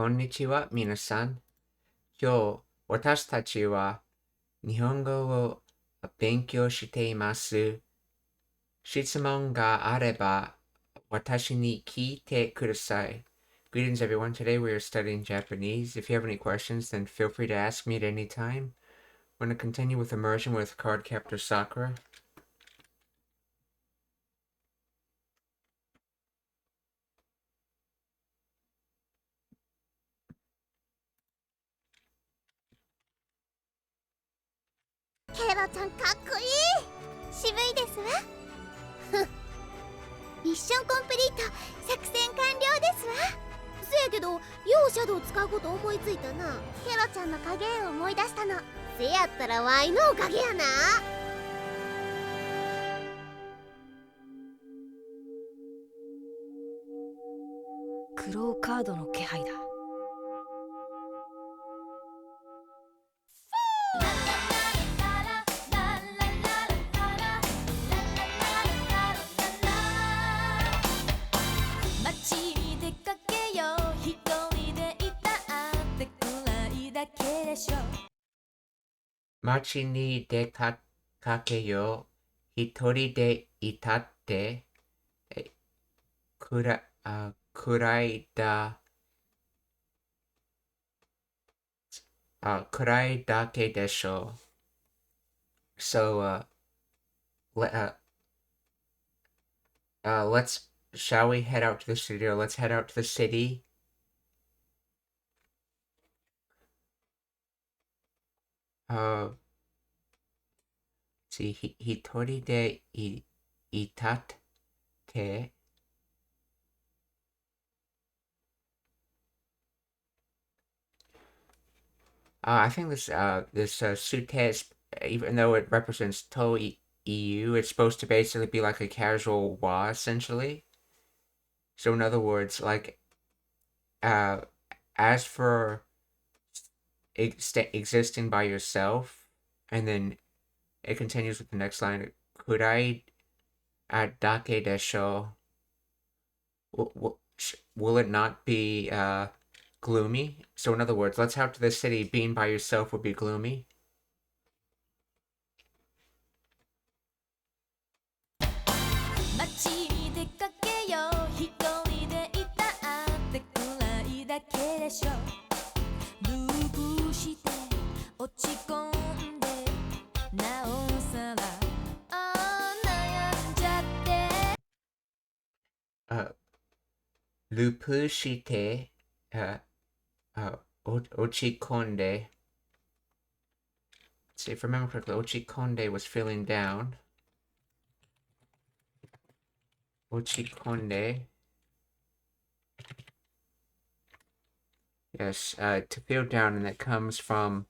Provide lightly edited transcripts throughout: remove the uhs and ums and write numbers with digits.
こんにちは、皆さん。今日、私たちは日本語を勉強しています。質問があれば、私に聞いてください。Greetings, everyone. Today we are studying Japanese. If you have any questions, then feel free to ask me at any time. We're going to continue with immersion with Card Captor Sakura. Kero-chan かっこいい。渋いですわ。ミッションコンプリート、作戦完了ですわ。せやけど、ようシャドウ使うこと思いついたな。ケロちゃんの影絵を思い出したの。せやったらワイのおかげやな。クローカードの気配だ。街に出かけよう。一人でいたって、暗いだけでしょう。So, shall we head out to the studio? Let's head out to the city. See, 一人でいたって、I think this suitcase, even though it represents To EU, it's supposed to basically be like a casual wa, essentially. So in other words, like, as for existing by yourself, and then it continues with the next line, Kurai dake desho. Will it not be gloomy? So in other words, let's out to the city, being by yourself would be gloomy. Lupushite, Ochikonde. Let's see if I remember correctly, Ochikonde was feeling down. Ochikonde. Yes, to feel down, and that comes from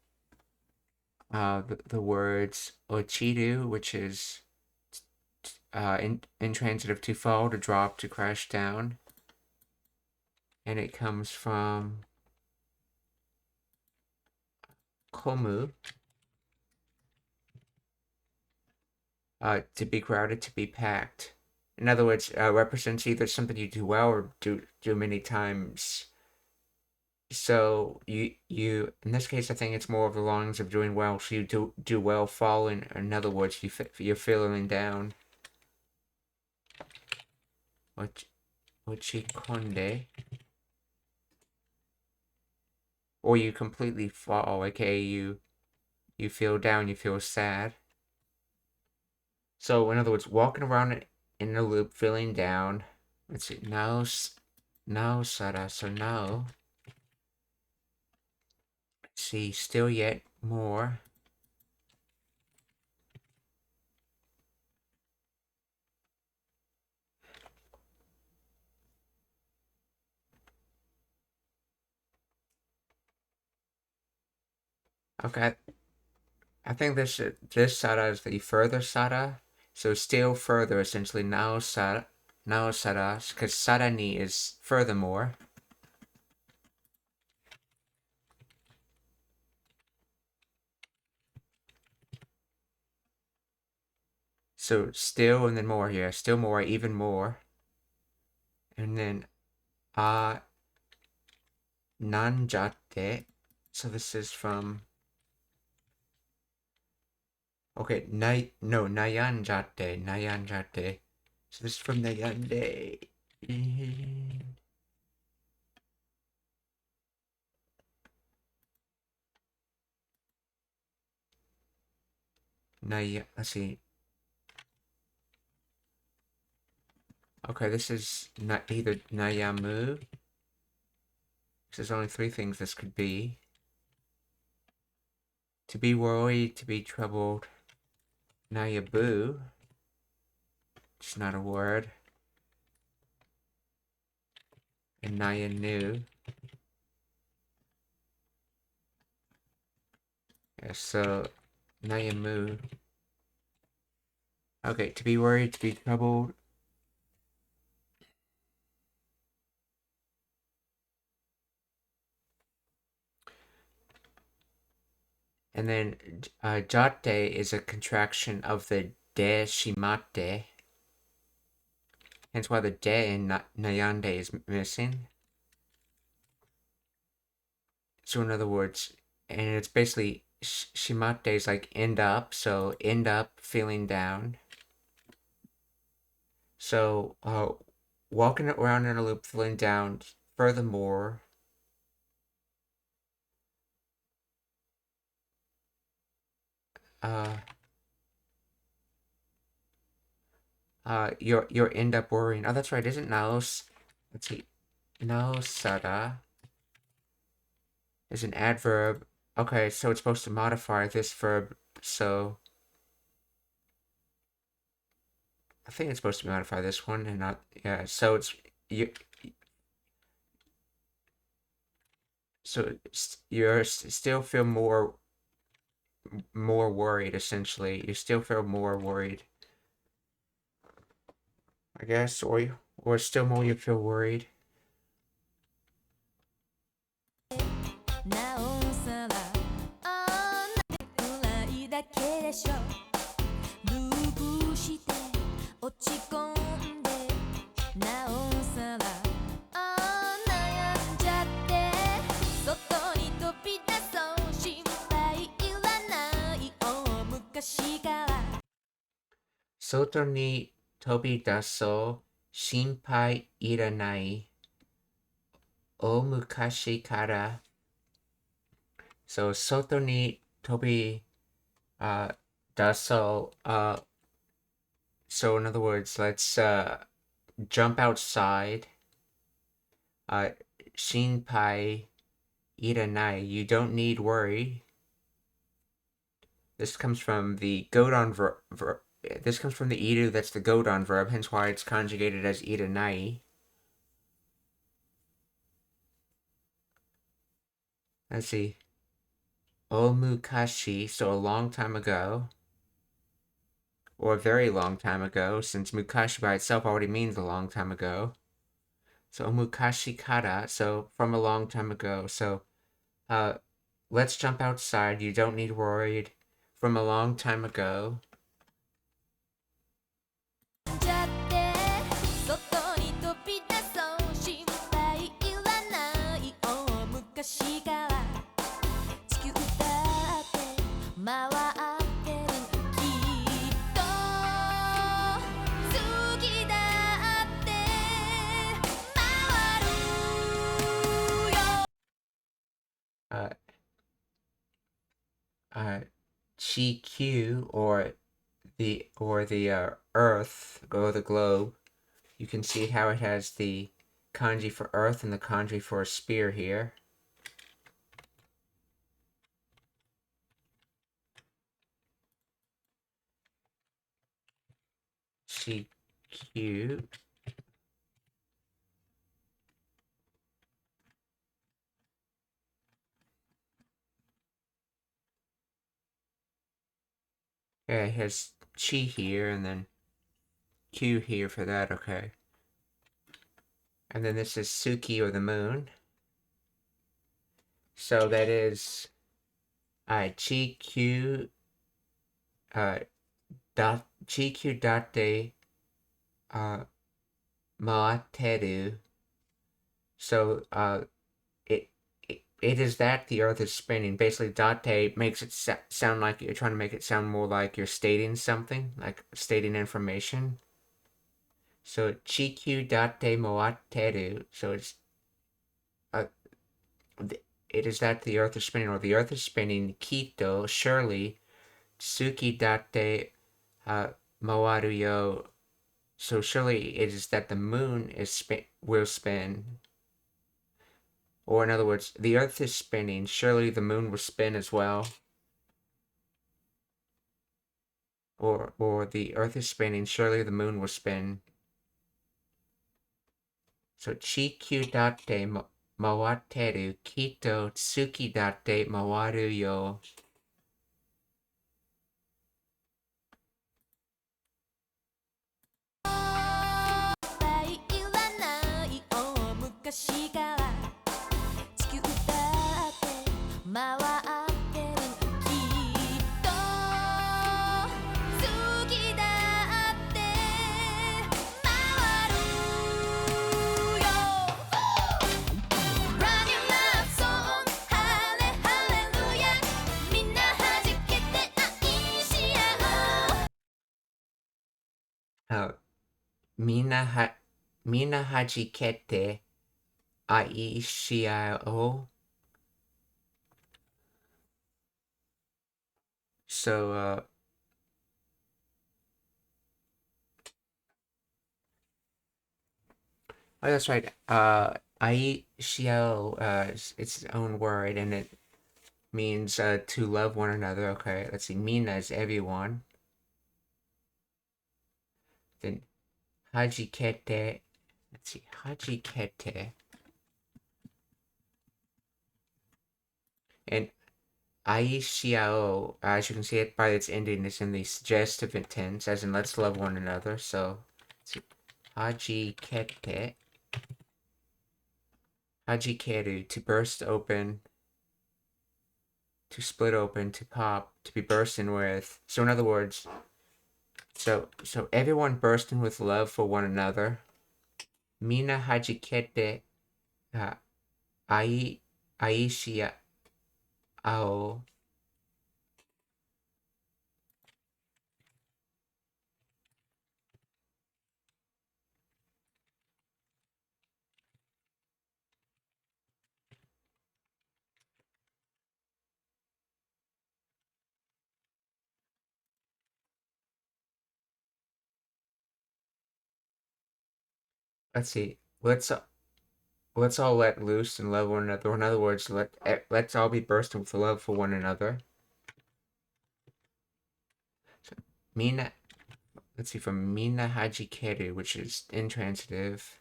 the words ochiru, which is intransitive to fall, to drop, to crash down. And it comes from komu, to be crowded, to be packed. In other words, represents either something you do well or do many times. So you in this case, I think it's more of the longings of doing well. So you do well, fall. In other words, you're feeling down. Ochikonde. Or you completely fall, aka you feel down, you feel sad. So in other words, walking around in a loop, feeling down. Let's see, no, Sara, so no. Let's see, still yet more. Okay, I think this Sara is the further Sara. So still further, essentially, now Sara, because Sarani is furthermore. So still and then more here, still more, even more. And then nanjate. So this is from... Okay, nayanjate. So this is from Nayande. Let's see. Okay, this is not either Nayamu. There's only 3 things this could be. To be worried, to be troubled. Nayabu. It's not a word. And Nayanu. Yeah, so Nayamu. Okay, to be worried, to be troubled. And then jate is a contraction of the de shimate. Hence why the de in nayande is missing. So in other words, and it's basically shimate is like end up, so end up feeling down. So walking around in a loop feeling down. Furthermore, you're end up worrying. Oh, that's right. Isn't naos? Let's see. Naosara is an adverb. Okay, so it's supposed to modify this verb. So I think it's supposed to modify this one and not. Yeah. So it's you. So you're still feel more worried. Essentially, you still feel more worried. I guess, or still more you feel worried. Soto ni tobidaso shinpai iranai o mukashi kara. So soto ni tobi daso. So in other words, let's jump outside. Shinpai iranai. You don't need worry. This comes from the godon verb. This comes from the iru, that's the godon verb, hence why it's conjugated as iranai. Let's see. Omukashi, so a long time ago. Or a very long time ago, since mukashi by itself already means a long time ago. So omukashi kara, so from a long time ago. So let's jump outside, you don't need worried. From a long time ago. GQ or the Earth or the globe, you can see how it has the kanji for Earth and the kanji for a spear here. GQ. Yeah, it has chi here and then Q here for that, okay. And then this is Suki or the moon. So that is GQ dot de Maateru. So it is that the earth is spinning. Basically, date makes it sound like you're trying to make it sound more like you're stating something, like stating information. So, chiku date moateru. So uh, it is that the earth is spinning, or the earth is spinning. Kito, surely. Tsuki date moaru yo. So surely it is that the moon will spin. Or in other words, the earth is spinning, surely the moon will spin as well. Or the earth is spinning, surely the moon will spin. So chiku date mawateru kito tsuki date mawaru yo. Mina hajikete aishiao. So, oh, that's right. Aishiao, it's its own word, and it means to love one another. Okay, let's see. Mina is everyone. Then hajikete. Let's see. Hajikete. And aishiao, as you can see it by its ending, is in the suggestive tense, as in let's love one another. So, let's see. Hajikete. Hajikeru, to burst open. To split open, to pop, to be bursting with. So in other words, so everyone bursting with love for one another. Mina hajikete aishia ao. Let's see. Let's all let loose and love one another. In other words, let's all be bursting with love for one another. So, Mina, let's see, from Mina hajikeru, which is intransitive.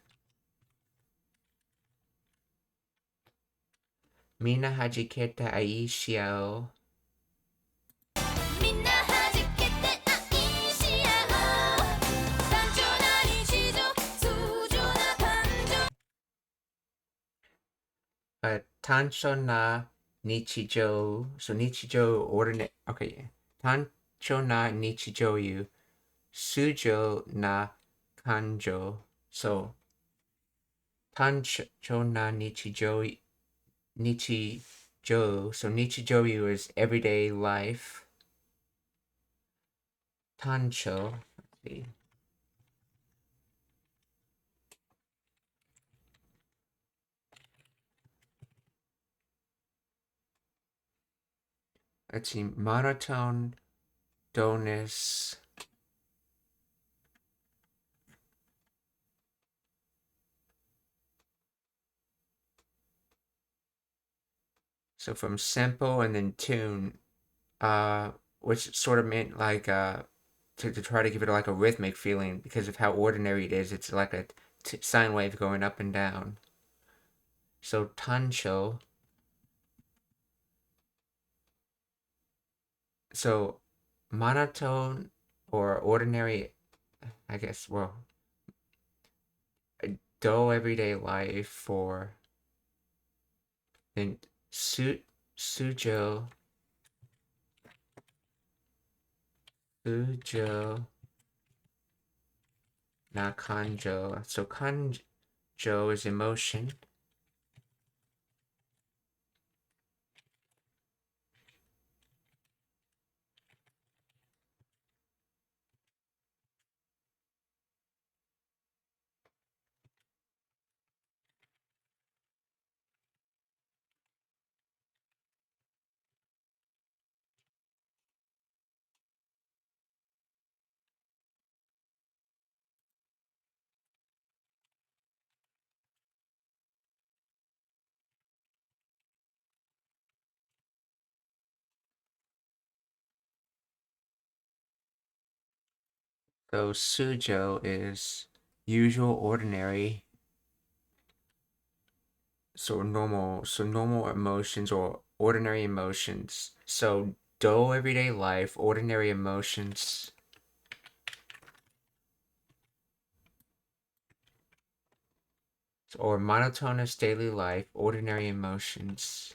Mina hajiketa aishiao. Tancho na nichijou. So nichijou ordinary. Okay. Tancho na nichijou. Sujo na kanjo. So tancho na nichijou. Nichijou. So nichijou is everyday life. Tancho. Let's see. Let's see. Monotone. Donus. So from simple and then tune, which sort of meant like to try to give it like a rhythmic feeling because of how ordinary it is. It's like a sine wave going up and down. So tancho. So monotone or ordinary, I guess. Well, a dull everyday life for then sujo na kanjo. So kanjo is emotion. So Sujo is usual, ordinary. So normal emotions or ordinary emotions. So do everyday life, ordinary emotions. Or monotonous daily life, ordinary emotions.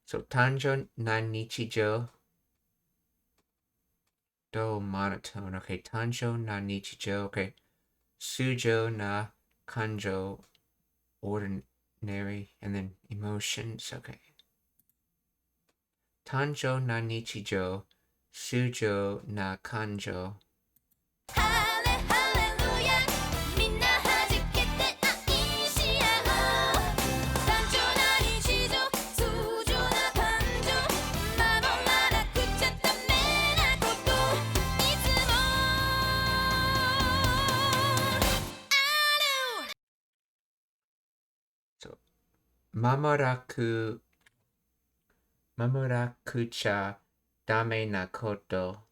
So tanjo na nichijo. Do monotone. Okay, tanjo na nichijo. Okay. Sujo na kanjo, ordinary, and then emotions. Okay. Tanjo na nichijo, sujo na kanjo. So, mamoraku cha dame na koto.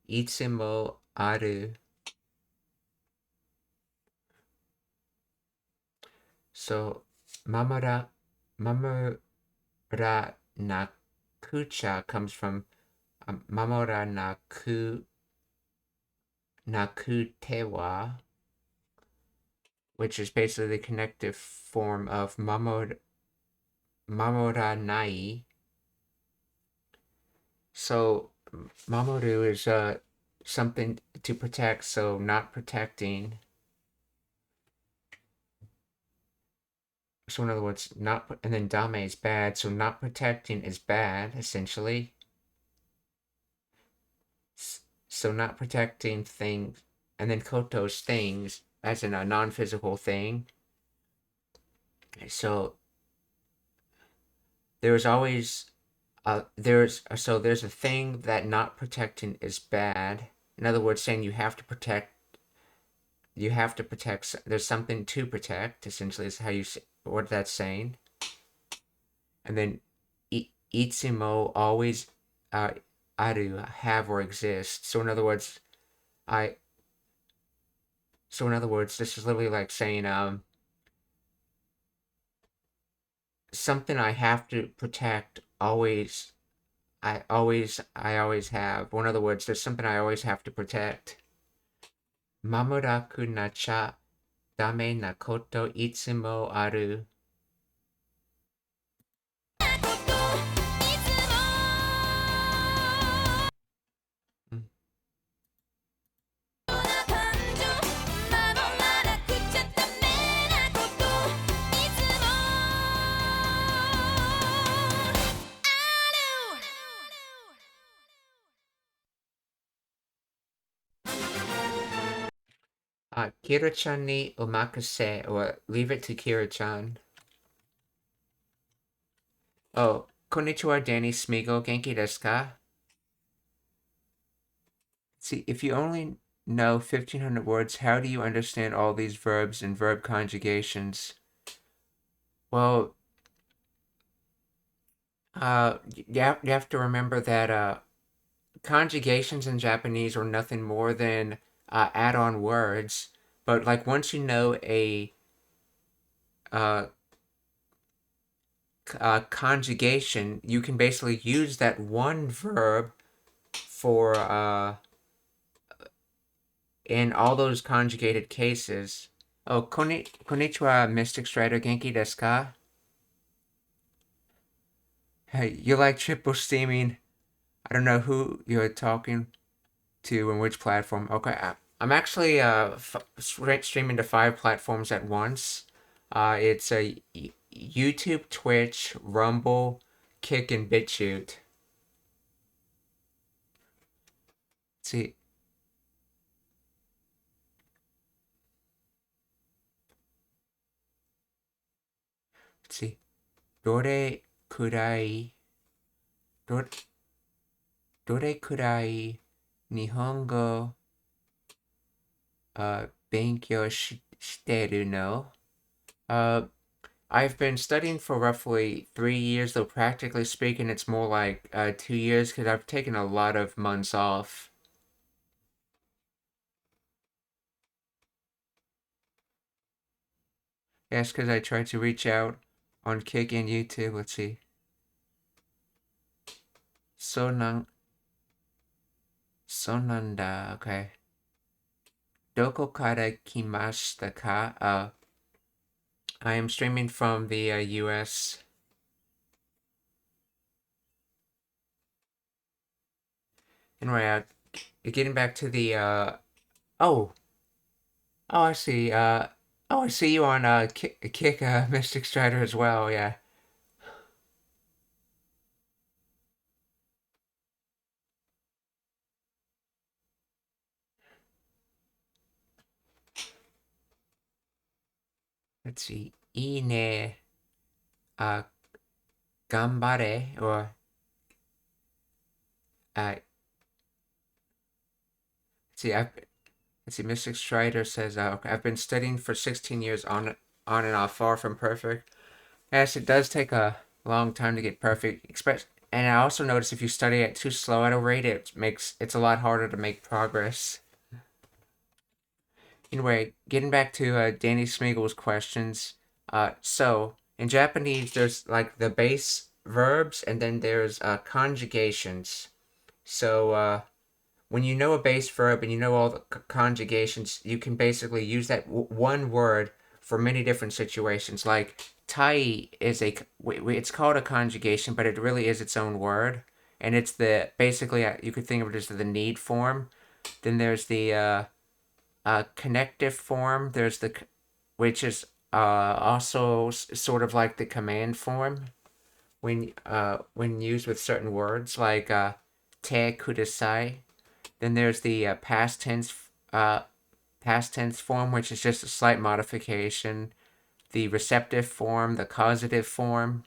Itsumo aru. So, mamara na kucha comes from mamora na kutewa, which is basically the connective form of mamora nai. So mamoru is something to protect, so not protecting. So in other words, and then dame is bad, so not protecting is bad, essentially. So not protecting things, and then koto's things, as in a non-physical thing. So there's always there's a thing that not protecting is bad. In other words, saying you have to protect. There's something to protect. Essentially, is how you say what that's saying. And then itsumo, always, aru, have or exist. So in other words, this is literally like saying something I have to protect always. I always have. Or in other words, there's something I always have to protect. Mamoraku na cha dame na koto itsumo aru. Kira-chan ni omakase, or leave it to Kira-chan. Oh, konnichiwa, Danny Smeagol. Genki desu ka? See, if you only know 1,500 words, how do you understand all these verbs and verb conjugations? Well, you have to remember that conjugations in Japanese are nothing more than add-on words. But like once you know a conjugation, you can basically use that one verb for in all those conjugated cases. Oh, konnichiwa, Mystic Strider. Genki desu ka? Hey, you like triple steaming? I don't know who you're talking to and which platform. Okay, I'm actually streaming to 5 platforms at once. It's a YouTube, Twitch, Rumble, Kick, and BitChute. See. Let's see. どれくらい日本語勉強してるの? I've been studying for roughly 3 years, though practically speaking, it's more like 2 years because I've taken a lot of months off. Yes, because I tried to reach out on Kick and YouTube. Let's see. Sonanda, okay. Doko kara kimashita ka? I am streaming from the US. Anyway, getting back to the oh, I see. I see you on Kick Mystic Strider as well. Yeah. Let's see. Ine gambare or let's see. Let's see. Mystic Strider says, okay, I've been studying for 16 years on and off, far from perfect. Yes, it does take a long time to get perfect. And I also notice if you study at too slow at a rate, it's a lot harder to make progress. Anyway, getting back to Danny Smiegel's questions. So in Japanese, there's like the base verbs, and then there's conjugations. So when you know a base verb and you know all the conjugations, you can basically use that one word for many different situations. Like tai is it's called a conjugation, but it really is its own word, and it's the basically you could think of it as the need form. Then there's the connective form. There's which is also sort of like the command form when used with certain words like te kudasai. Then there's the past tense form, which is just a slight modification. The receptive form, the causative form.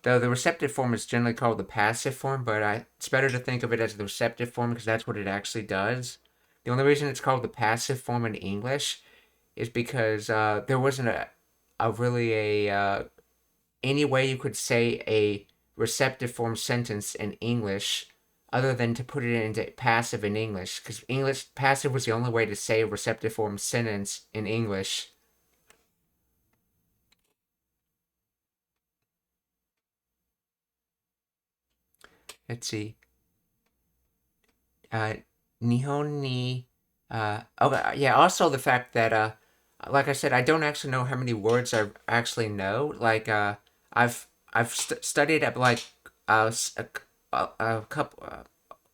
Though the receptive form is generally called the passive form, but it's better to think of it as the receptive form because that's what it actually does. The only reason it's called the passive form in English is because there wasn't any way you could say a receptive form sentence in English other than to put it into passive in English, because English passive was the only way to say a receptive form sentence in English. Let's see. Nihon ni. Yeah. Also, the fact that, like I said, I don't actually know how many words I actually know. Like, I've studied at like a couple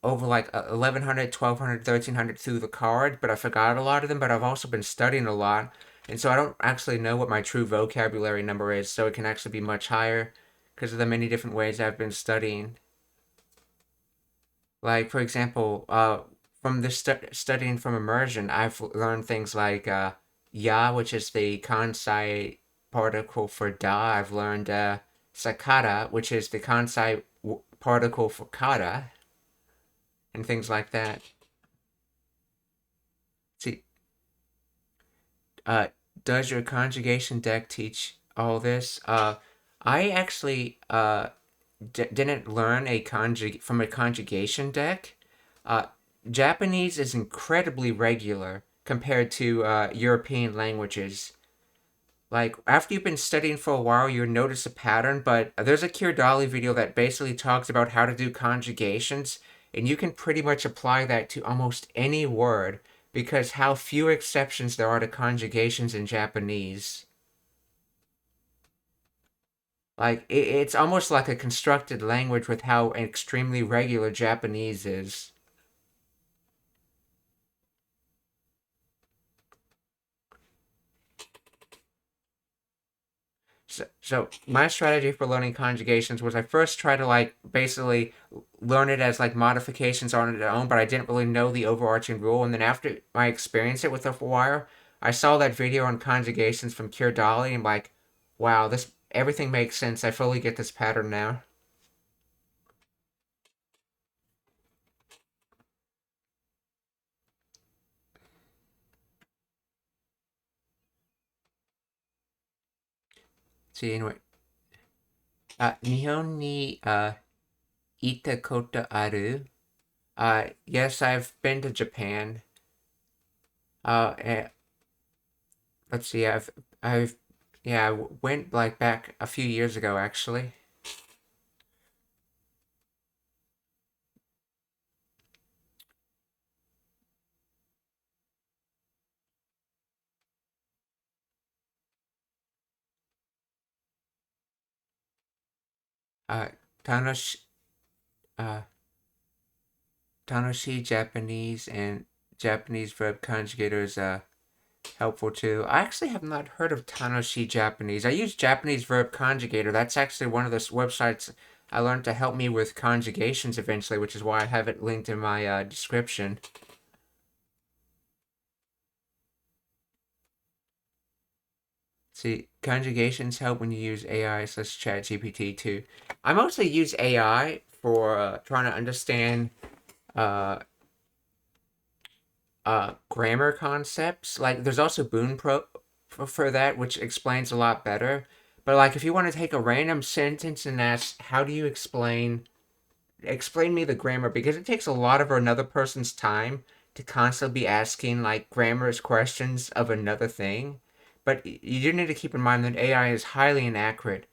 over like 1100, 1200, 1300 through the card, but I forgot a lot of them. But I've also been studying a lot, and so I don't actually know what my true vocabulary number is. So it can actually be much higher because of the many different ways I've been studying. Like, for example, from this studying from immersion, I've learned things like ya, which is the Kansai particle for da. I've learned sakara, which is the Kansai particle for kara, and things like that. See, does your conjugation deck teach all this? I actually didn't learn from a conjugation deck. Uh, Japanese is incredibly regular compared to European languages. Like, after you've been studying for a while, you'll notice a pattern, but there's a Kirdali video that basically talks about how to do conjugations, and you can pretty much apply that to almost any word because how few exceptions there are to conjugations in Japanese. Like, it's almost like a constructed language with how extremely regular Japanese is. So my strategy for learning conjugations was I first tried to like basically learn it as like modifications on its own, but I didn't really know the overarching rule. And then after I experienced it with a while, I saw that video on conjugations from Kirdali and like, wow, this everything makes sense. I fully get this pattern now. See, anyway, 日本に行ったことある? Yes, I've been to Japan. Uh, eh, let's see, I've Yeah, I went like back a few years ago actually. Uh, Tanoshi, uh, Tanoshi Japanese and Japanese verb conjugator is helpful too. I actually have not heard of Tanoshi Japanese. I use Japanese verb conjugator. That's actually one of the websites I learned to help me with conjugations eventually, which is why I have it linked in my description. See, conjugations help when you use AI such ChatGPT too. I mostly use AI for trying to understand uh, grammar concepts. Like, there's also Boon Pro for that, which explains a lot better. But like, if you want to take a random sentence and ask, how do you explain me the grammar? Because it takes a lot of another person's time to constantly be asking like grammar's questions of another thing. But you do need to keep in mind that AI is highly inaccurate.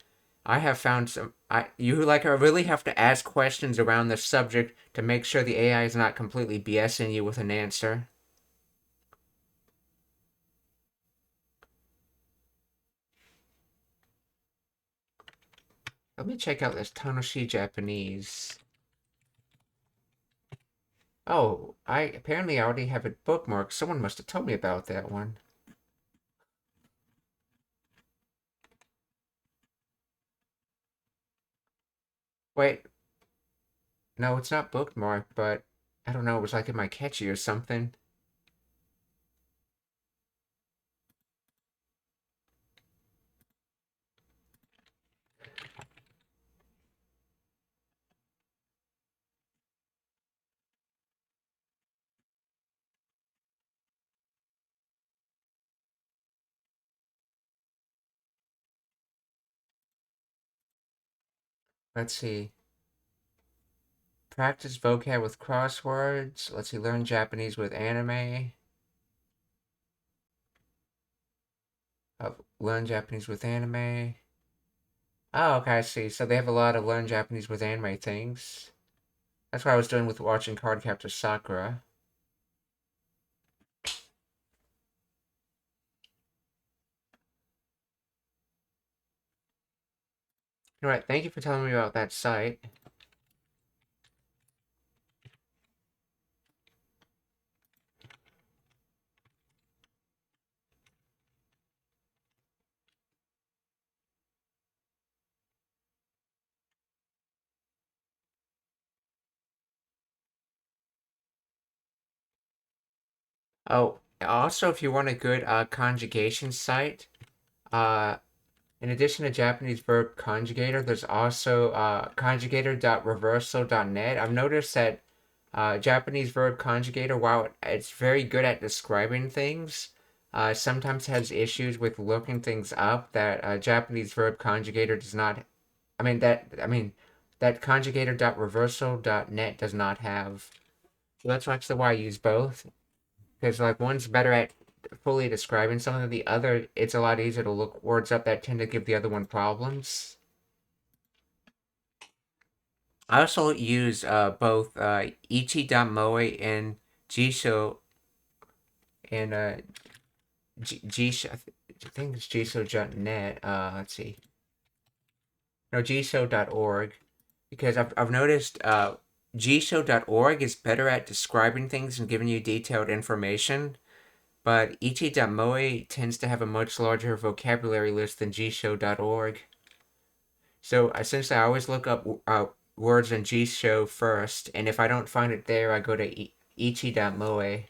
I have found you like really have to ask questions around the subject to make sure the AI is not completely BSing you with an answer. Let me check out this Tanoshi Japanese. Oh, I apparently already have it bookmarked. Someone must have told me about that one. Wait, no, it's not bookmarked, but I don't know, it was like in my catchy or something. Let's see. Practice vocab with crosswords. Let's see, learn Japanese with anime. Learn Japanese with anime. Oh, okay, I see. So they have a lot of learn Japanese with anime things. That's what I was doing with watching Card Captor Sakura. Alright, thank you for telling me about that site. Oh, also, if you want a good conjugation site, uh, in addition to Japanese verb conjugator, there's also conjugator.reversal.net. I've noticed that Japanese verb conjugator, while it's very good at describing things, sometimes has issues with looking things up that Japanese verb conjugator does not. That conjugator.reversal.net does not have. So that's actually why I use both. Because like one's better at fully describing something than the other. It's a lot easier to look words up that tend to give the other one problems. I also use both ichi.moe and jisho and jisho. I think it's jisho.net. Let's see. No, jisho.org. Because I've noticed jisho.org is better at describing things and giving you detailed information. But ichi.moe tends to have a much larger vocabulary list than gshow.org. So essentially, I always look up words in gshow first, and if I don't find it there, I go to ichi.moe.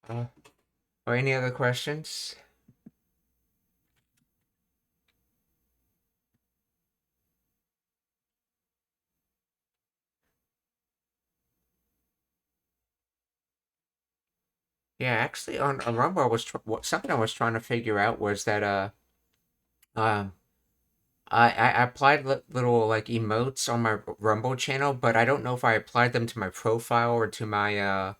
Uh, or any other questions? Yeah, actually, on Rumble, something I was trying to figure out was that um I applied little like emotes on my Rumble channel, but I don't know if I applied them to my profile or to my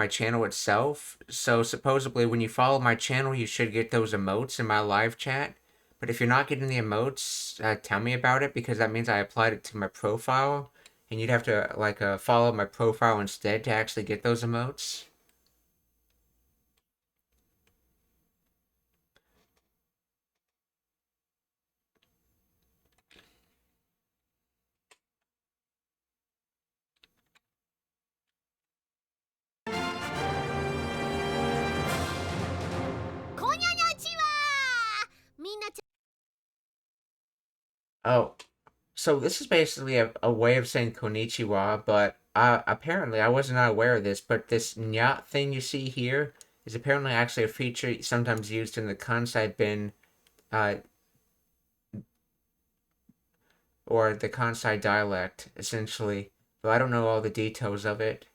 channel itself. So supposedly when you follow my channel, you should get those emotes in my live chat. But if you're not getting the emotes, tell me about it, because that means I applied it to my profile, and you'd have to like follow my profile instead to actually get those emotes. Oh, so this is basically a way of saying konnichiwa, but apparently I was not aware of this, but this nya thing you see here is apparently actually a feature sometimes used in the Kansai bin, uh, or the Kansai dialect, essentially. Though I don't know all the details of it.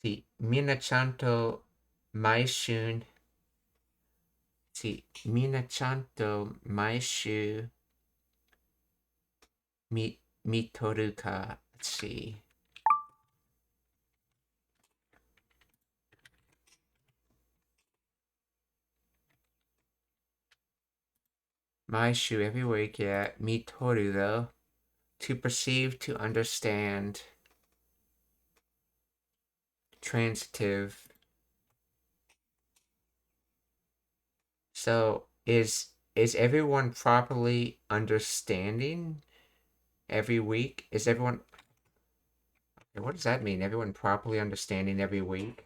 See, Mina chanto maishun. See, Mina chanto maishu mitoru ka. Let's see. Maishu every week, yeah. Mitoru though. To perceive, to understand. Transitive. So is everyone properly understanding every week? Is everyone, what does that mean? Everyone properly understanding every week?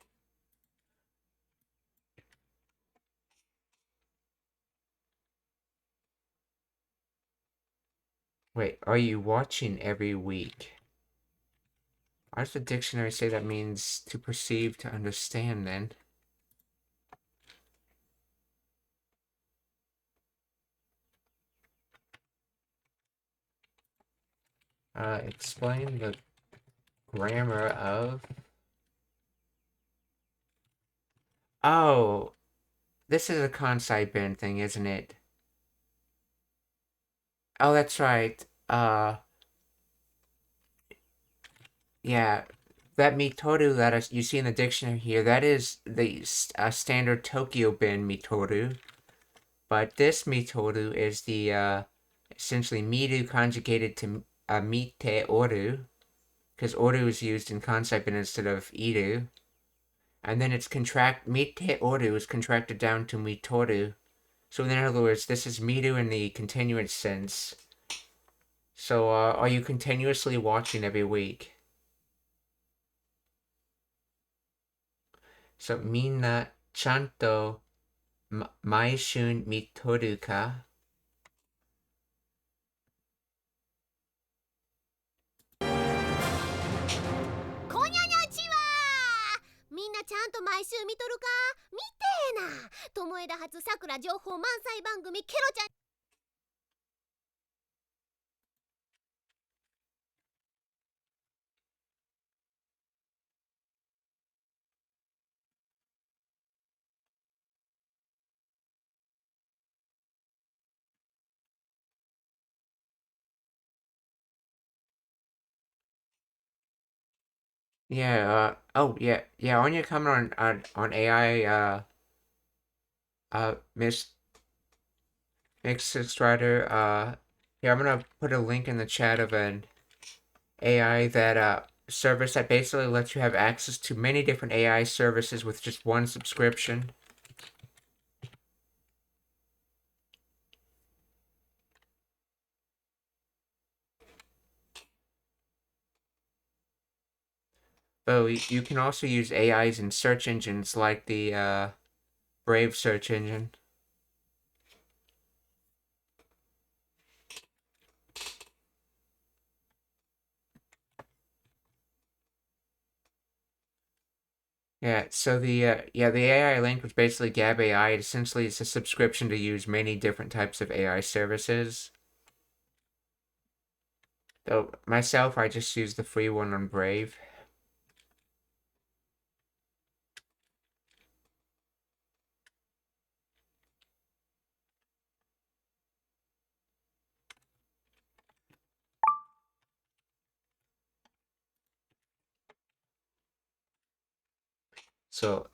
Wait, are you watching every week? Why does the dictionary say that means to perceive, to understand then? Explain the grammar of... Oh, this is a Kansai bin thing, isn't it? Oh, that's right. Yeah, that mitoru that you see in the dictionary here, that is the standard Tokyo bin mitoru. But this mitoru is the essentially miru conjugated to mite oru, because oru is used in Kansai bin instead of iru. And then it's mite oru is contracted down to mitoru. So in other words, this is miru in the continuous sense. So are you continuously watching every week? So minna chanto maishun mitoru ka? Yeah, oh yeah, on your comment on AI, Miss Mix Rider, here I'm gonna put a link in the chat of an AI that service that basically lets you have access to many different AI services with just one subscription. Oh, you can also use AIs in search engines like the Brave search engine. Yeah, so the AI link was basically Gab AI. Essentially, it's a subscription to use many different types of AI services. Though myself, I just use the free one on Brave. So,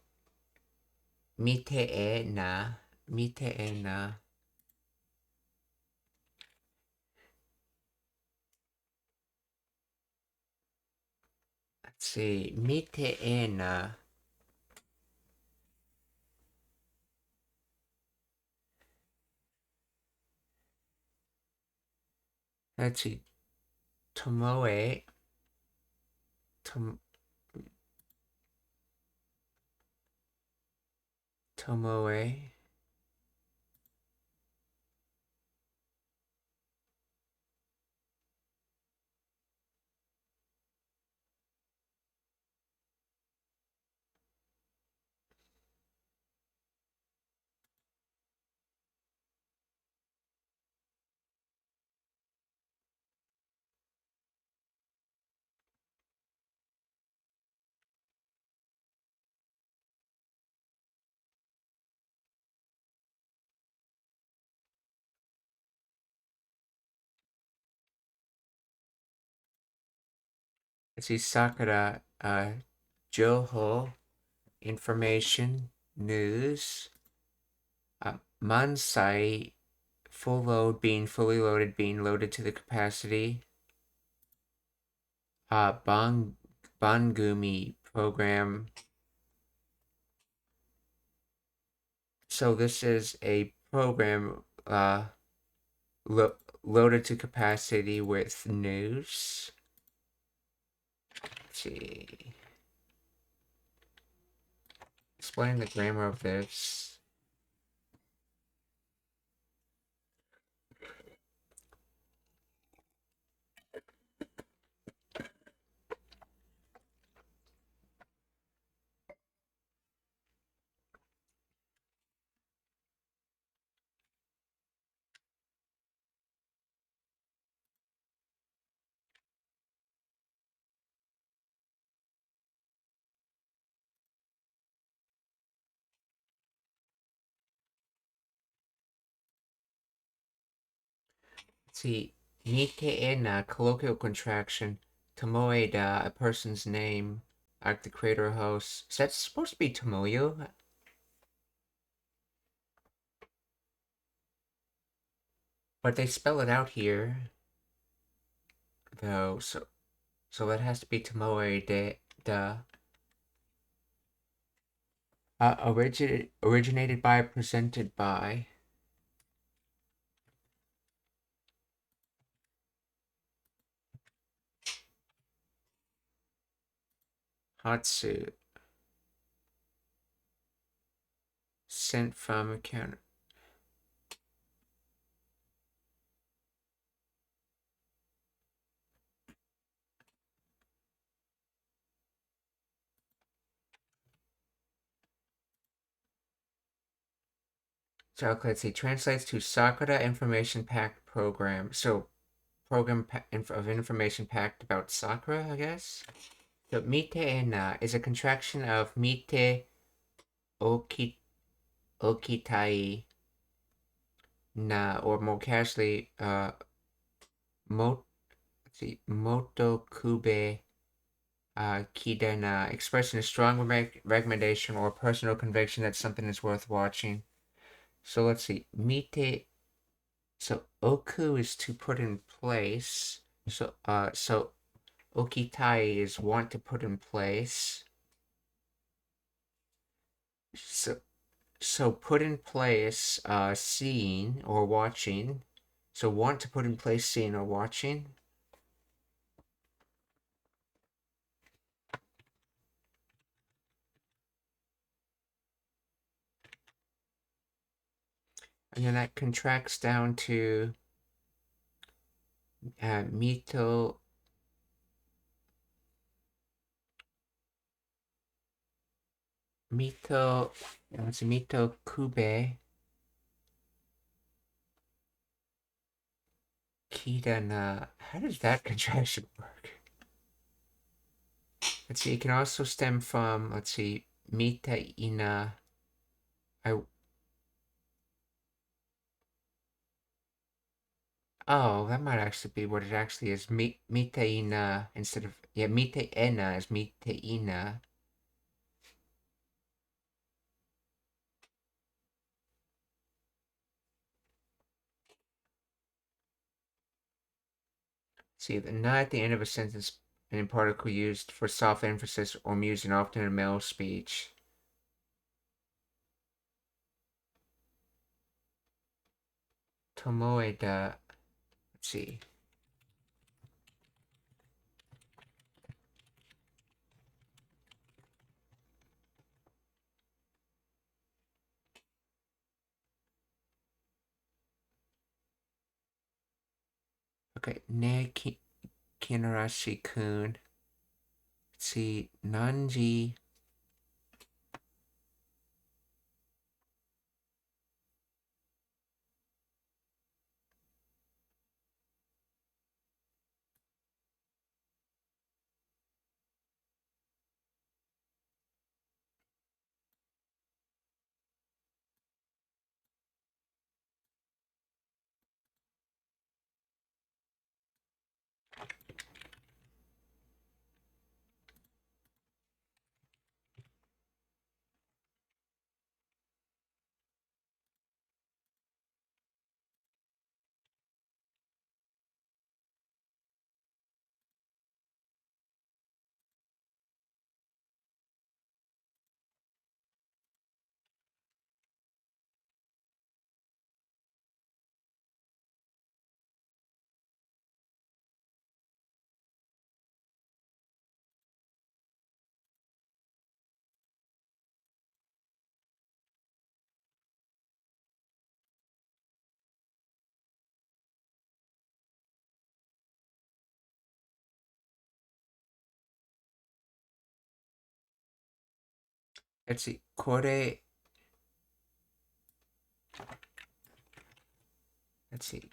mite e na. Let's see, mite e na. Let's see, tomoe, tomoe. Let's see, Sakura, Joho, information, news, Mansai, full load, being fully loaded, being loaded to the capacity. Bangumi program. So this is a program loaded to capacity with news. Let's see. Explain the grammar of this. See, Nikeena, colloquial contraction, Tomoeda, a person's name, like the creator host. Is that supposed to be Tomoyo? But they spell it out here, though, so that has to be Tomoeda. Originated by, presented by. Hatsu. Sent from account. So let's see, translates to Sakura Information Packed Program. So program of information packed about Sakura, I guess. So Mite na is a contraction of Mite Okitai na, or more casually, Moto Kube Kidana, expressing a strong recommendation or personal conviction that something is worth watching. So let's see, Mite. So Oku is to put in place. So Okitai is want to put in place. So put in place seeing or watching. So want to put in place seeing or watching. And then that contracts down to Mito. Mito, let's see, Mito Kube. Kita. How does that contraction work? Let's see, it can also stem from, let's see, Mita Ina. Oh, that might actually be what it actually is. Mita Ina instead of, yeah, Mita Ena is Mita Ina. See, the na at the end of a sentence and particle used for soft emphasis or musing often in male speech. Tomoeda. Let's see. Okay, ne Kinorashi-kun. Let's see, Nanji. Let's see, Kore. Let's see.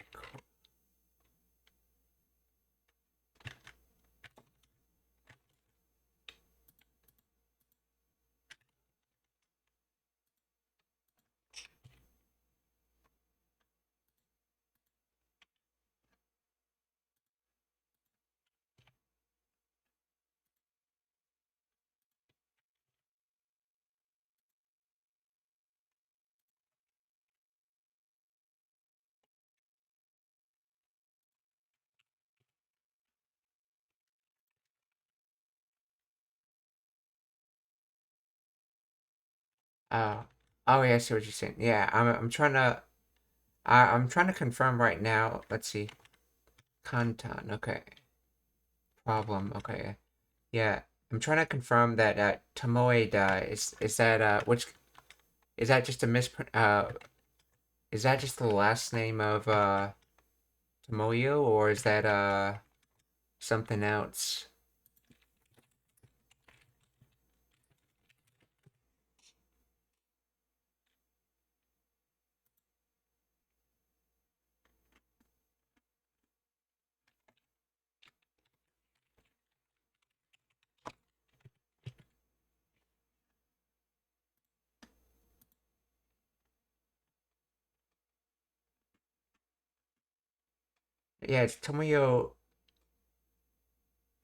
Oh, oh yeah, I see what you're saying. Yeah, I'm trying to I'm trying to confirm right now. Let's see. Kantan, okay. Problem, okay. Yeah, I'm trying to confirm that Tomoeda is that which is that just a is that just the last name of Tomoyo, or is that something else? Yeah, it's Tomoyo.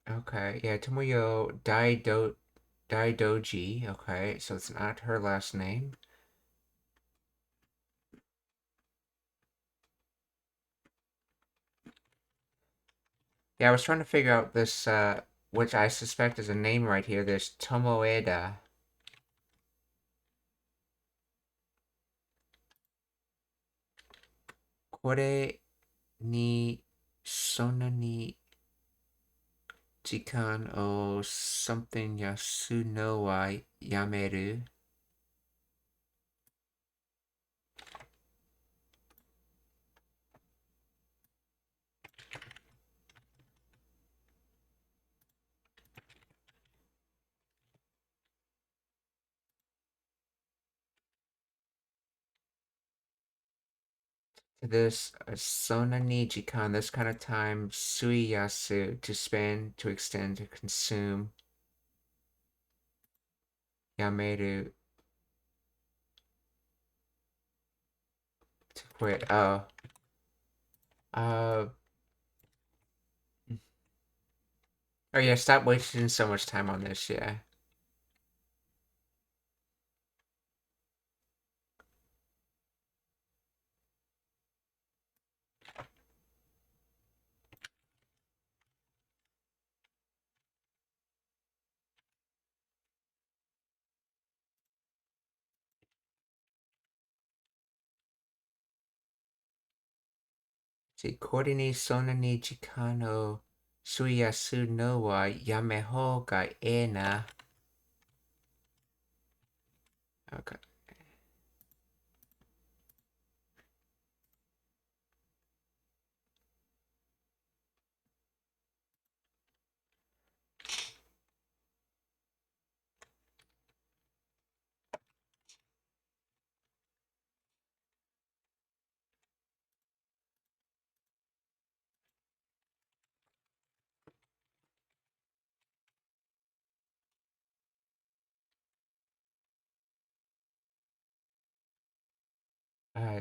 Okay, yeah, Tomoyo Daidoji. Okay, so it's not her last name. Yeah, I was trying to figure out this, which I suspect is a name right here. There's Tomoeda. Kore ni sona ni jikan o something yasu no wa yameru. to this sona ni jikan, this kind of time, suiyasu, to spend, to extend, to consume. Yameru, to quit. Oh. Oh yeah, stop wasting so much time on this, yeah. See, これにそんなに時間を費やすのはやめほうがええな。Okay.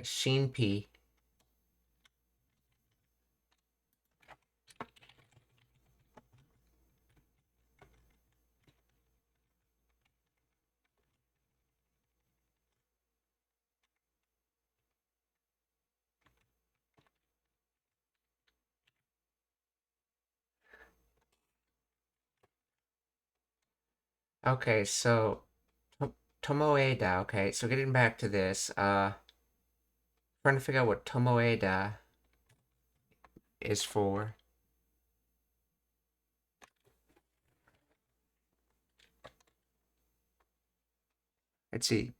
Shinpi. Okay, so Tomoeda, okay, so getting back to this, trying to figure out what Tomoeda is for. Let's see.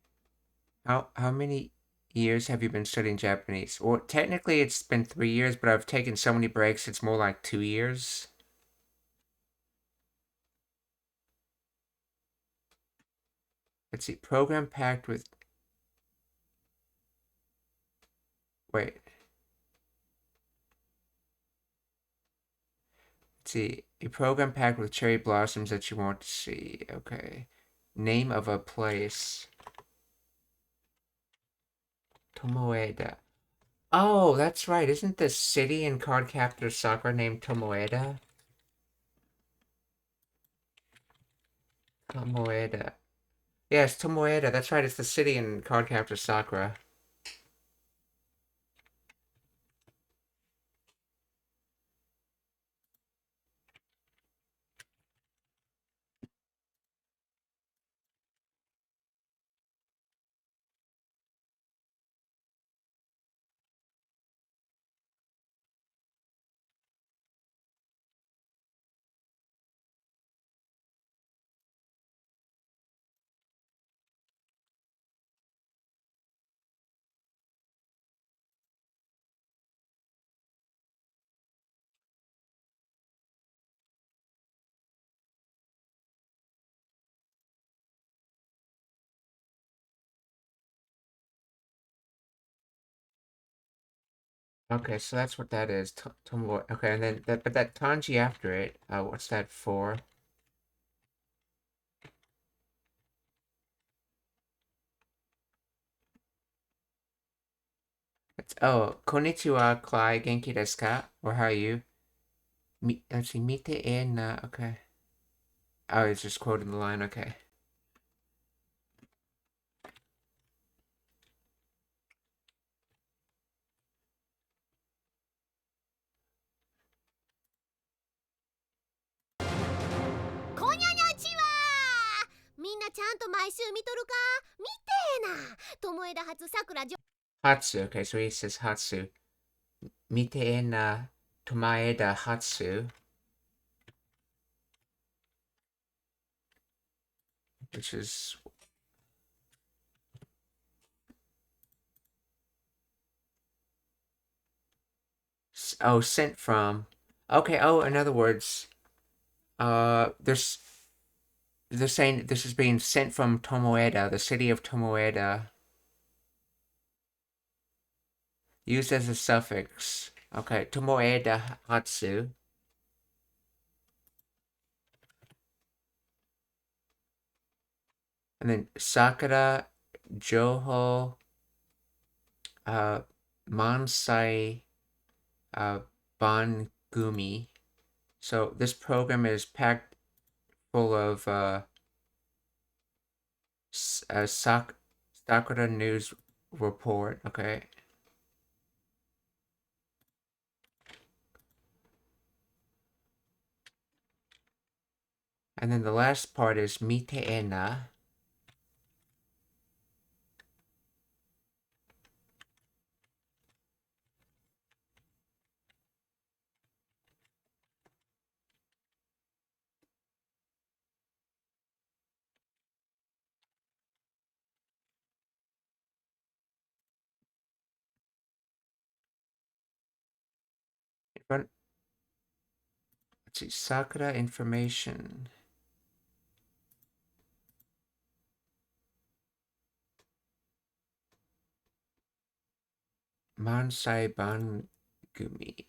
How many years have you been studying Japanese? Well, technically it's been 3 years, but I've taken so many breaks, it's more like 2 years. Let's see, program packed with... Wait. Let's see, a program packed with cherry blossoms that you want to see. Okay. Name of a place. Tomoeda. Oh, that's right. Isn't the city in Card Captor Sakura named Tomoeda? Tomoeda. Yes, Tomoeda. That's right. It's the city in Card Captor Sakura. Okay, so that's what that is. Tomo. Okay, and then but that kanji after it. What's that for? Konnichiwa, Clay. Genki desu ka? Or how are you? Let's see. Mite e na. Okay. Oh, it's just quoting the line. Okay. Konnichiwa! みんなちゃんと毎週見とるか？見てえな。Tomoeda発さくら Hatsu. Okay, so he says Hatsu. Mite e na Tomoeda Hatsu. Which is... Oh, sent from. Okay, oh, in other words, they're saying this is being sent from Tomoeda, the city of Tomoeda. used as a suffix. Okay, tomoe dahatsu. And then Sakura, Joho, Mansai, Bangumi. So this program is packed full of Sakura news report. Okay. And then the last part is Miteena. Let's see, Sakura information. Mansai Bangumi.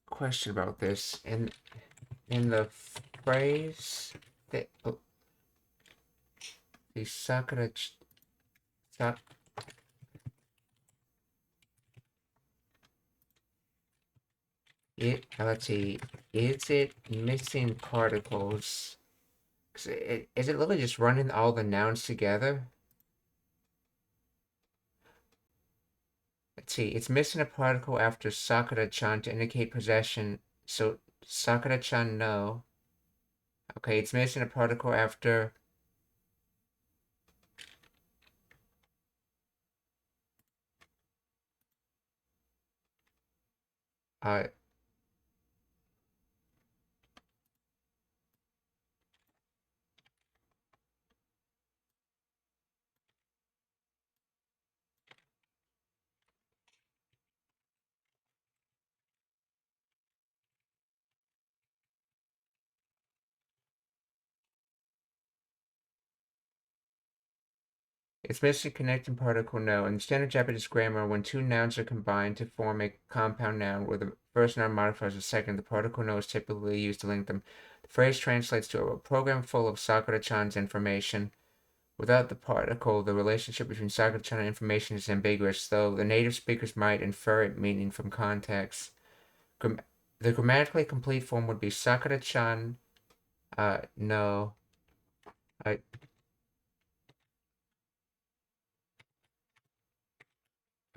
Question about this. In the phrase that the Sakura let's see, is it missing particles? Is it literally just running all the nouns together? Let's see, it's missing a particle after Sakura-chan to indicate possession, so Sakura-chan no. Okay, it's missing a particle after it's missing connecting particle no. In standard Japanese grammar, when two nouns are combined to form a compound noun where the first noun modifies the second, the particle no is typically used to link them. The phrase translates to a program full of Sakura-chan's information. Without the particle, the relationship between Sakura-chan and information is ambiguous, though the native speakers might infer it meaning from context. The grammatically complete form would be Sakura-chan no.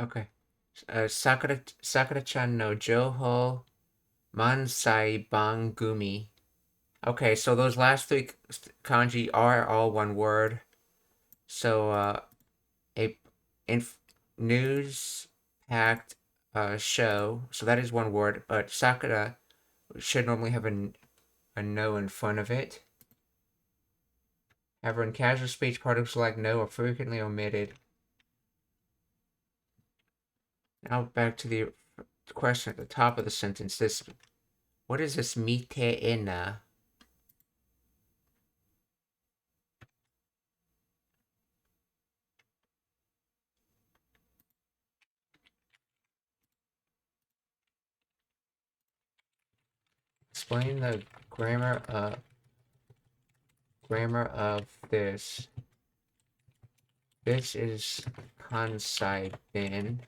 Okay. Sakura-chan no Joho Mansai Bangumi. Okay, so those last three kanji are all one word. So, a news-packed show. So that is one word, but Sakura should normally have a no in front of it. However, in casual speech, particles like no are frequently omitted. Now back to the question at the top of the sentence. What is this miteena? Explain the grammar of this. This is Kansai bin.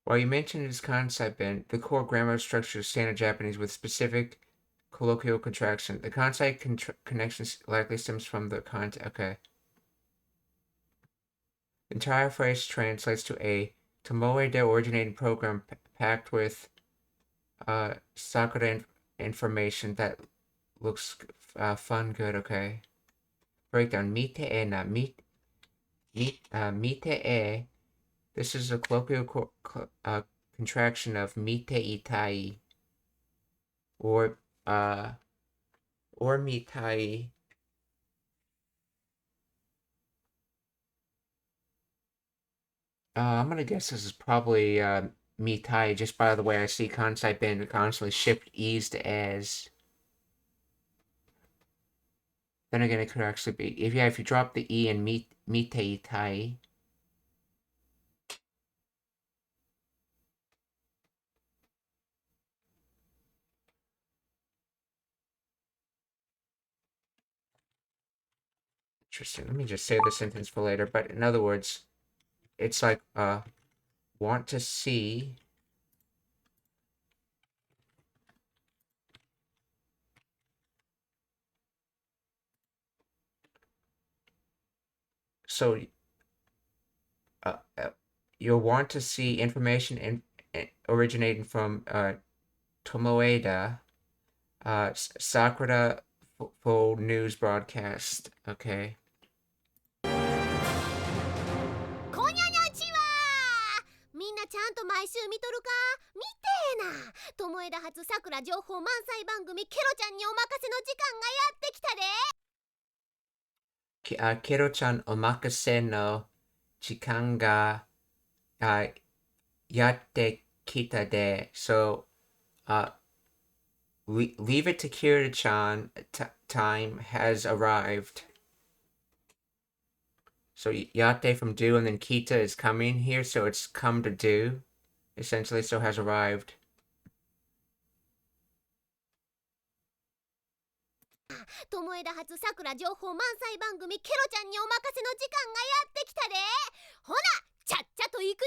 While you mentioned it as Kansai bin, the core grammar structure is standard Japanese with specific colloquial contraction. The Kansai connection likely stems from the context. Okay. The entire phrase translates to a Tomoe de originating program packed with Sakura information that looks fun, good, okay. Breakdown. Mite-e. This is a colloquial contraction of mite-itai. Or mitai. I'm gonna guess this is probably mitai. Just by the way, I see Kansai Ben constantly shift eased as. Then again, it could actually be if you drop the e and mitei tai. Interesting. Let me just save the sentence for later. But in other words, it's like want to see. So you'll want to see information originating from Tomoeda, Sakura full news broadcast. Okay. こにゃにゃちはみんなちゃんと毎週見とるか見てえな友枝発さくら情報満載番組ケロちゃんにお任せの時間がやってきたでKero-chan omakase no chikan ga yatte kita de. So, leave it to Kira-chan. Time has arrived. So yatte from do, and then kita is coming here, so it's come to do, essentially. So has arrived. 友枝発さくら情報満載番組ケロちゃんにお任せの時間がやってきたでほなちゃっちゃと行くで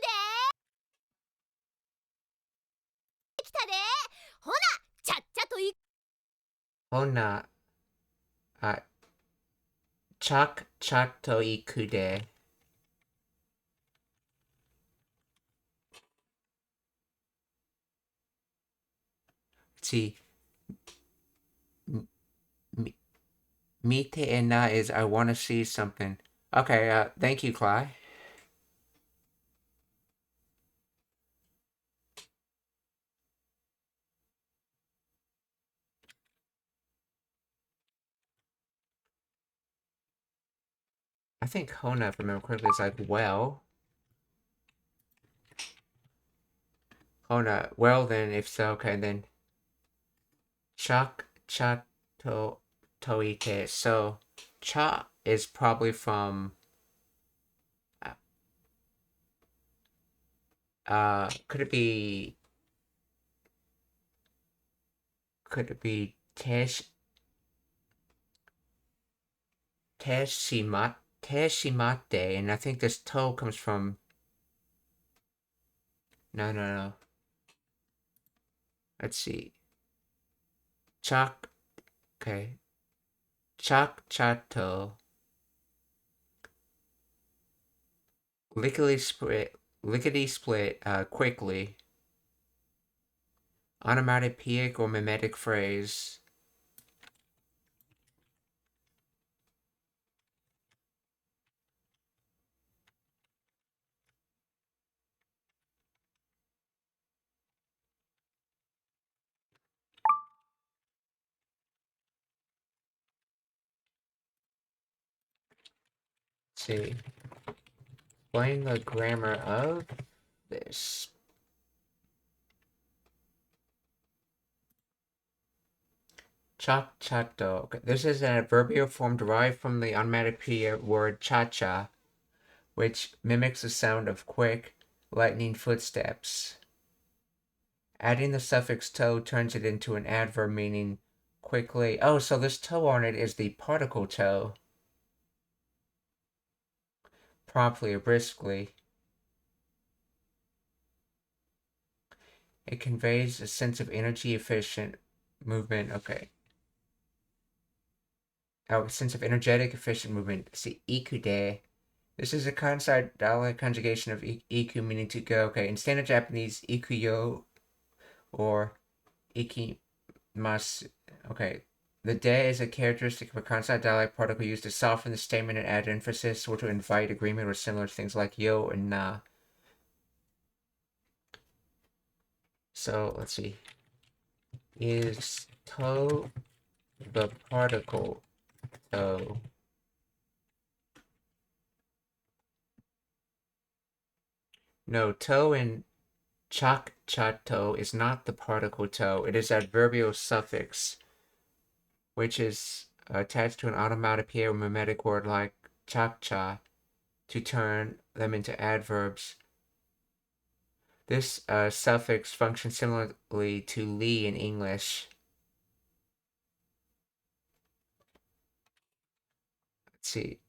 来たでほなちゃっちゃと行く Hona, chak chato ikude. See, mite and na is I want to see something. Okay, thank you, Cly. I think Hona, if I remember correctly, is like well. Hona, well then, if so, okay, then. Chak chato toite. So, cha is probably from. Could it be? Could it be Teshimate, and I think this to comes from. No. Let's see. Chak. Okay. Chak chato. Lickety split, quickly. Onomatopoeic or mimetic phrase. Let's see. Explain the grammar of this. Chak chato. Okay. This is an adverbial form derived from the onomatopoeia word cha-cha, which mimics the sound of quick, lightning footsteps. Adding the suffix to turns it into an adverb meaning quickly. Oh, so this to on it is the particle to. Promptly or briskly. It conveys a sense of energy efficient movement. Okay. Oh, a sense of energetic efficient movement. See, ikude. This is a Kansai dialect conjugation of iku meaning to go. Okay, in standard Japanese, ikuyo or ikimasu. Okay, the de is a characteristic of a Kansai dialect particle used to soften the statement and add emphasis or to invite agreement or similar to things like yo and na. So, let's see. Is to the particle to? No, to and chakchato is not the particle to, it is adverbial suffix, which is attached to an onomatopoeia or mimetic word like chakcha to turn them into adverbs. This suffix functions similarly to li in English. Let's see.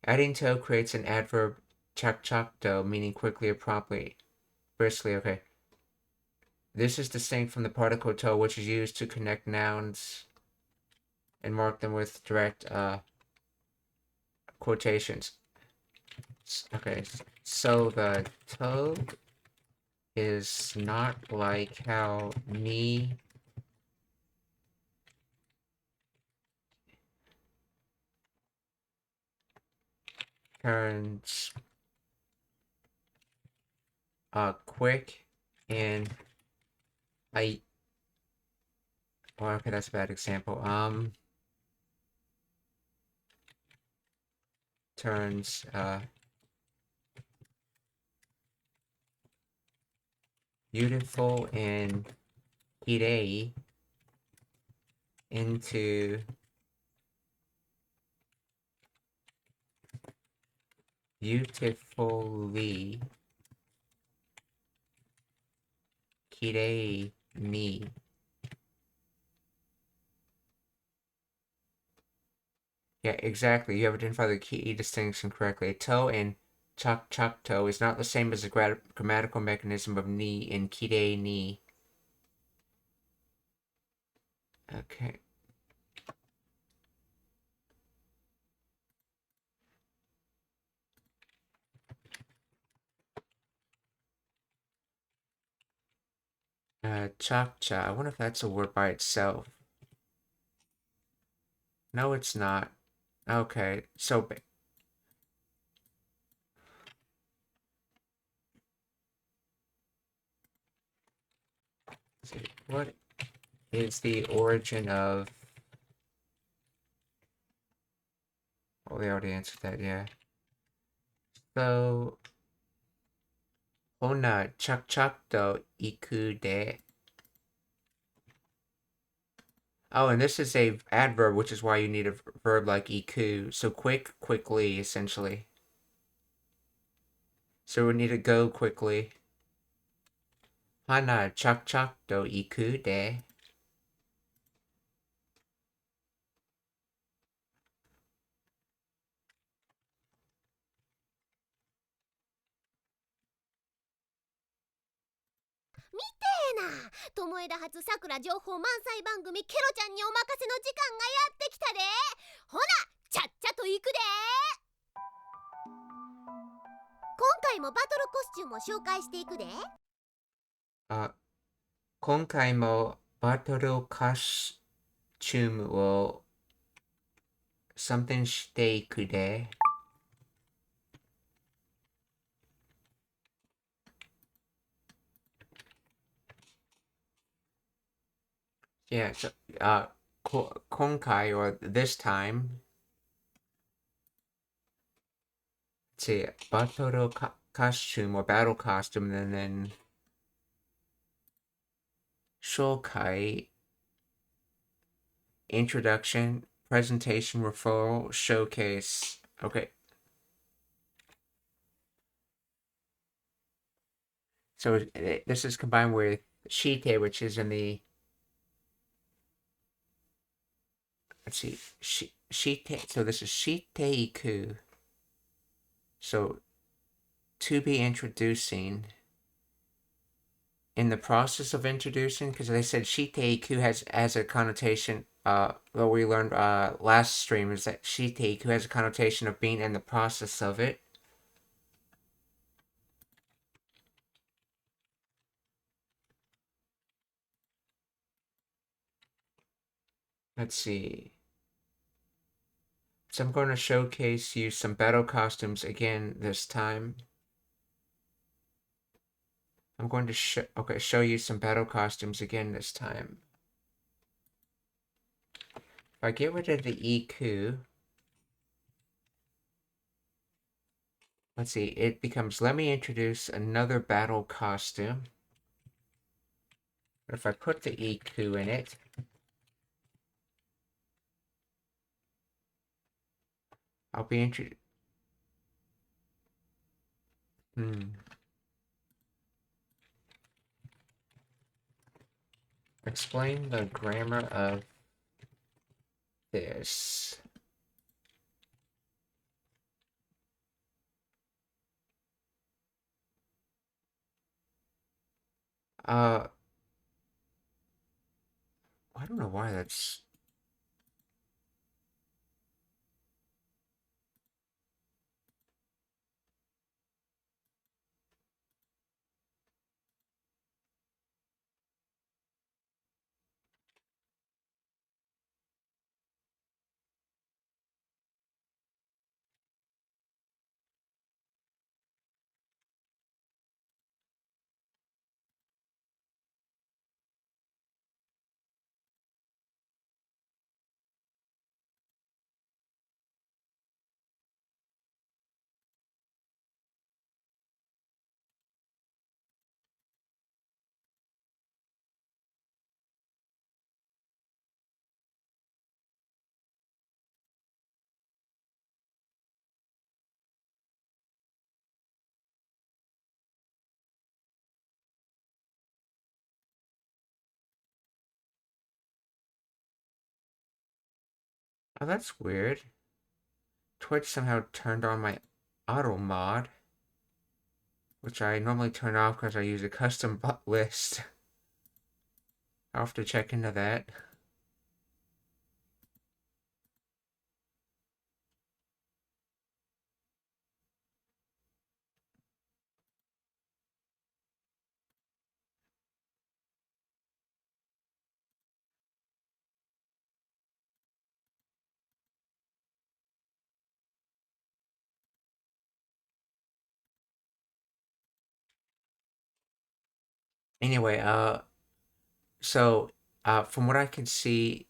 Adding to creates an adverb chakchakto, meaning quickly or promptly. Briskly, okay. This is distinct from the particle to, which is used to connect nouns and mark them with direct quotations. Okay, so the to is not like how ni turns quick and I well, okay, that's a bad example. Turns beautiful and kirei into beautifully kirei ni. Yeah, exactly. You have identified the key distinction correctly. To and chakchakto is not the same as the grammatical mechanism of ni in kirei ni. Okay. Chakcha. I wonder if that's a word by itself. No, it's not. Okay, so what is the origin of? Oh, we already answered that, yeah. So, hona chakchakto iku de. Oh, and this is a adverb, which is why you need a verb like iku. So quickly, essentially. So we need to go quickly. Hana chakchakto iku de.友枝発さくら情報満載番組ケロちゃんにお任せの時間がやってきたで。ほなちゃっちゃと行くで。今回もバトルコスチュームを紹介していくで。今回もバトルコスチュームをsomethingしていくで。Yeah, so, konkai, or this time, let's see, battle costume or battle costume, and then shokai, introduction, presentation, referral, showcase. Okay. So this is combined with shite, which is in the, let's see, shite, so this is shiteiku. So, to be introducing, in the process of introducing, because they said shiteiku has a connotation, what we learned last stream is that shiteiku has a connotation of being in the process of it. Let's see. So I'm going to showcase you some battle costumes again this time. I'm going to show you some battle costumes again this time. If I get rid of the EQ, let's see, it becomes, let me introduce another battle costume. If I put the EQ in it, I'll be introduced. Explain the grammar of this. I don't know why that's. Oh, that's weird. Twitch somehow turned on my auto mod, which I normally turn off because I use a custom list. I'll have to check into that. Anyway, so, from what I can see,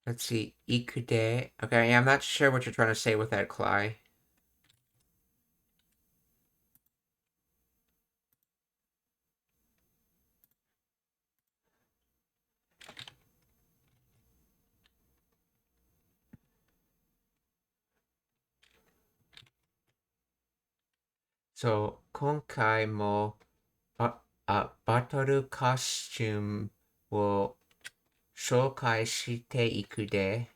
let's see, ikude. Okay, yeah, I'm not sure what you're trying to say with that, Cly. So, 今回も、バトルコスチュームを紹介していくで。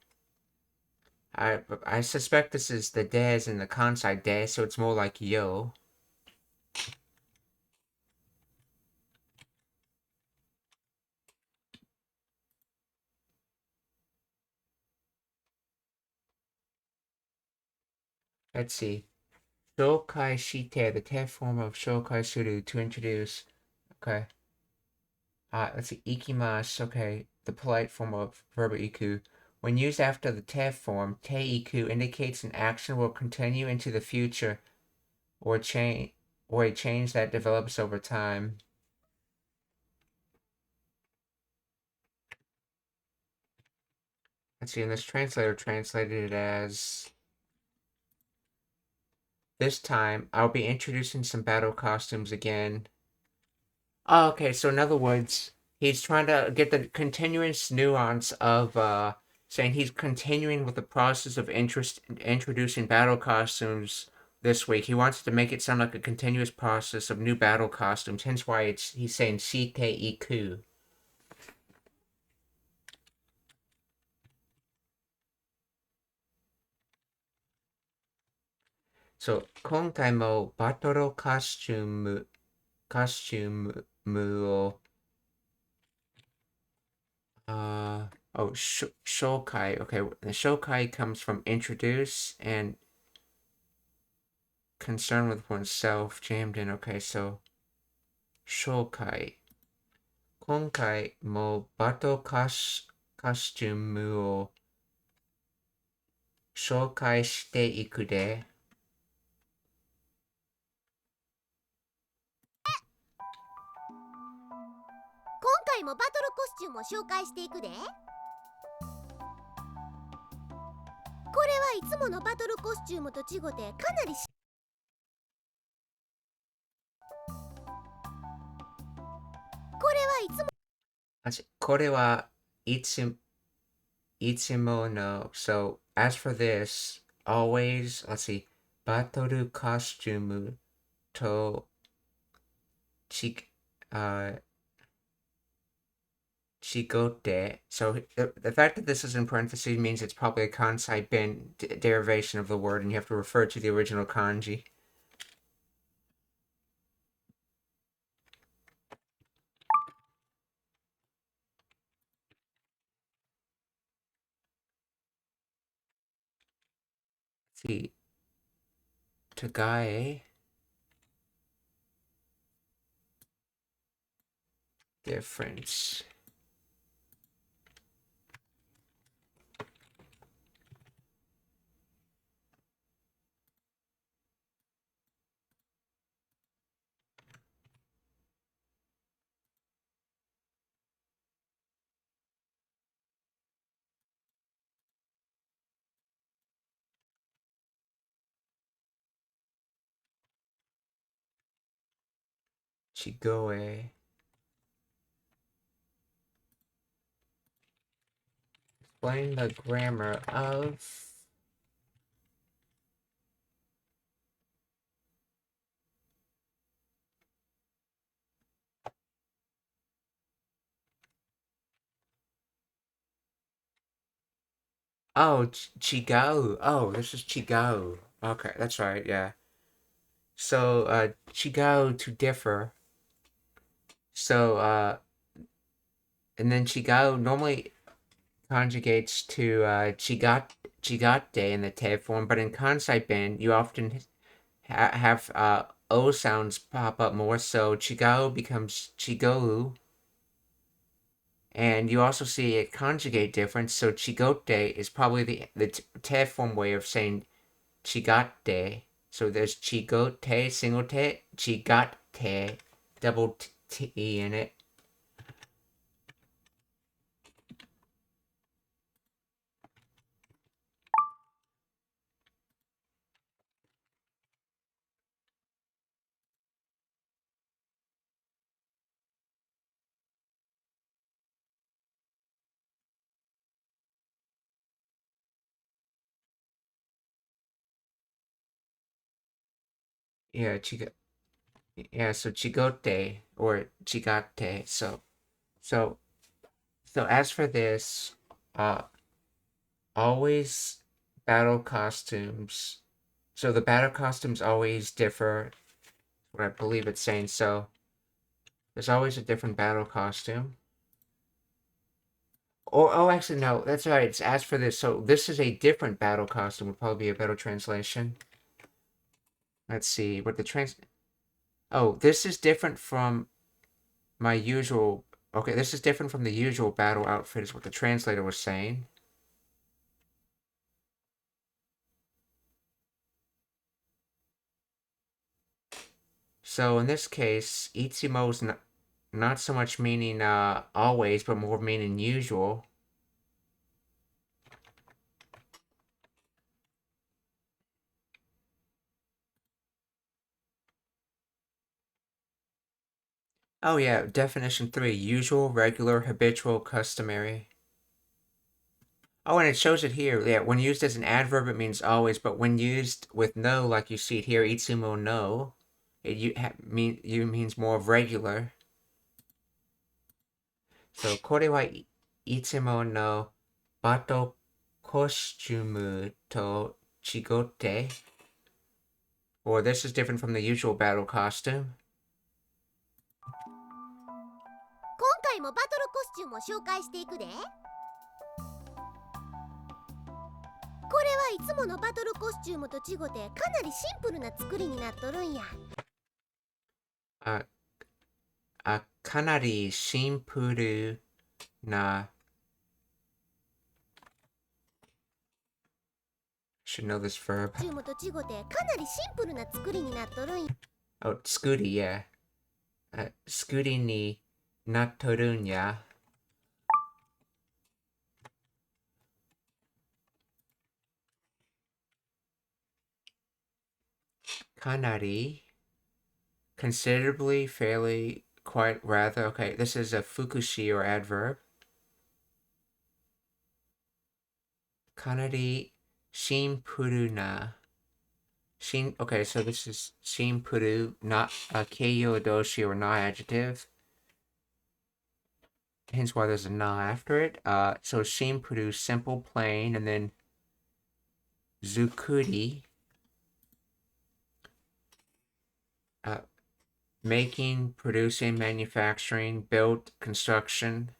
I suspect this is the de is in the Kansai de, so it's more like yo. Let's see. Shokai shite, the te form of shokai suru, to introduce. Okay. Let's see. Ikimasu. Okay. The polite form of verb iku. When used after the te form, te iku indicates an action will continue into the future or a change that develops over time. Let's see, and this translator translated it as, this time, I'll be introducing some battle costumes again. Oh, okay, so in other words, he's trying to get the continuous nuance of saying he's continuing with the process of introducing battle costumes this week. He wants to make it sound like a continuous process of new battle costumes, hence why he's saying shite iku. So, 今回もバトルコスチュームをshokai. Okay, the shokai comes from introduce and concern with oneself jammed in. Okay, so shokai. 今回もバトルコスチュームを紹介していくで。今回もバトルコスチュームを紹介していくで。これはいつものバトルコスチュームと違ってかなりこれはいつもこれはいつもの。So, as for this, always, let's see, バトルコスチュームとち、chigote. So the fact that this is in parentheses means it's probably a kansai bin derivation of the word, and you have to refer to the original kanji. Let's see, Tagae difference. Chigoe. Explain the grammar of oh, chigao. Oh, this is chigao. Okay, that's right, yeah. So, chigao to differ. So, and then chigao normally conjugates to chigate in the te form, but in Kansai Ben, you often have o sounds pop up more, so chigao becomes chigou, and you also see a conjugate difference, so chigote is probably the te form way of saying chigate. So there's chigote, single te, chigate, double t in it. Yeah, so chigote or chigate. So so as for this, uh, always battle costumes. So the battle costumes always differ. What I believe it's saying. So there's always a different battle costume. Or oh, actually no, that's right. It's as for this. So this is a different battle costume. Would probably be a better translation. Let's see what the trans. Oh, this is different from my usual. Okay, this is different from the usual battle outfit. Is what the translator was saying. So in this case, Ichimo's not so much meaning always, but more meaning usual. Oh yeah, definition 3, usual, regular, habitual, customary. Oh, and it shows it here. Yeah, when used as an adverb, it means always, but when used with no, like you see it here, itsumo no, means more of regular. So, これはいつものバトコスチュームと違って、or this is different from the usual battle costume. 今回もバトルコスチュームを紹介していくで。これはいつものバトルコスチュームと違ってかなりシンプルな作りになっとるんや。かなりシンプルな Should know this verb. チュームと違ってかなりシンプルな作りになっとるんや。 Oh, Scooty, yeah. Scooty ni nattorunya. Kanari. Considerably, fairly, quite, rather. Okay, this is a fukushi or adverb. Kanari shinpuru na. Shin, okay, so this is shinpuru, not a keiyo doshi or na adjective. Hence why there's a na after it. So shinpuru, simple, plain, and then zukuri, making, producing, manufacturing, build, construction.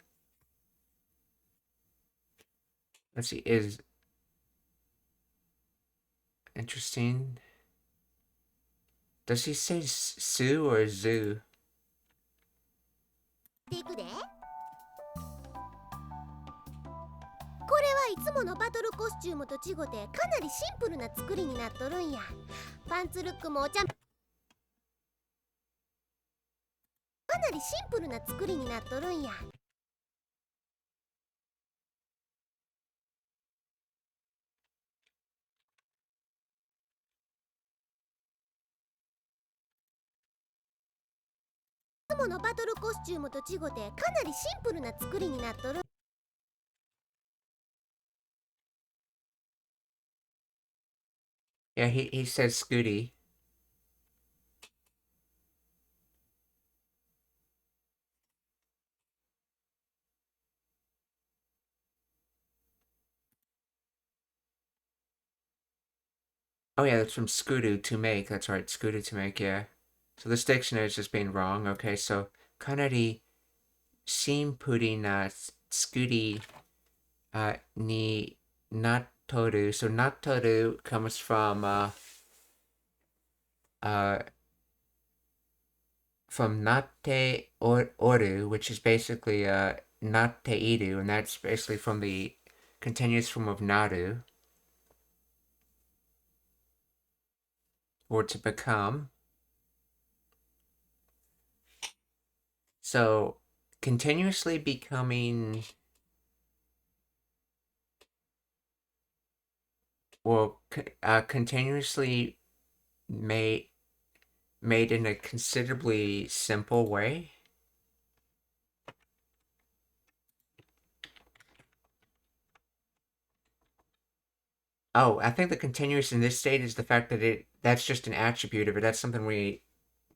Let's see, is interesting. Does he say su or zoo? でいくで。これはいつものバトルコスチュームと違ってかなりシンプルな作りになっとるんや。パンツルックもお茶かなりシンプルな作りになっとるんや。いつものバトルコスチュームと違ってかなりシンプルな作りになっとる。Yeah, he says Scooty. Oh yeah, that's from Scooty, to make. That's right, Scooty, to make, yeah. So this dictionary is just being wrong. Okay, so kanari shinpuri na Scooty ni nattoru. So nattoru comes from natte oru, which is basically natte iru, and that's basically from the continuous form of naru, or to become. So continuously becoming, well, continuously made in a considerably simple way. Oh, I think the continuous in this state is the fact that that's just an attribute of it. That's something we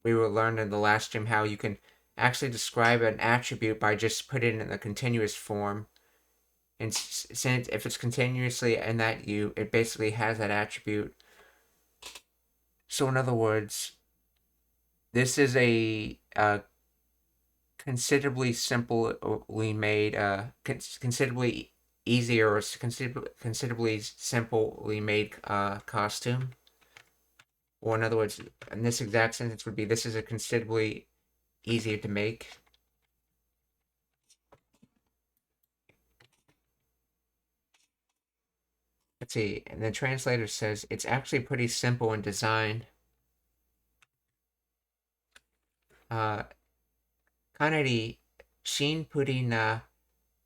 will learn in the last stream, how you can actually describe an attribute by just putting it in the continuous form. And since if it's continuously and that it basically has that attribute. So in other words, this is a considerably simply made, considerably easier or considerably simply made costume. Or in other words, in this exact sentence would be, this is a considerably easier to make. Let's see, and the translator says it's actually pretty simple in design. かなりシンプルな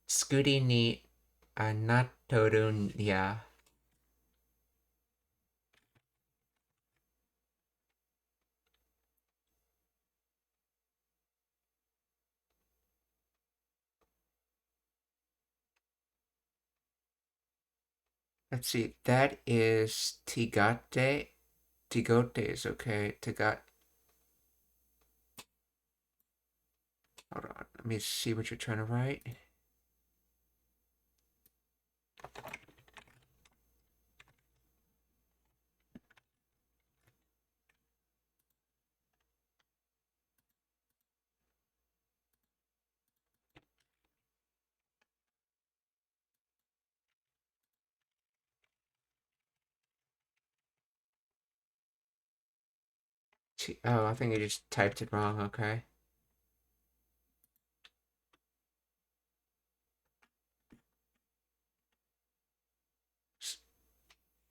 作りになっとるんや。Let's see, that is Tigate. Tigote is okay. Tigate. Hold on, let me see what you're trying to write. Oh, I think you just typed it wrong, okay.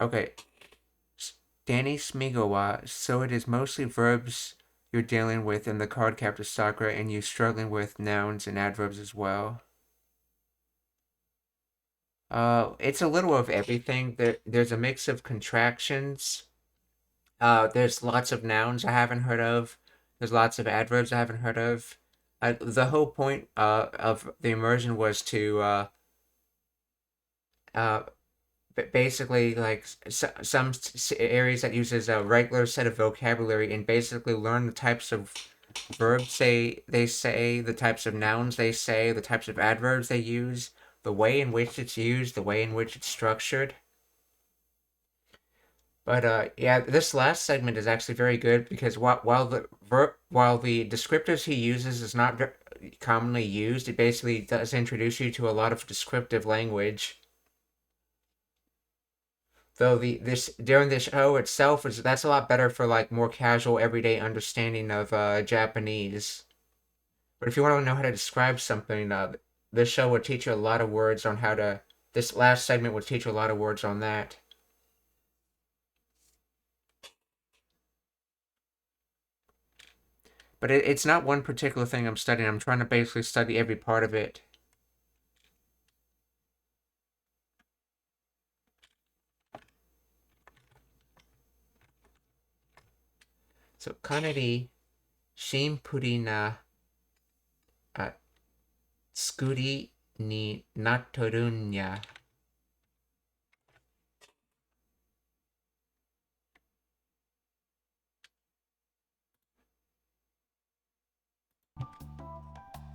Okay. Danny Smigawa, so it is mostly verbs you're dealing with in the Card Captor Sakura, and you struggling with nouns and adverbs as well. It's a little of everything. There's a mix of contractions. There's lots of nouns I haven't heard of. There's lots of adverbs I haven't heard of. The whole point of the immersion was to uh, basically like some areas that uses a regular set of vocabulary and basically learn the types of verbs they say, the types of nouns they say, the types of adverbs they use, the way in which it's used, the way in which it's structured. But yeah, this last segment is actually very good because while the descriptors he uses is not commonly used, it basically does introduce you to a lot of descriptive language. Though this during this show itself that's a lot better for like more casual everyday understanding of Japanese. But if you want to know how to describe something, this show will teach you a lot of words on how to. This last segment will teach you a lot of words on that. But it's not one particular thing I'm studying. I'm trying to basically study every part of it. So, かなりシンプルな作りになっとるんや。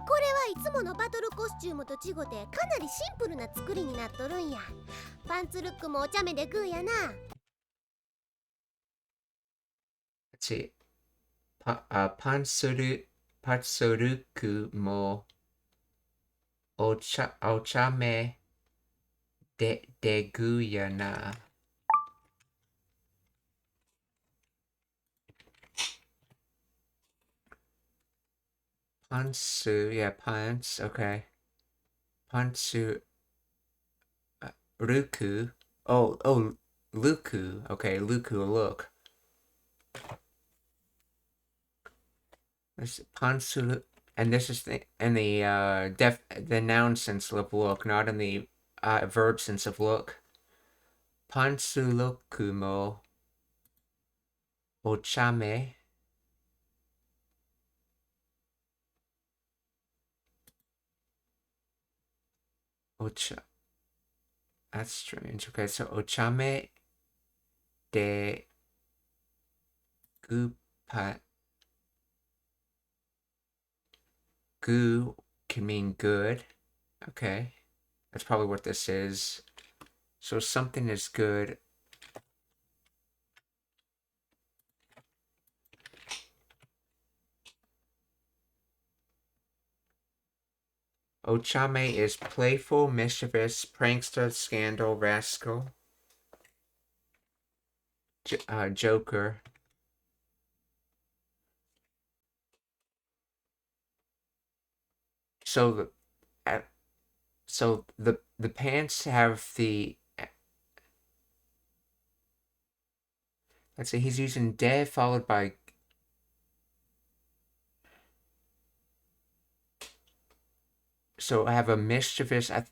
これはいつものバトルコスチュームと違ってかなりシンプルな作りになっとるんや。パンツルックもお茶目でグーやな。パンツルックもお茶目でグーやな。Pants, yeah, pants, okay. Pantsu, Ruku. Luku. Okay, Luku, look. This Pantsu, and this is in the noun sense of look, not in the verb sense of look. Pantsu loku mo ochame. That's strange. Okay, so ochame de gupa. Gu can mean good. Okay. That's probably what this is. So something is good. Ochame is playful, mischievous, prankster, scandal, rascal, joker. So the pants have the. Let's see, he's using de followed by. So I have a mischievous. Let's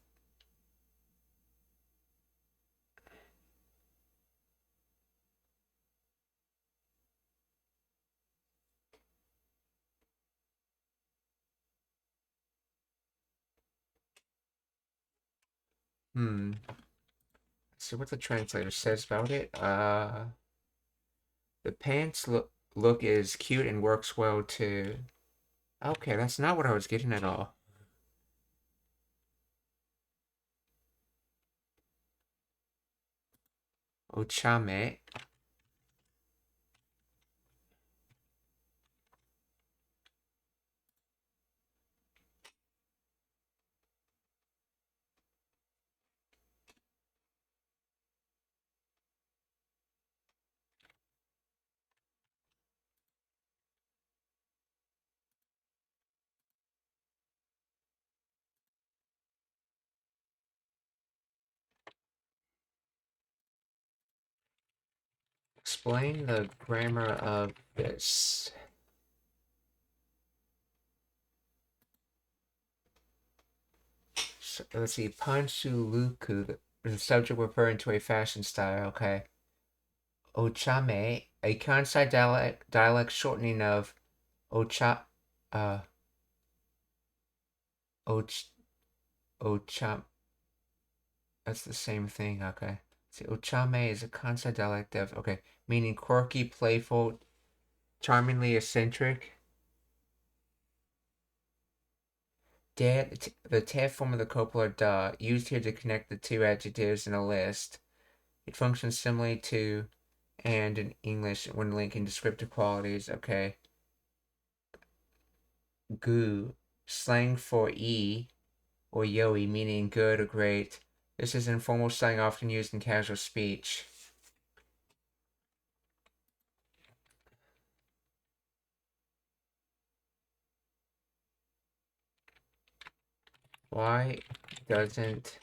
see what the translator says about it. The pants look is cute and works well too. Okay, that's not what I was getting at all. Ochame. Explain the grammar of this. So, let's see, Pansuluku, the subject referring to a fashion style, okay. Ochame, a Kansai dialect shortening of Ocham, that's the same thing, okay. See, Ochame is a Kansai dialect of, okay, meaning quirky, playful, charmingly eccentric. De, the te form of the copular da, used here to connect the two adjectives in a list. It functions similarly to and in English when linking descriptive qualities, okay. Gu, slang for e or yoi, meaning good or great. This is informal slang often used in casual speech. Why doesn't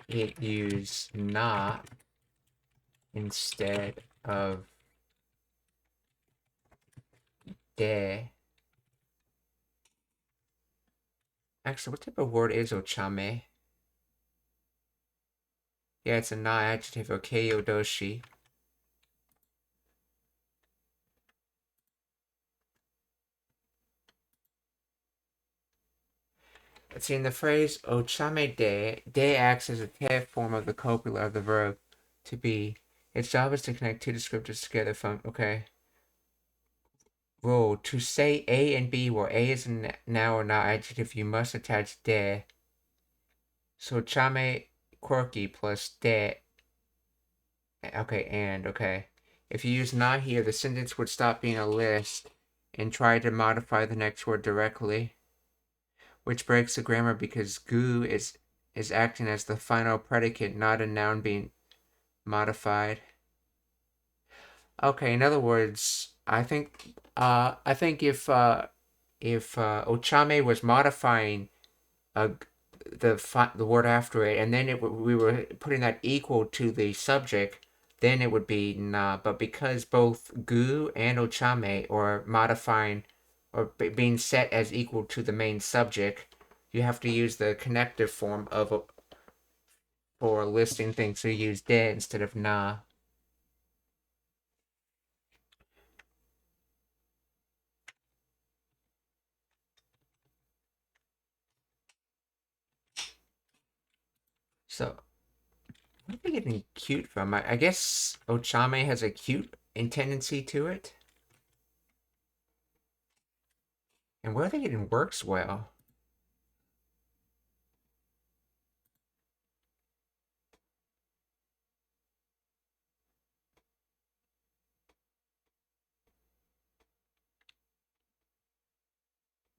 it use na instead of de? Actually, what type of word is ochame? Yeah, it's a na adjective, okay, yodoshi. Let's see, in the phrase ochame de acts as a te form of the copula of the verb to be. Its job is to connect two descriptors together from, okay. Rule, to say A and B where A is a noun or not adjective, you must attach de. So chame quirky plus de. Okay, and, okay. If you use na here, the sentence would stop being a list and try to modify the next word directly, which breaks the grammar because gu is acting as the final predicate, not a noun being modified. Okay, in other words, I think if ochame was modifying the word after it, and then we were putting that equal to the subject, then it would be na. But because both gu and ochame are modifying or being set as equal to the main subject, you have to use the connective form of for listing things. So you use de instead of na. So what are they getting cute from? I guess ochame has a cute tendency to it. And where are they getting works well?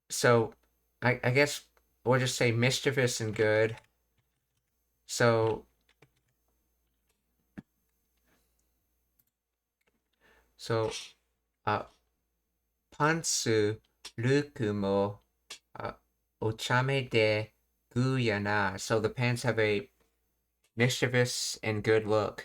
So I guess we'll just say mischievous and good. So pantsu ruku mo ochame de guyana. So the pants have a mischievous and good look.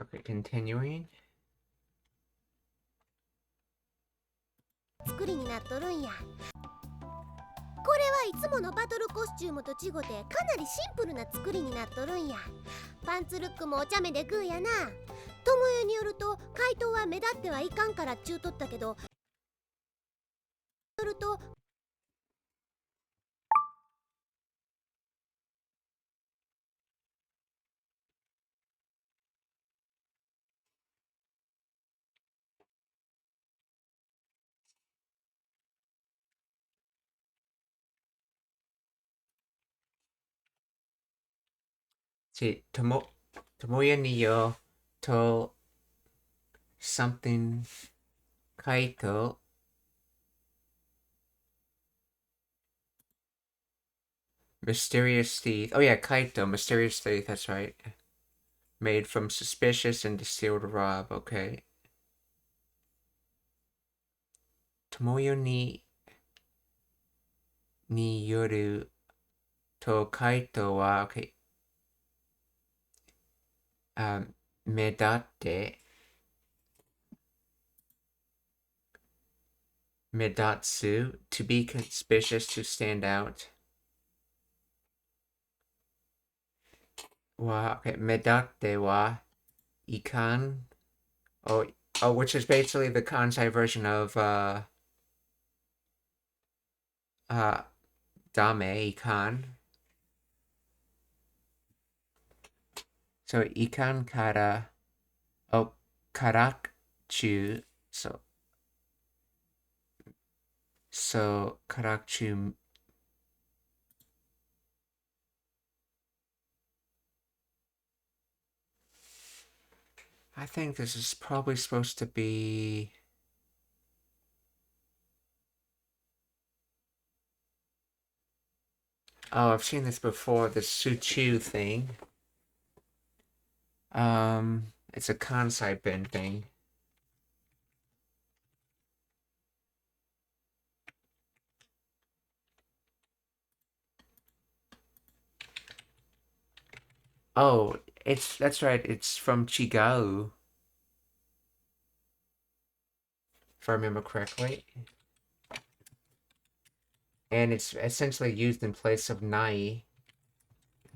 Okay, continuing. 作りになっとるんや。これはいつものバトルコスチュームと違ってかなりシンプルな作りになっとるんや。パンツルックもお茶目でグーやな。友よによると回答は目立ってはいかんからっちゅうとったけど、よると See, Tomoya ni yo to something kaito mysterious thief. Oh yeah, Kaito, mysterious thief, that's right. Made from suspicious and distilled rob, okay. Tomoyo ni yoru to Kaito wa, okay. Medatte. Medatsu, to be conspicuous, to stand out. Wa, okay, medatte wa ikan. Oh, which is basically the Kansai version of dame, ikan. So ikan kara, oh, karakchu, so karakchu. I think this is probably supposed to be. Oh, I've seen this before, the Suchu thing. It's a Kansai bin thing. Oh, that's right, it's from Chigao. If I remember correctly. And it's essentially used in place of nai.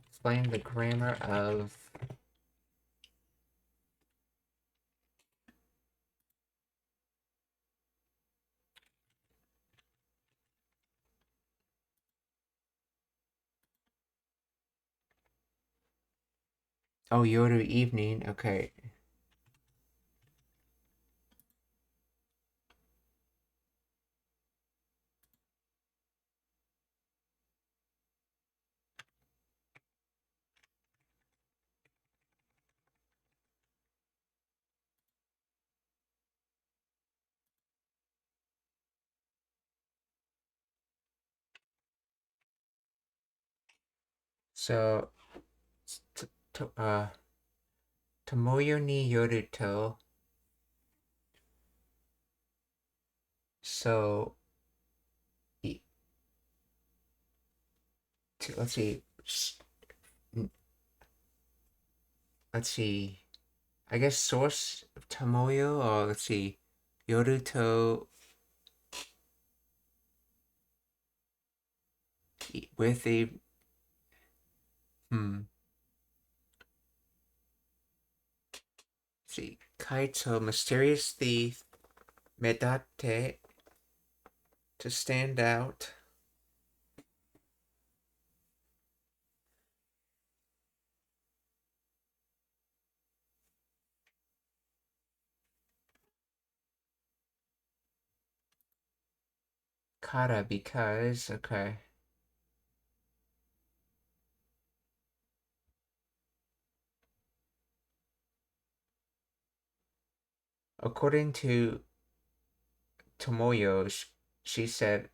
Explain the grammar of oh, yoru, evening, okay. So, tomoyo ni yoru to. So, let's see. Let's see. I guess source of tomoyo, or let's see. Yoru to with a let's see. Kaito, mysterious thief. Medatte, to stand out. Kara, because, okay. According to Tomoyo, she said,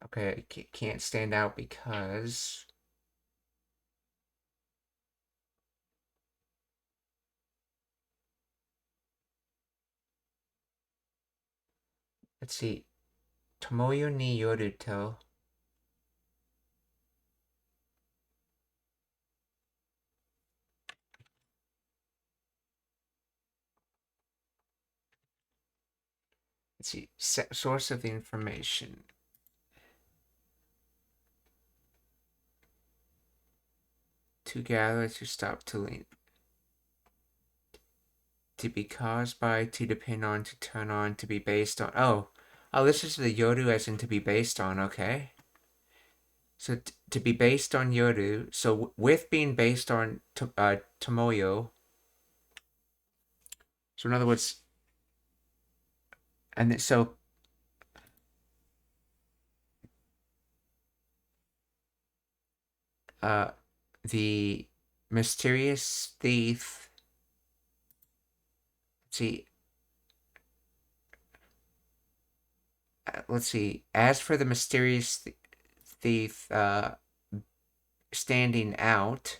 okay, can't stand out because. Let's see. Tomoyo ni yoru to. Let's see. Source of the information. To gather, to stop, to lean. To be caused by, to depend on, to turn on, to be based on. Oh, this is the yoru as in to be based on, okay. So to be based on yoru, so with being based on Tomoyo, so in other words, and so the mysterious thief. Let's see. As for the mysterious thief standing out,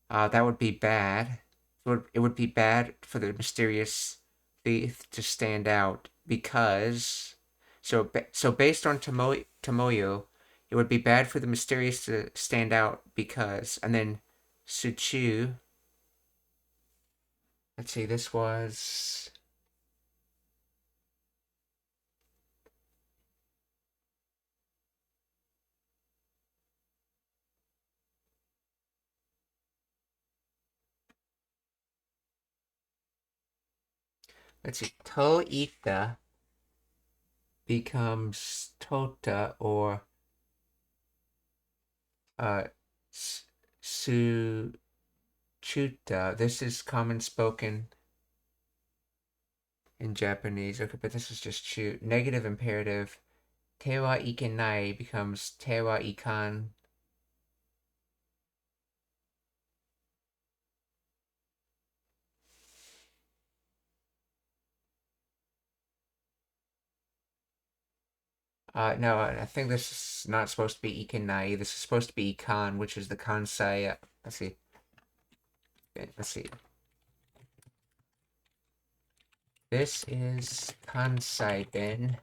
that would be bad. It would be bad for the mysterious thief to stand out because. So based on Tomoyo, it would be bad for the mysterious to stand out because. And then Suchu. Let's see. This was. Let's see. Toita becomes Tota or Suchuta. This is common spoken in Japanese. Okay, but this is just chu. Negative imperative. Te wa ikenai becomes te wa ikan. No, I think this is not supposed to be ikenai. This is supposed to be ikan, which is the kansai. Let's see. Let's see. This is kansai ben.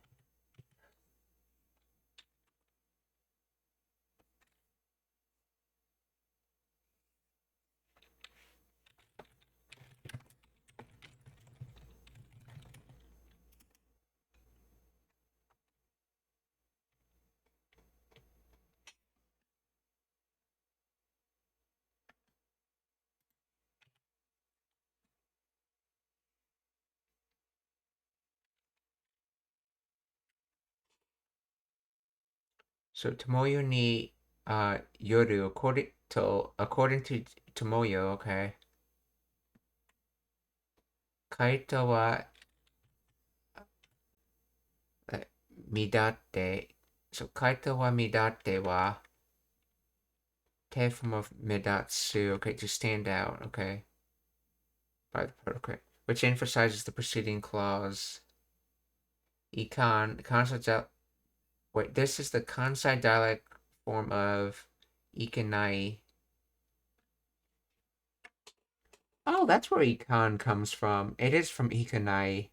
So Tomoyo ni yoru according to Tomoyo, okay. Kaito wa midatte. So Kaito wa midatte wa te form of midatsu, okay, to stand out, okay. By the protocol, which emphasizes the preceding clause. Kansai. Wait, this is the Kansai dialect form of ikanai. Oh, that's where ikan comes from. It is from ikanai.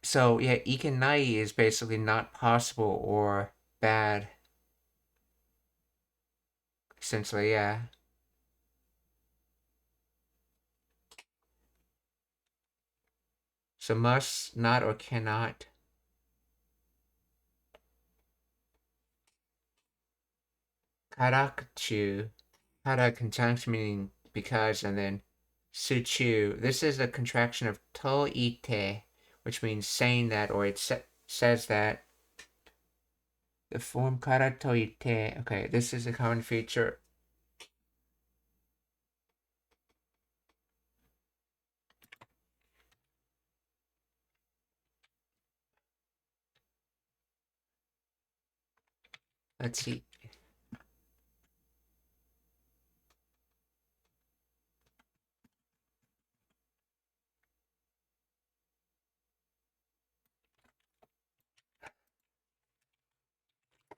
So, yeah, ikanai is basically not possible or bad. Essentially, yeah. So must, not, or cannot. Karakuchu. Kara conjunction meaning because, and then suchu. This is a contraction of to ite, which means saying that, or it says that. The form kara to ite. Okay, this is a common feature. Let's see.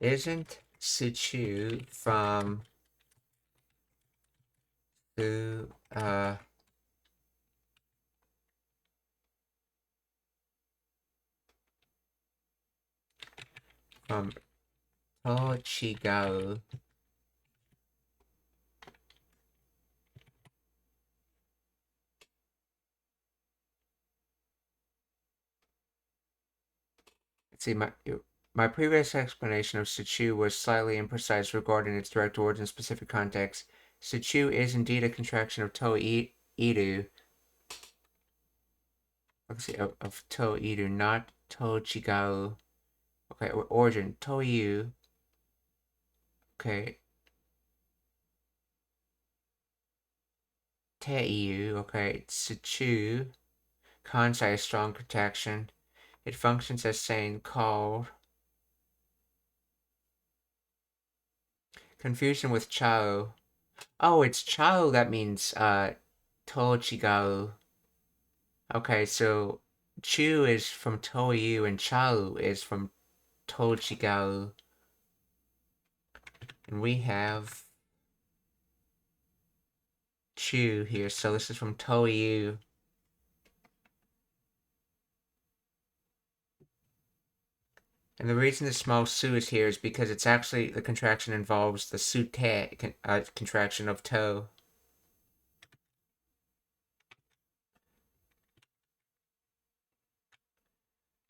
Isn't suchu from the from Tochigao? Let's see, my previous explanation of suchu was slightly imprecise regarding its direct origin and specific context. Suchu is indeed a contraction of to idu. Let's see, of to idu, not Tochigao. Okay, origin, Toyu. Okay. Teiyu, okay. Suchu. Kansai strong contraction. It functions as saying call. Confusion with chao. Oh, it's chao. That means to. Okay, so chu is from toyu and chao is from to. And we have chu here, so this is from toyu. And the reason the small su is here is because it's actually, the contraction involves the su te contraction of to.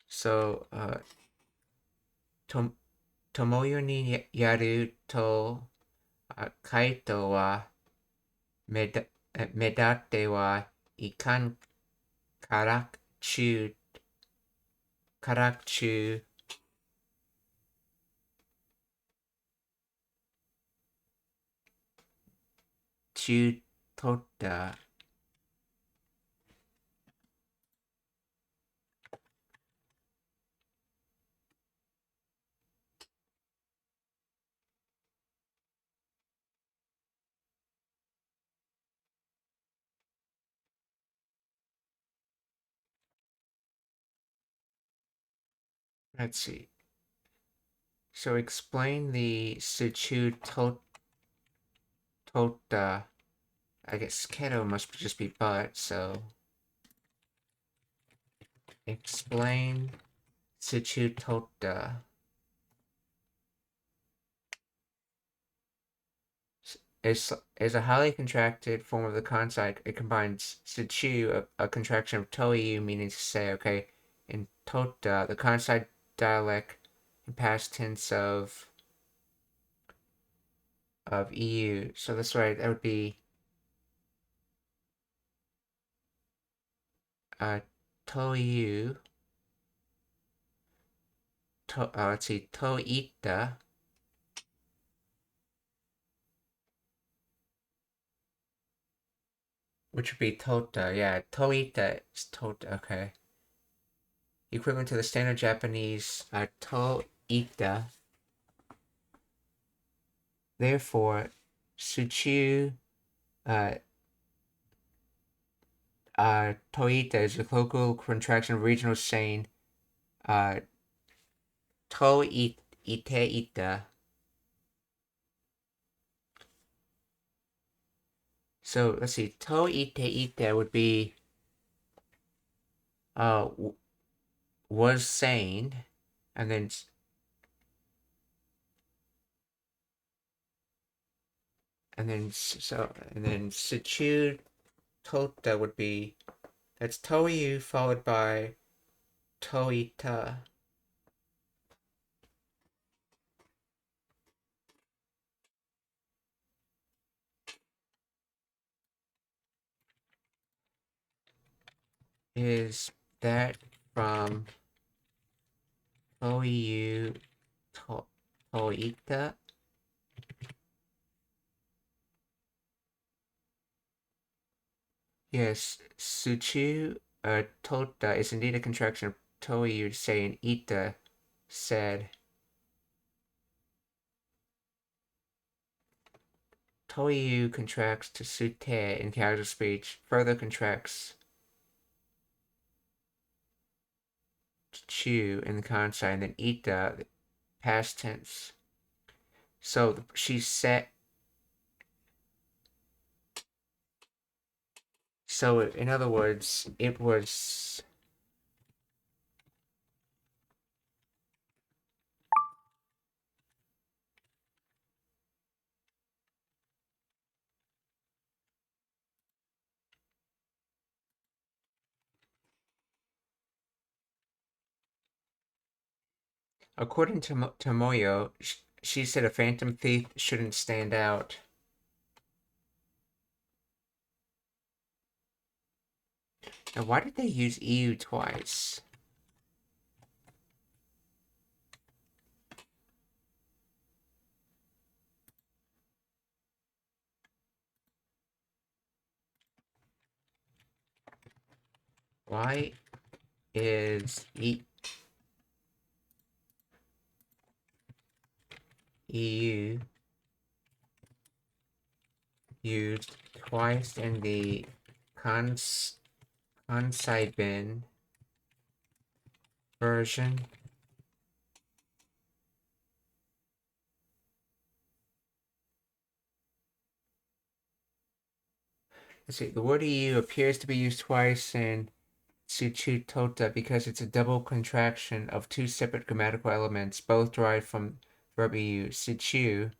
So, tomoyo ni yaru to kaito wa medatte wa ikan karakchu chu totta. Let's see. So explain the suchu tota. I guess keto must just be but, so explain suchu tota. Is a highly contracted form of the kansai. It combines suchu, a contraction of toiyu, meaning to say, okay, in tota, the kansai dialect and past tense of EU. So that's right, that would be toiyu, let's see, toita, which would be tota, yeah, toita is tota, okay. Equivalent to the standard Japanese toita. Therefore, suchu toita is a colloquial contraction of regional saying to ita. So let's see, to ita would be was saying, and then suchu tota would be, that's toyu followed by toita. Is that from toyu toita? Yes, suchu tota is indeed a contraction of toyu saying ita said. Toyu contracts to sute in casual speech, further contracts to chu in the kansai, and then ita, the past tense. So she said. So in other words, it was. According to Tomoyo, she said a phantom thief shouldn't stand out. Now, why did they use EU twice? Why is EU used twice in the Kansai bin version. Let's see, the word EU appears to be used twice in Tsuchu Tota because it's a double contraction of two separate grammatical elements, both derived from verb EU. Tsuchu,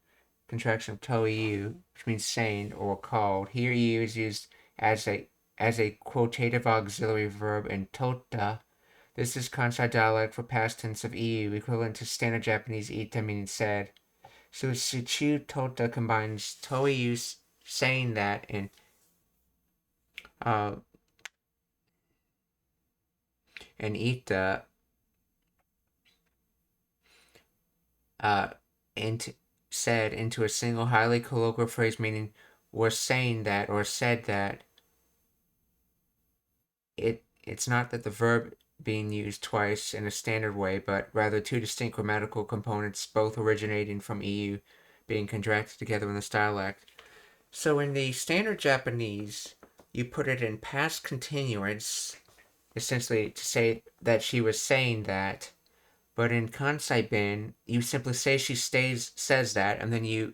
contraction of to EU, which means saying or called. Here EU is used as a quotative auxiliary verb in Tota. This is Kansai dialect for past tense of EU, equivalent to standard Japanese ita, meaning said. So Tsuchu Tota combines to EU saying that and ita said into a single highly colloquial phrase meaning was saying that or said that. It's not that the verb being used twice in a standard way, but rather two distinct grammatical components, both originating from EU, being contracted together in this dialect. So in the standard Japanese, you put it in past continuous, essentially to say that she was saying that. But in Kansai bin, you simply say she says that, and then you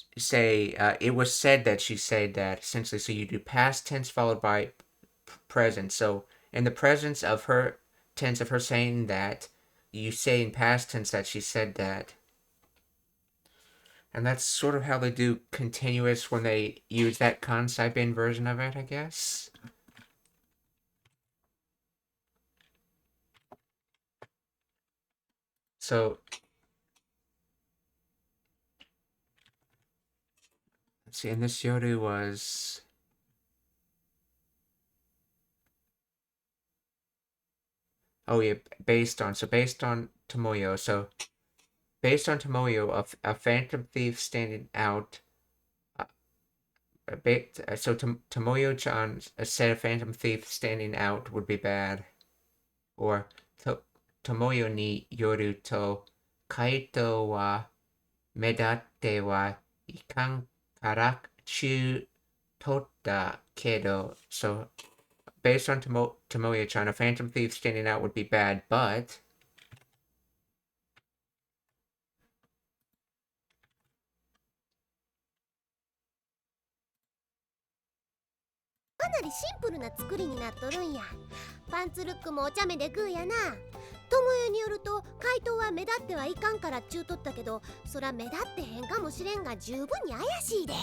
say it was said that she said that, essentially. So you do past tense followed by present. So in the presence of her tense of her saying that, you say in past tense that she said that. And that's sort of how they do continuous when they use that Kansai bin version of it, I guess. So let's see, and this Yoru was based on Tomoyo. So based on Tomoyo, a phantom thief standing out. So Tomoyo-chan said a phantom thief standing out would be bad. Or Tomoyo ni yoru to kaito wa medatte wa ikan kara chu totta kedo. So based on Tomoyo-chan, a phantom thief standing out would be bad, butかなりシンプルな作りになっとるんや。パンツルックもお茶目でグーやな。友よによると回答は目立ってはいかんからっちゅうとったけど、そら目立ってへんかもしれんが十分に怪しいで。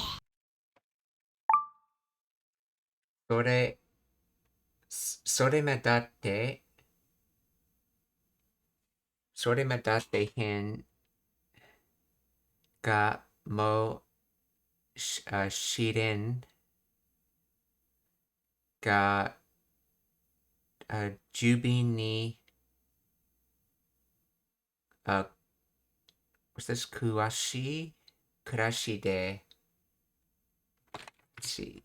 それ目立ってへんがもしれんが十分にwhat's this? 暮らしで let's see.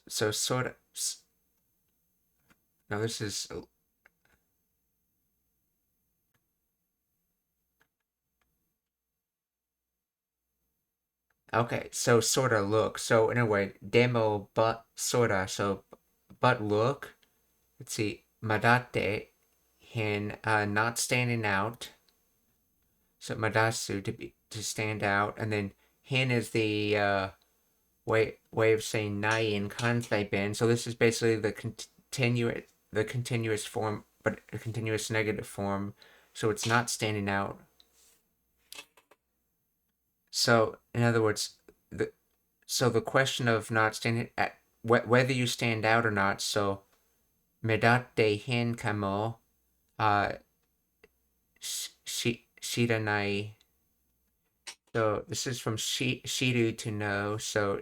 So sort of. Now this is okay. So sort of look. So anyway, demo but sorta. So but look. Let's see. Madate hin not standing out. So madasu to stand out, and then hin is the way of saying nai in kansai bin. So this is basically the continuous form, but a continuous negative form. So it's not standing out. So in other words, the question of not standing at whether you stand out or not. So medatte hin kamo shiranai. So this is from shiru to know. So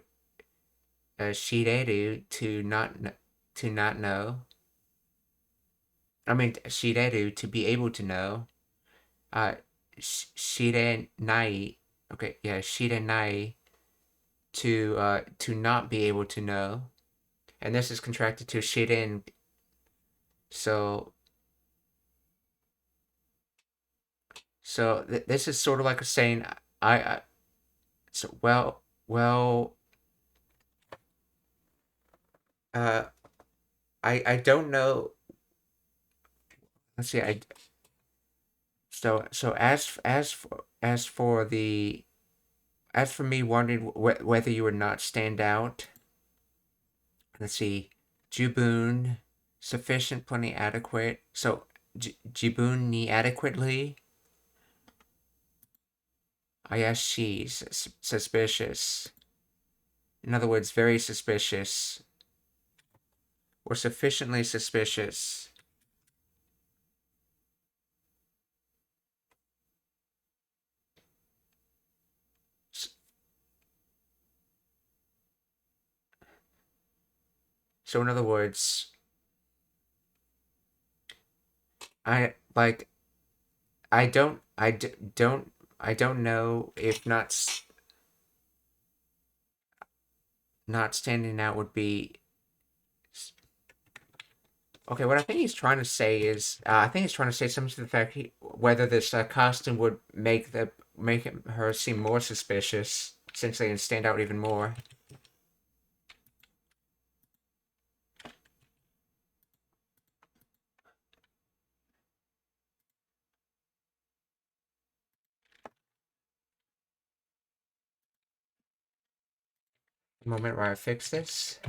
shireru to not know. I mean shireru to be able to know. Shirenai. Okay, yeah, shirenai to not be able to know. And this is contracted to shiren So this is sort of like a saying so I don't know. Let's see. So as for me wondering whether you would not stand out. Let's see. Jubun, sufficient, plenty, adequate. So Jibun ni adequately. Ayashi, suspicious. In other words, very suspicious. Or sufficiently suspicious. So in other words, I don't know if not standing out would be. Okay, what I think he's trying to say is, I think he's trying to say something to the fact whether this costume would make her seem more suspicious, essentially, and stand out even more. A moment where I fix this.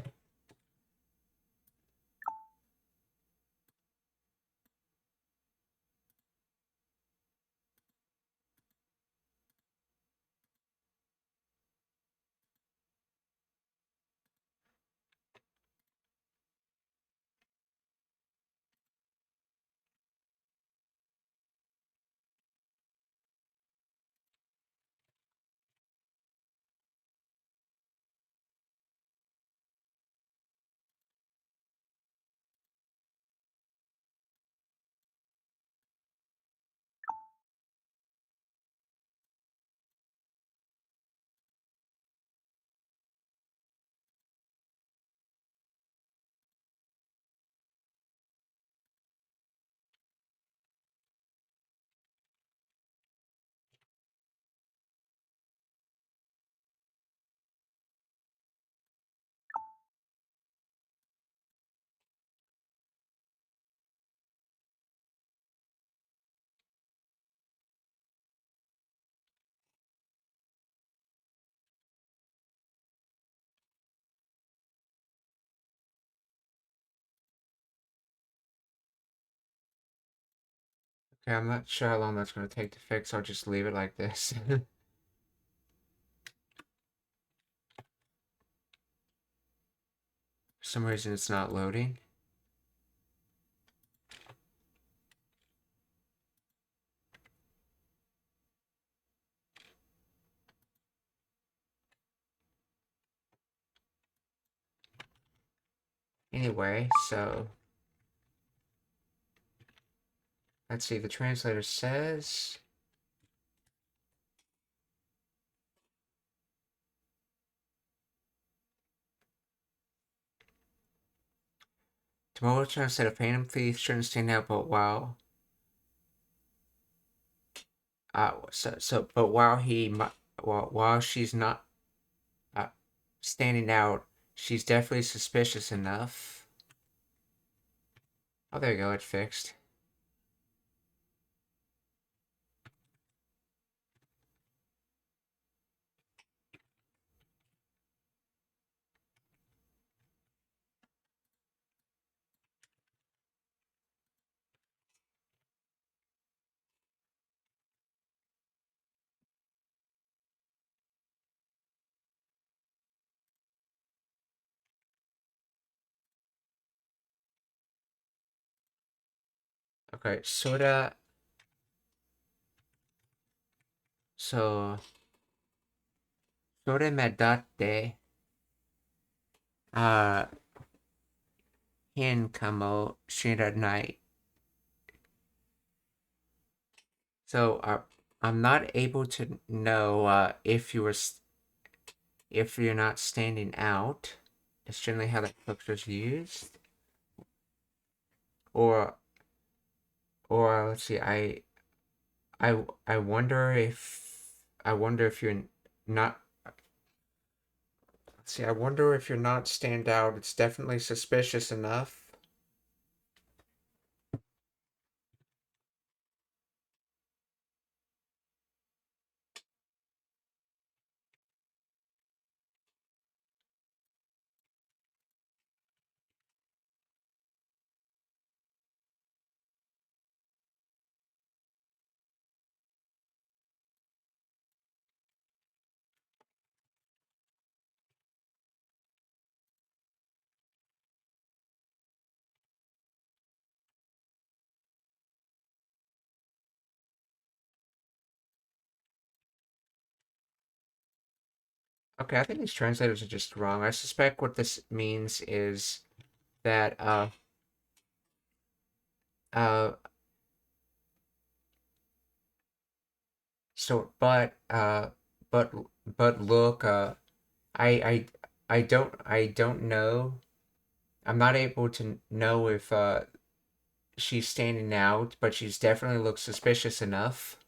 Okay, I'm not sure how long that's going to take to fix. I'll just leave it like this. For some reason it's not loading. Anyway, so let's see, the translator says tomorrow translator Phantom Thief shouldn't stand out, but while but while she's not standing out, she's definitely suspicious enough. Oh, there you go, it's fixed. Okay, so Soremedatte hin kamo shiranai. So I'm not able to know if you're not standing out. It's generally how that picture's used. or let's see, I wonder if you're not, let's see, I wonder if you're not stand out. It's definitely suspicious enough. Okay, I think these translators are just wrong. I suspect what this means is that uh so but look, I I don't know. I'm not able to know if she's standing out, but she's definitely looks suspicious enough.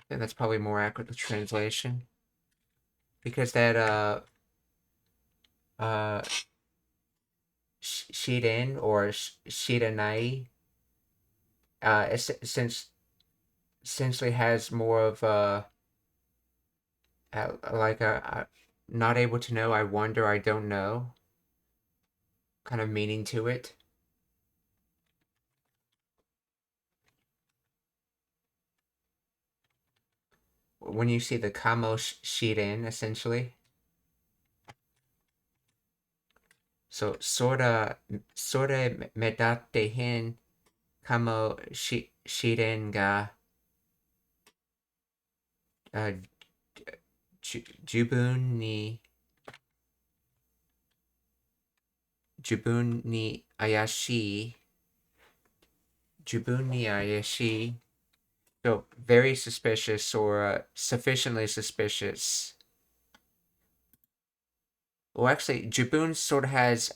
And that's probably more accurate translation. Because that uh Shiren or Shiranai essentially has more of like a not able to know, I wonder, I don't know kind of meaning to it. When you see the kamo shiren, essentially. So sora medatte hin kamo shiren ga uh, jubun ni ayashi. Jubun ni ayashi. So very suspicious or sufficiently suspicious. Well, actually, jubun sort of has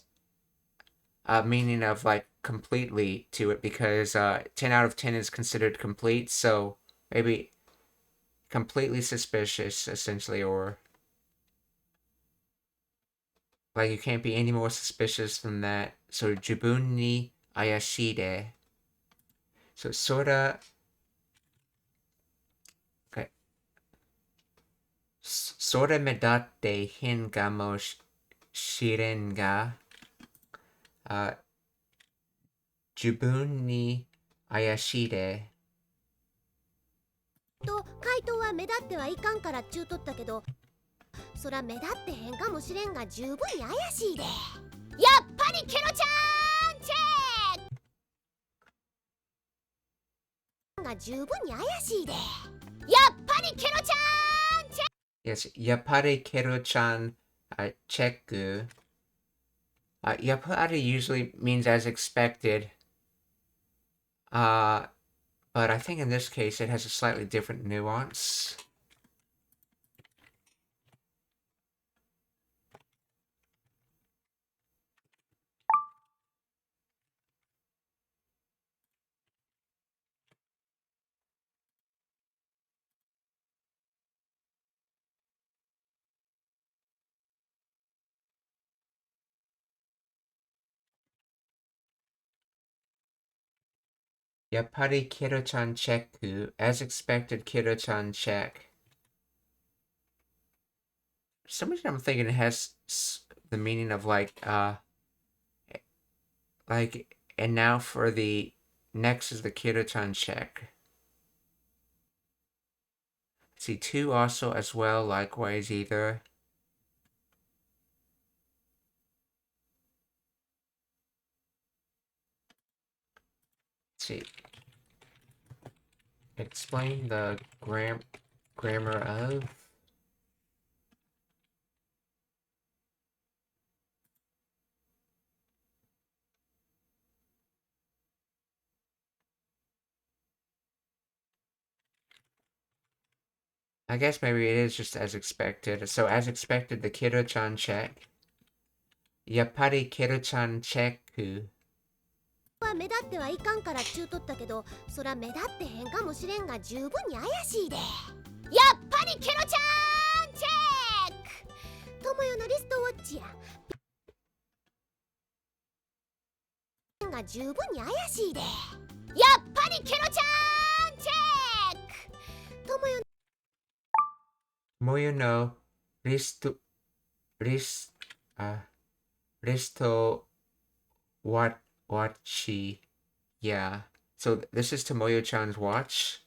a meaning of like completely to it because 10 out of 10 is considered complete. So maybe completely suspicious, essentially, or like you can't be any more suspicious than that. So jubun ni ayashide. So sorta. Okay. Sorta medatte hin ga mo shiren ga. Jubun ni ayashide. と回答は目立ってはいかんからっちゅうとったけど、そら目立ってへんかもしれんが十分に怪しいで。やっぱりケロちゃんチェックが十分に怪しいで。やっぱりケロちゃんチェック Yes, yapare kero-chan check. Yapare usually means as expected. But I think in this case it has a slightly different nuance. Yapari kero-chan check. As expected, kero-chan check. For some reason I'm thinking it has the meaning of like, and now for the next is the kero-chan check. See, 2 also as well, likewise either. Let's see. Explain the grammar of. I guess maybe it is just as expected. So as expected, the kero-chan check. やっぱりケロちゃんチェック。は目立ってはいかんから中取ったけど、そら目立ってへんかもしれんが十分に怪しいで。やっぱりケロちゃんチェック。友よのリストウォッチやが十分に怪しいで。やっぱりケロちゃんチェック。友よもよのリスト、リスト、watch. Yeah. So this is Tomoyo-chan's watch.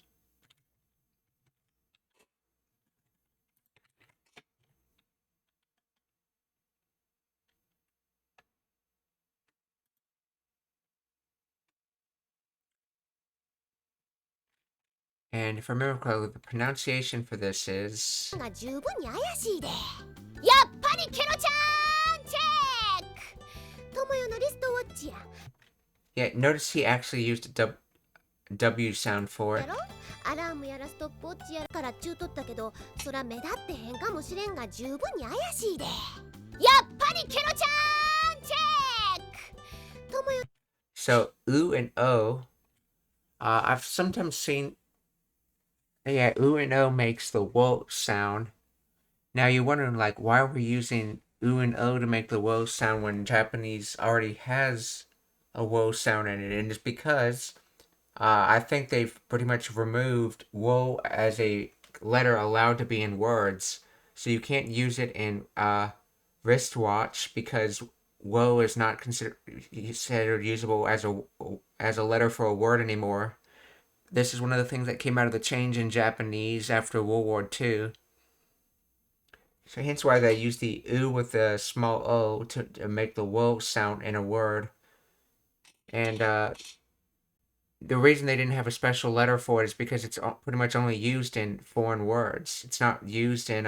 And if I remember correctly, the pronunciation for this is が十分に怪しいで。やっぱりケロちゃんチェック。友よのリストウォッチや yeah, notice he actually used a W sound for や it. ろ。アラームやらストップウォッチやらから中取ったけど、そら目立ってへんかもしれんが十分に怪しいで。やっぱりケロちゃんチェック。友よ So oo and o, I've sometimes seen, yeah, oo and o makes the wo sound. Now you're wondering like why we're using oo and o to make the wo sound when Japanese already has a wo sound in it, and it's because I think they've pretty much removed wo as a letter allowed to be in words, so you can't use it in wristwatch because wo is not considered usable as a letter for a word anymore. This is one of the things that came out of the change in Japanese after World War II. So hence why they use the oo with the small o to make the wo sound in a word. And the reason they didn't have a special letter for it is because it's pretty much only used in foreign words. It's not used in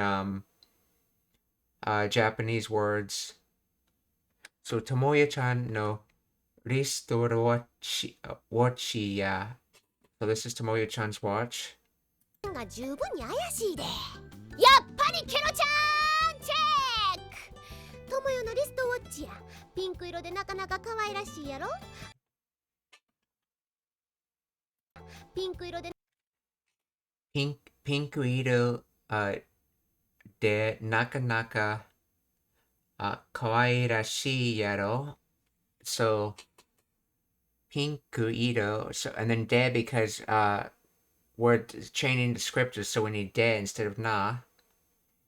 Japanese words. So Tomoya-chan no Restore Watchi ya. So this is Tomoya-chan's watch. が十分に怪しいで。やっぱりケロちゃんチェック。友よのリストウォッチやピンク色でなかなか可愛らしいやろ。ピンク色で Pink Ito de Nakanaka kawairashi yaro. So Pink Ito, so and then de because we're chaining the scriptures, so we need de instead of na.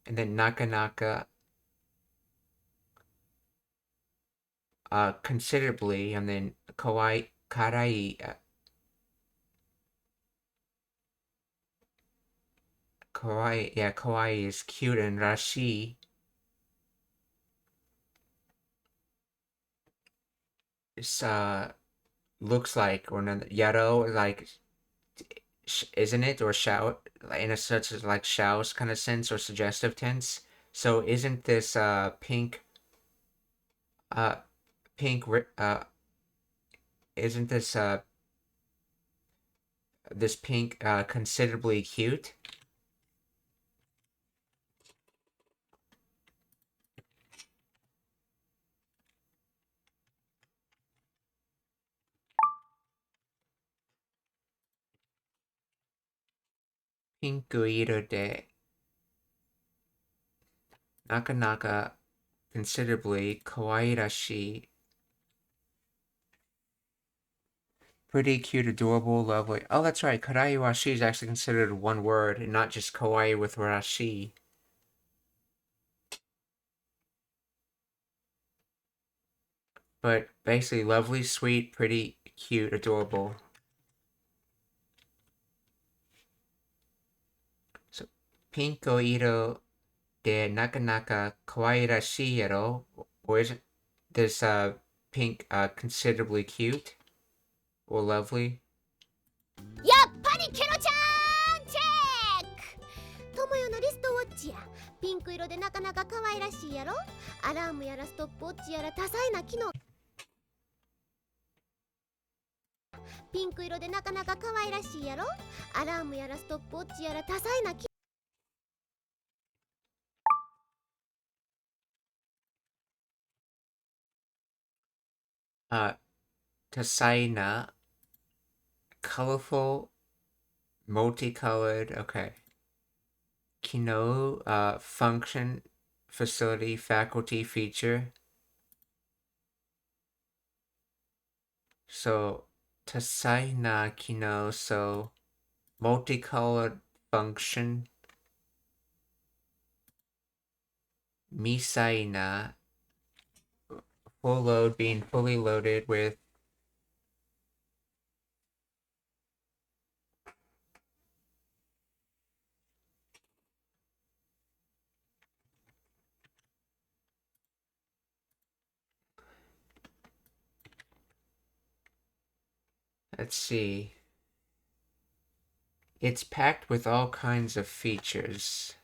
And then Nakanaka considerably, and then karai kawaii, yeah, kawaii is cute, and rashi is looks like, or yaro like, isn't it, or shao in a such as like shao's kind of sense or suggestive tense. So isn't this pink isn't this pink considerably cute? Pink Guido de Nakanaka considerably kawaii-rashi. Pretty cute, adorable, lovely. Oh, that's right. Karai washi is actually considered one word and not just kawaii with rashi. But basically, lovely, sweet, pretty, cute, adorable. So, Pinko Ito de Nakanaka kawaii-rashi yaro. Or isn't this pink considerably cute? Or lovely? やっぱりケロちゃんチェック。友よのリストウォッチやピンク色でなかなか可愛らしいやろ。アラームやらストップウォッチやら多彩な機能。ピンク色でなかなか可愛らしいやろ。アラームやらストップウォッチやら多彩な機能。tasai na, colorful, multicolored, okay. Kino, function, facility, faculty, feature. So, tasai na kino, so multicolored function. Misai na, full load, being fully loaded with let's see. It's packed with all kinds of features.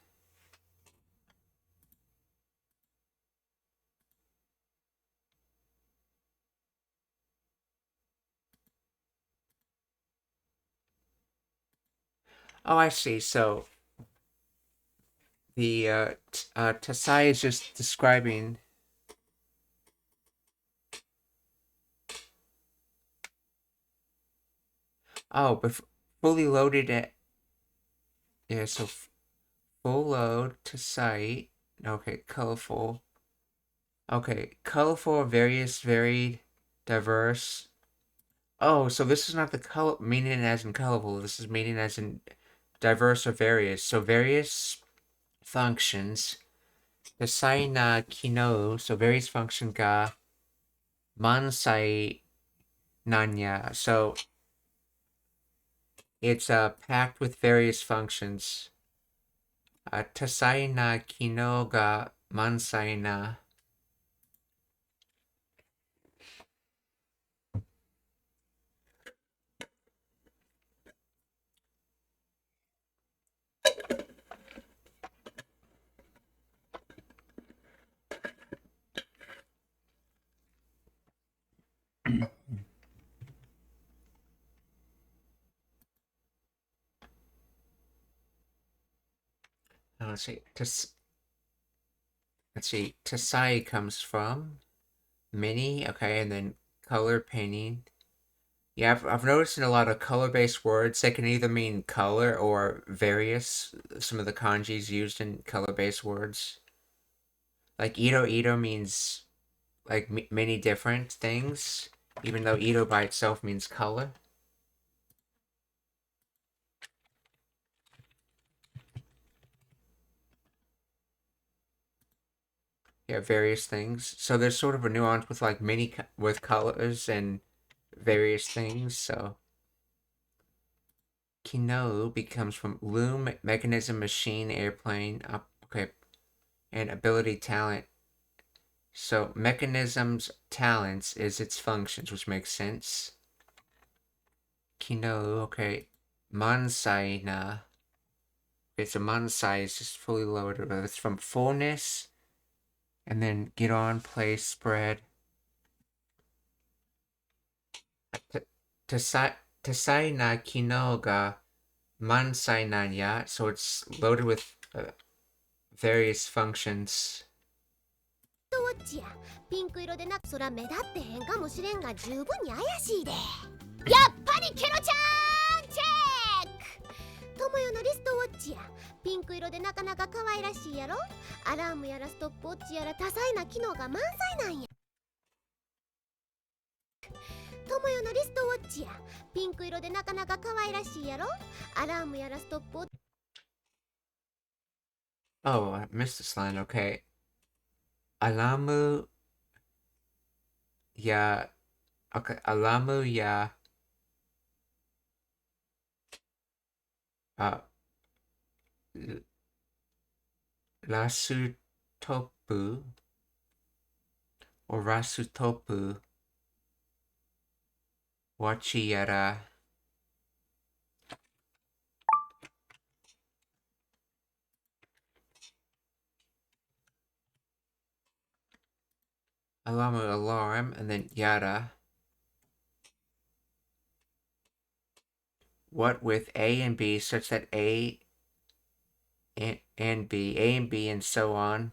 Oh, I see. So the Tasai is just describing. Oh, but fully loaded at yeah. So full load to site. Okay, colorful. Okay, colorful, various, varied, diverse. Oh, so this is not the color meaning as in colorful. This is meaning as in diverse or various. So various functions. The sai na kino. So various function ga mansai nanya. So it's packed with various functions. Tasai na kino ga mansai na. Let's see. Let's see. Tasai comes from mini, okay, and then color painting. Yeah, I've noticed in a lot of color-based words, they can either mean color or various. Some of the kanjis used in color-based words. Like Ito means like many different things, even though Ito by itself means color. Yeah, various things. So there's sort of a nuance with like many with colors and various things. So Kino becomes from loom, mechanism, machine, airplane, okay, and ability, talent. So mechanism's talents is its functions, which makes sense. Kino, okay, mansai na. It's a mansai, it's just fully loaded. It's from fullness, and then get on, place, spread. Tasai na kino ga mansai nanya, so it's loaded with various functions. ウォッチやピンク色でなそら目立ってへんかもしれんが十分に怪しいで。やっぱりケロちゃんチェック。友よのリストウォッチやピンク色でなかなか可愛らしいやろ。アラームやらストップウォッチやら多彩な機能が満載なんや。友よのリストウォッチやピンク色でなかなか可愛らしいやろ。アラームやらストップウォッチ。Oh, I missed this line. Okay. Alamu ya. Okay, alamu ya. Rasutopu or Rasutopu Wachi yara. Alamu alarm and then yara. What with A and B such that A and B, A and B and so on.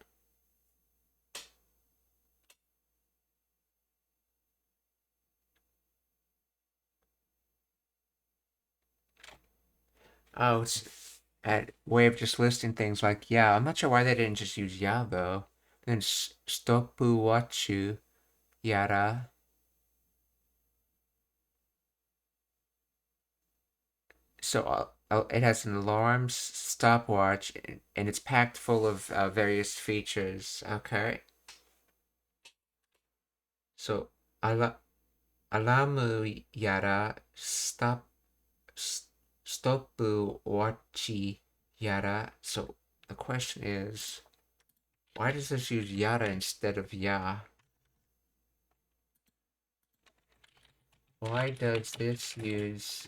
Oh, it's a way of just listing things like yeah. I'm not sure why they didn't just use yeah though. Then stopu wachu yara. So it has an alarm, stopwatch, and it's packed full of various features. Okay. So alamu yara stopu wachi yara. So the question is, why does this use yara instead of ya? Why does this use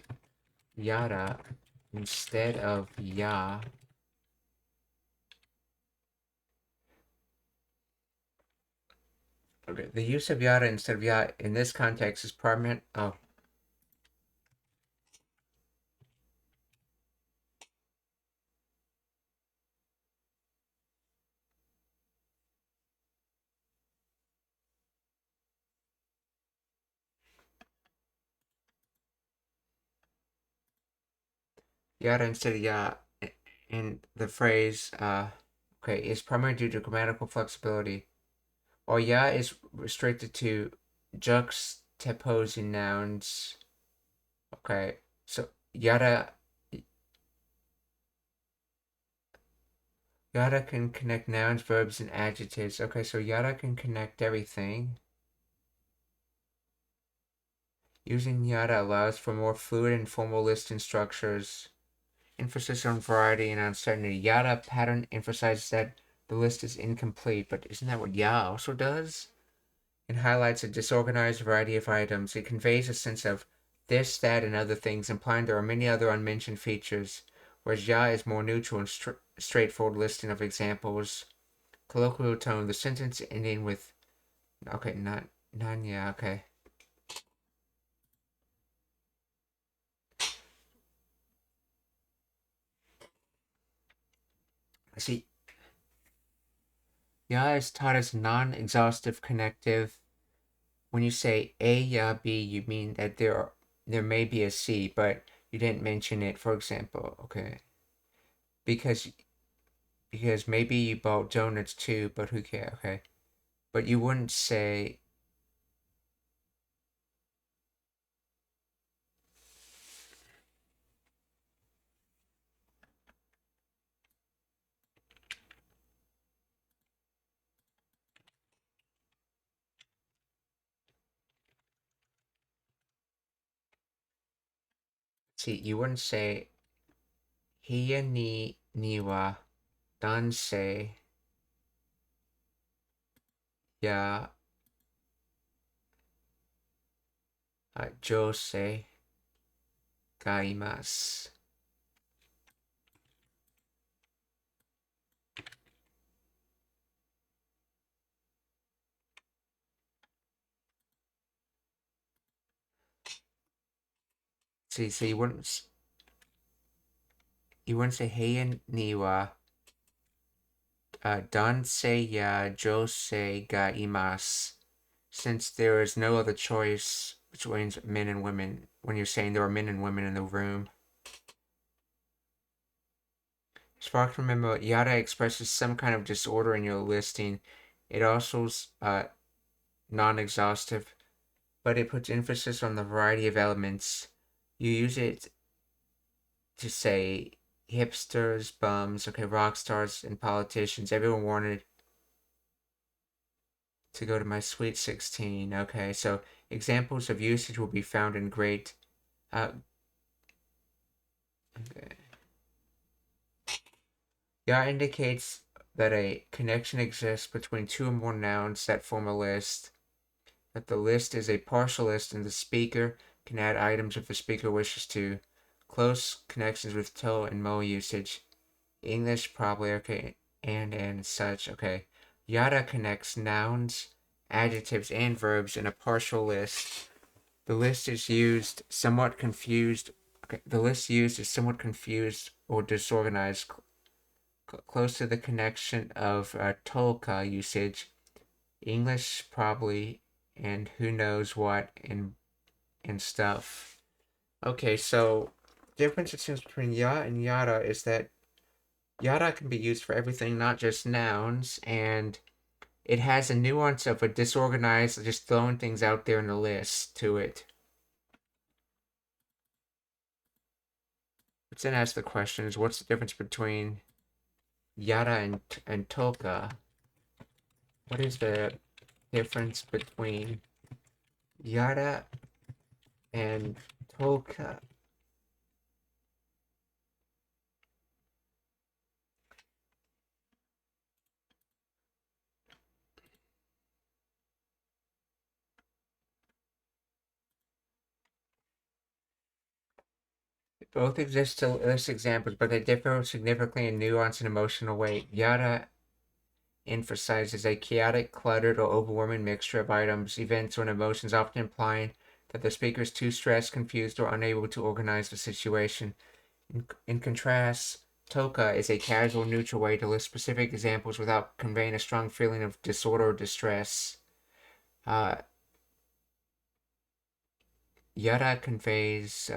yara instead of ya? Okay, the use of yara instead of ya in this context is permanent. Oh. Yada instead of ya in the phrase okay is primarily due to grammatical flexibility, while ya is restricted to juxtaposing nouns. Okay, so yada can connect nouns, verbs, and adjectives. Okay, so yada can connect everything. Using yada allows for more fluid and formal listing structures. Emphasis on variety and uncertainty. Yada pattern emphasizes that the list is incomplete, but isn't that what ya also does? It highlights a disorganized variety of items. It conveys a sense of this, that, and other things, implying there are many other unmentioned features, whereas ya is more neutral and straightforward listing of examples. Colloquial tone, the sentence ending with, okay, not yeah, okay. See, ya is taught as non-exhaustive connective. When you say A, ya, B, you mean that there may be a C, but you didn't mention it, for example, okay? Because maybe you bought donuts too, but who cares, okay? But you wouldn't say you wouldn't say hiya ni wa dansei ya josei ga imasu. See, so you wouldn't say hiya ni wa dansei ya josei ga imasu, since there is no other choice between men and women when you're saying there are men and women in the room. As far as I remember, yada expresses some kind of disorder in your listing. It also is non-exhaustive, but it puts emphasis on the variety of elements. You use it to say hipsters, bums, okay, rock stars, and politicians. Everyone wanted to go to my Sweet 16. Okay, so examples of usage will be found in great. Okay. Ya indicates that a connection exists between two or more nouns that form a list. That the list is a partial list and the speaker can add items if the speaker wishes to. Close connections with to and mo usage. English probably, okay, and such, okay. Yada connects nouns, adjectives, and verbs in a partial list. The list used is somewhat confused or disorganized, close to the connection of tolka usage. English probably, and who knows what, and stuff. Okay, so difference it seems between ya and yada is that yada can be used for everything, not just nouns, and it has a nuance of a disorganized, just throwing things out there in a list to it. Which then asks the question is, what's the difference between yada and toka? What is the difference between yada and toka? Both exist to list examples, but they differ significantly in nuance and emotional weight. Yada emphasizes a chaotic, cluttered, or overwhelming mixture of items, events, or emotions, often implying that the speaker is too stressed, confused, or unable to organize the situation. In contrast, toka is a casual, neutral way to list specific examples without conveying a strong feeling of disorder or distress. Yada conveys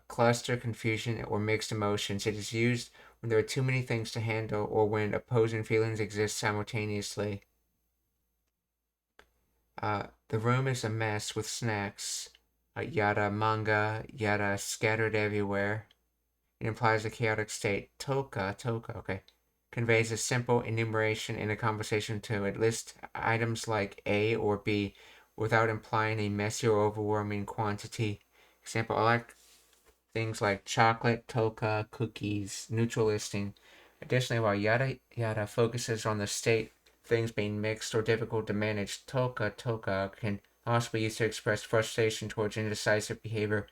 cluster, confusion, or mixed emotions. It is used when there are too many things to handle or when opposing feelings exist simultaneously. The room is a mess with snacks. Yada manga, yada scattered everywhere. It implies a chaotic state. Toka, okay. Conveys a simple enumeration in a conversation too. It lists items like A or B without implying a messy or overwhelming quantity. Example, I like things like chocolate, toka, cookies, neutral listing. Additionally, while yada yada focuses on the state things being mixed or difficult to manage, toka can also be used to express frustration towards indecisive behavior.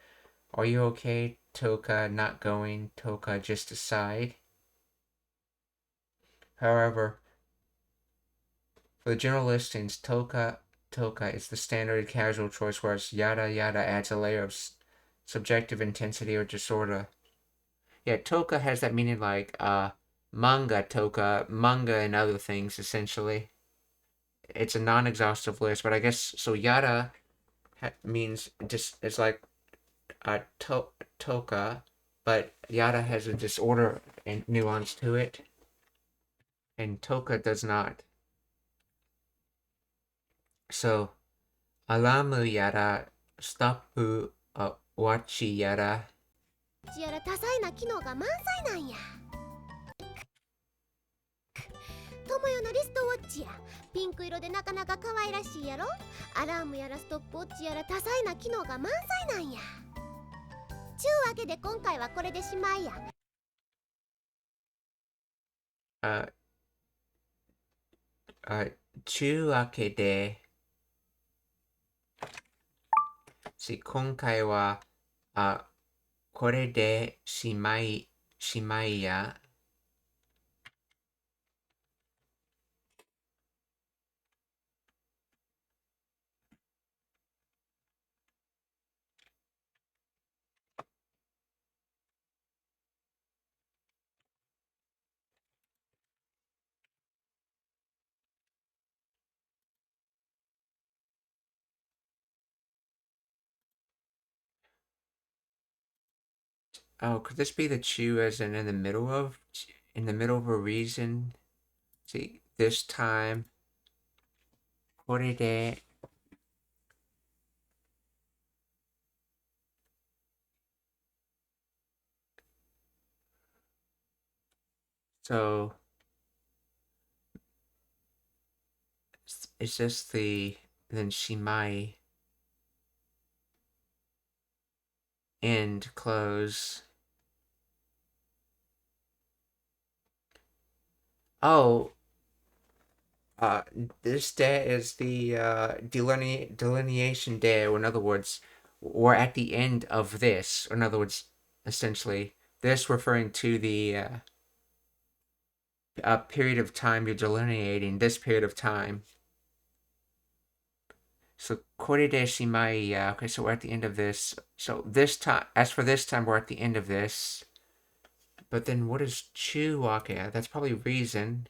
Are you okay? Toka not going. Toka just decide. However, for the general listings, toka is the standard casual choice, whereas yada yada adds a layer of subjective intensity or disorder. Yeah, toka has that meaning like manga toka, manga and other things essentially. It's a non-exhaustive list, but I guess so. Yada means just it's like toka, but yada has a disorder and nuance to it, and toka does not. So, alamu yada, stopu wachi yada. やら多彩な機能が満載なんや。友よのリストウォッチやピンク色でなかなか可愛らしいやろ。アラームやらストップウォッチやら多彩な機能が満載なんや。ちゅうわけで今回はこれでしまいや。ちゅうわけで、今回はこれでしまいや。Oh, could this be the chew as in the middle of a reason? See, this time, これで So, it's just then shimai, end, close. Oh, this day is the delineation day, or in other words, we're at the end of this. Or in other words, essentially, this referring to the period of time you're delineating, this period of time. So, kore de shimai, okay, so we're at the end of this. So, this time, as for this time, we're at the end of this. But then what is chu wake? That's probably reason.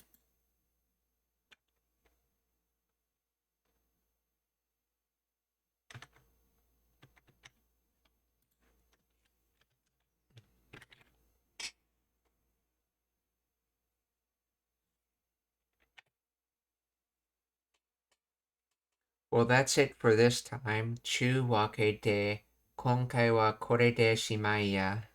Well, that's it for this time. ちゅうわけで、今回はこれでしまいや。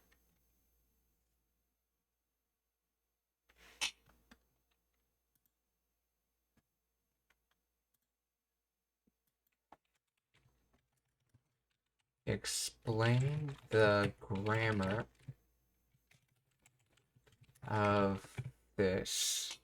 Explain the grammar of this.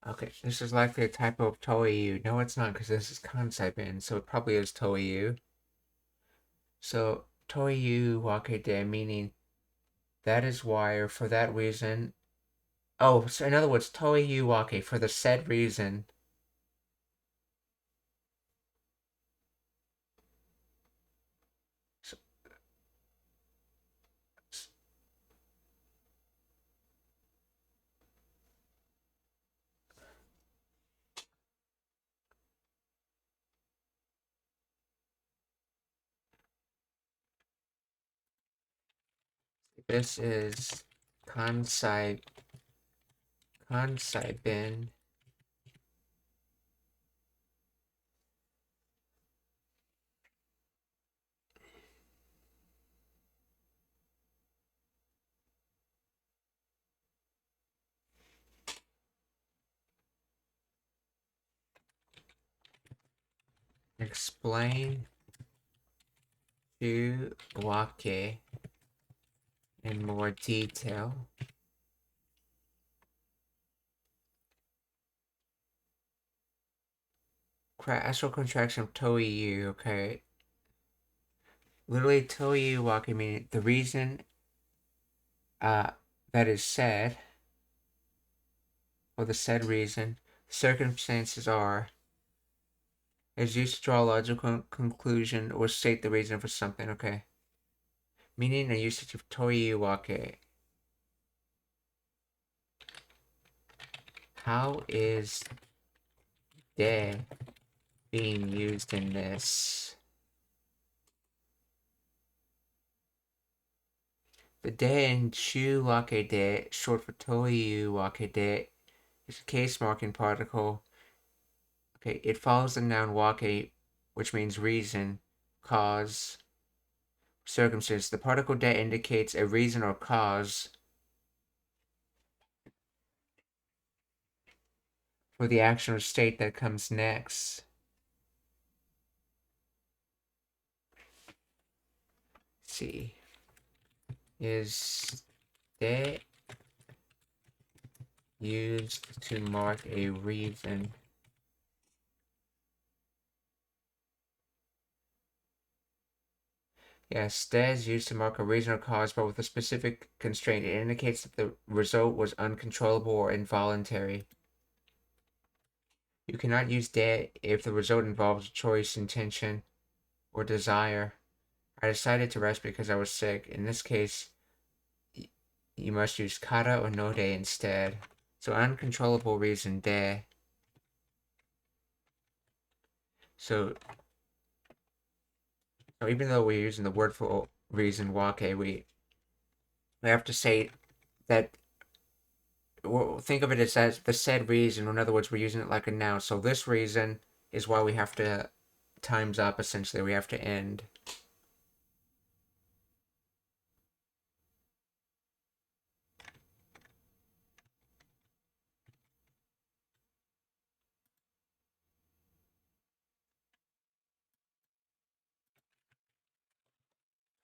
Okay, this is likely a typo of Toeiyu. No, it's not, because this is kansai bin, so it probably is Toeiyu. So, Toeiyu wakede, meaning that is why, or for that reason. Oh, so in other words, Toeiyu wake, for the said reason. So, this is kansai bin. Explain to wake in more detail. Actual contraction of Toeiyu, okay. Literally, Toeiyu wake meaning the reason that is said, or the said reason, circumstances are, is used to draw a logical conclusion or state the reason for something, okay. Meaning and usage of Toeiyu wake. How is de being used in this? The de in chu wake de, short for Toeiyu wake de, is a case marking particle. Okay, it follows the noun wake, which means reason, cause, circumstance. The particle de indicates a reason or cause for the action or state that comes next. Let's see. Is de used to mark a reason? Yes, de is used to mark a reason or cause, but with a specific constraint. It indicates that the result was uncontrollable or involuntary. You cannot use de if the result involves choice, intention, or desire. I decided to rest because I was sick. In this case, you must use kara or no de instead. So uncontrollable reason de. So even though we're using the word for reason wake, we have to say that, well, think of it as the said reason. In other words, we're using it like a noun. So this reason is why we have to times up, essentially. We have to end.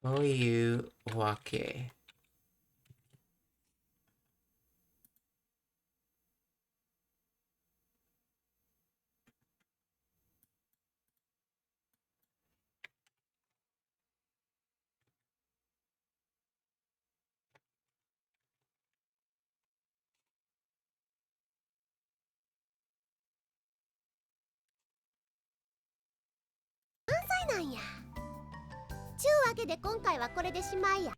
Toyu wake.関西なんや。ちゅうわけで今回はこれでしまいや。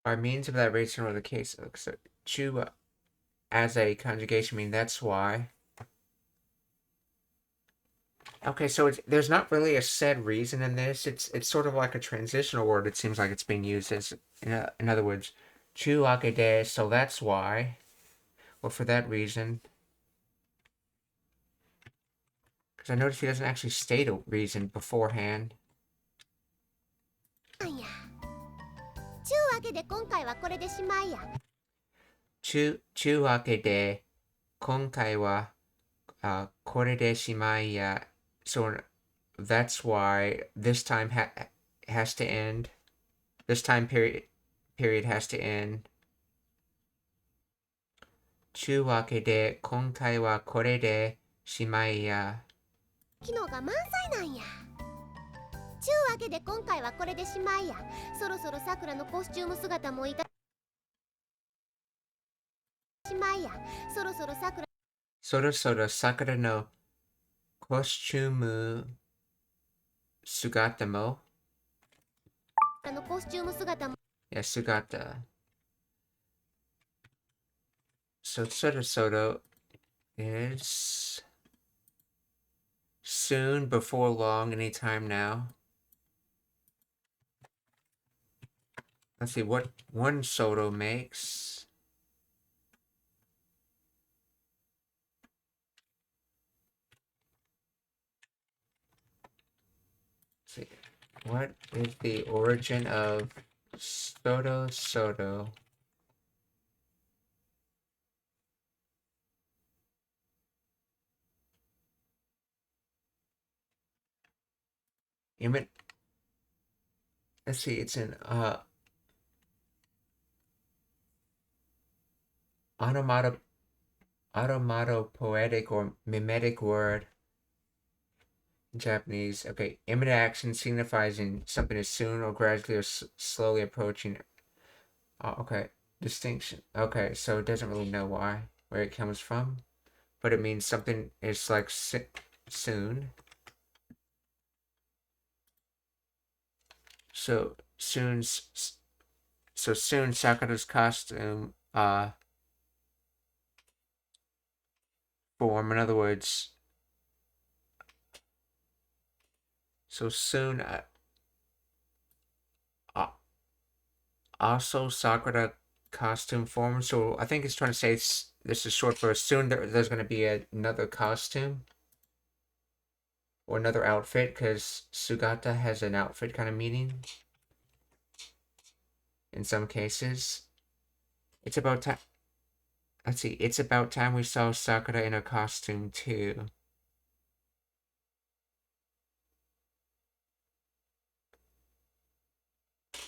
By means of that reason or the case. So chu as a conjugation mean that's why. Okay, so there's not really a said reason in this. It's sort of like a transitional word. It seems like it's being used as in other words, chu wake de. So that's why, or for that reason. Because I noticed he doesn't actually state a reason beforehand. なんや。ちゅうわけで今回はこれでしまいや。ちゅうわけで今回はこれでしまいや. So that's why this time has to end. This time period has to end. ちゅうわけで今回はこれでしまいや. 機能が満載なんや。ちゅうわけで今回はこれでしまいや。そろそろさくらのコスチューム姿もいたしまいや。そろそろさくらそろそろさくらのコスチューム姿ものコスチューム姿も Yeah, Sugata. So Soto is soon, before long, anytime now. Let's see what one Soto makes. Let's see. What is the origin of Soto? Let's see, it's an automatopoetic or mimetic word in Japanese. Okay, imminent action signifies in something is soon or gradually or slowly approaching. Okay, distinction. Okay, so it doesn't really know where it comes from, but it means something is like soon. So soon Sakura's costume form. In other words, so soon also Sakura costume form. So I think it's trying to say this is short for soon there's going to be another costume or another outfit, because Sugata has an outfit kind of meaning in some cases. It's about time. Let's see. It's about time we saw Sakura in a costume too.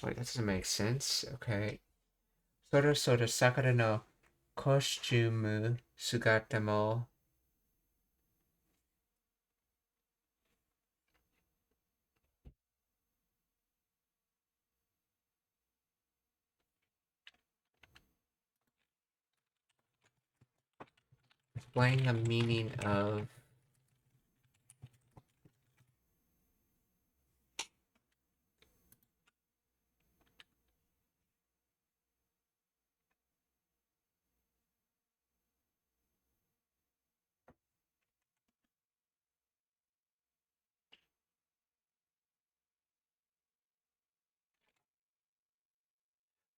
Wait, that doesn't make sense. Okay. Sora Sakura no costume Sugata mo. Explain the meaning of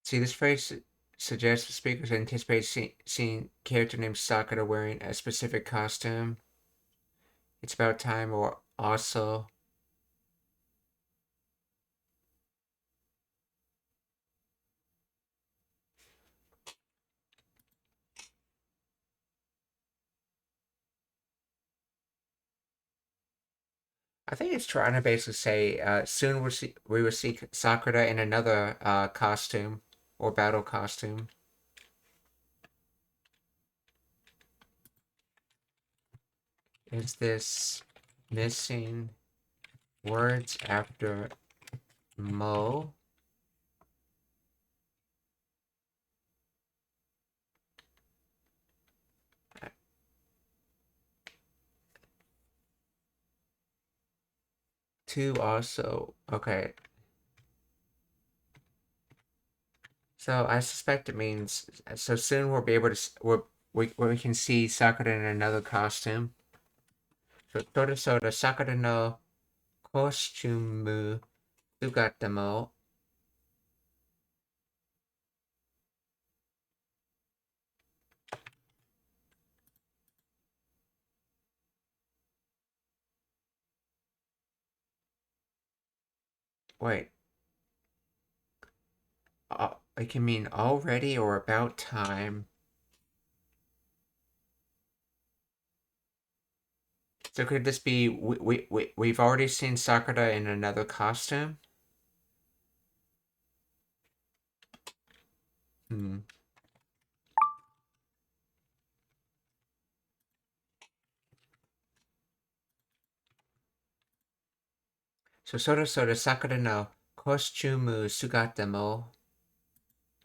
See, this phrase suggests the speakers anticipate seeing character named Sakura wearing a specific costume. It's about time, or also. I think it's trying to basically say soon we will see Sakura in another costume or battle costume. Is this missing words after mo? Two also. Okay. So I suspect it means so soon we'll be able to we can see Sakura in another costume. So Tora Sakura no costume sugata mo wait. It can mean already or about time. So could this be we've already seen Sakura in another costume? So Sakura no costume sugata mo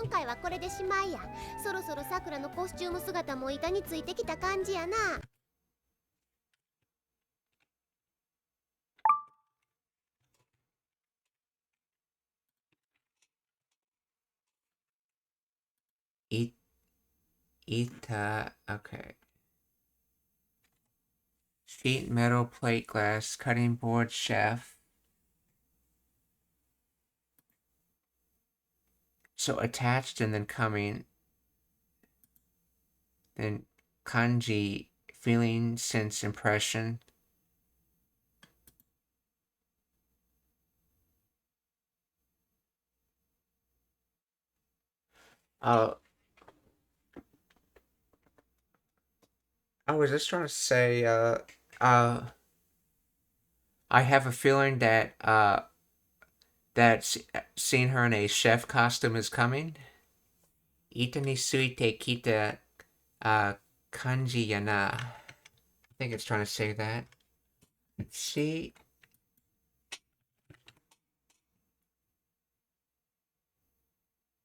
今回はこれでしまいや。そろそろさくらのコスチューム姿も板についてきた感じやな。okay. Sheet metal plate glass cutting board chef. So attached and then coming. Then kanji feeling sense impression. I was just trying to say I have a feeling that that seeing her in a chef costume is coming. Ita ni suite kita kanji yana. I think it's trying to say that. Let's see.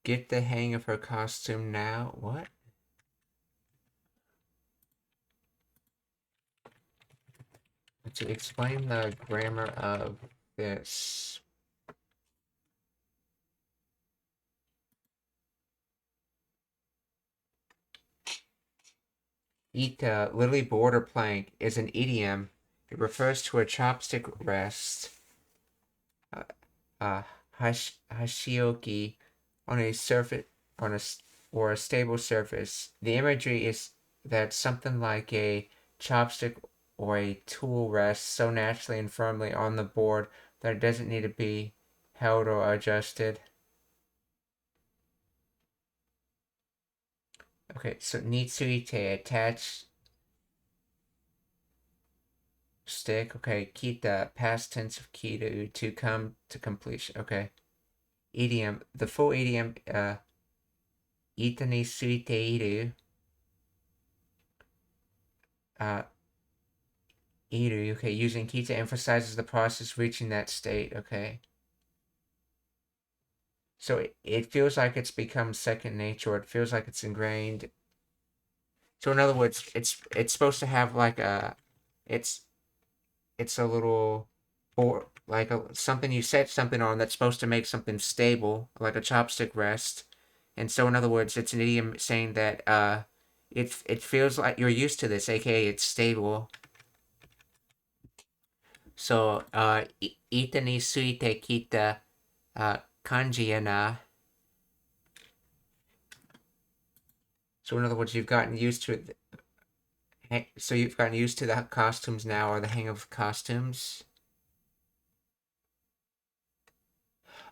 Get the hang of her costume now. What? To explain the grammar of this. Ita, lily board or plank, is an idiom. It refers to a chopstick rest, hashioki, on a surface, or a stable surface. The imagery is that something like a chopstick or a tool rests so naturally and firmly on the board that it doesn't need to be held or adjusted. Okay, so nitsuite, attached stick. Okay, kita, past tense of kita, to come to completion. Okay. Idiom, the full idiom, ita ni suiteiru. Iru, okay, using kita emphasizes the process reaching that state, okay. So it feels like it's become second nature, or it feels like it's ingrained. So in other words, it's supposed to have like it's a little, or like something you set something on that's supposed to make something stable, like a chopstick rest. And so in other words, it's an idiom saying that it feels like you're used to this, aka it's stable. So ita ni suite kita kanji ya na. So in other words, you've gotten used to it. So you've gotten used to the costumes now, or the hang of costumes.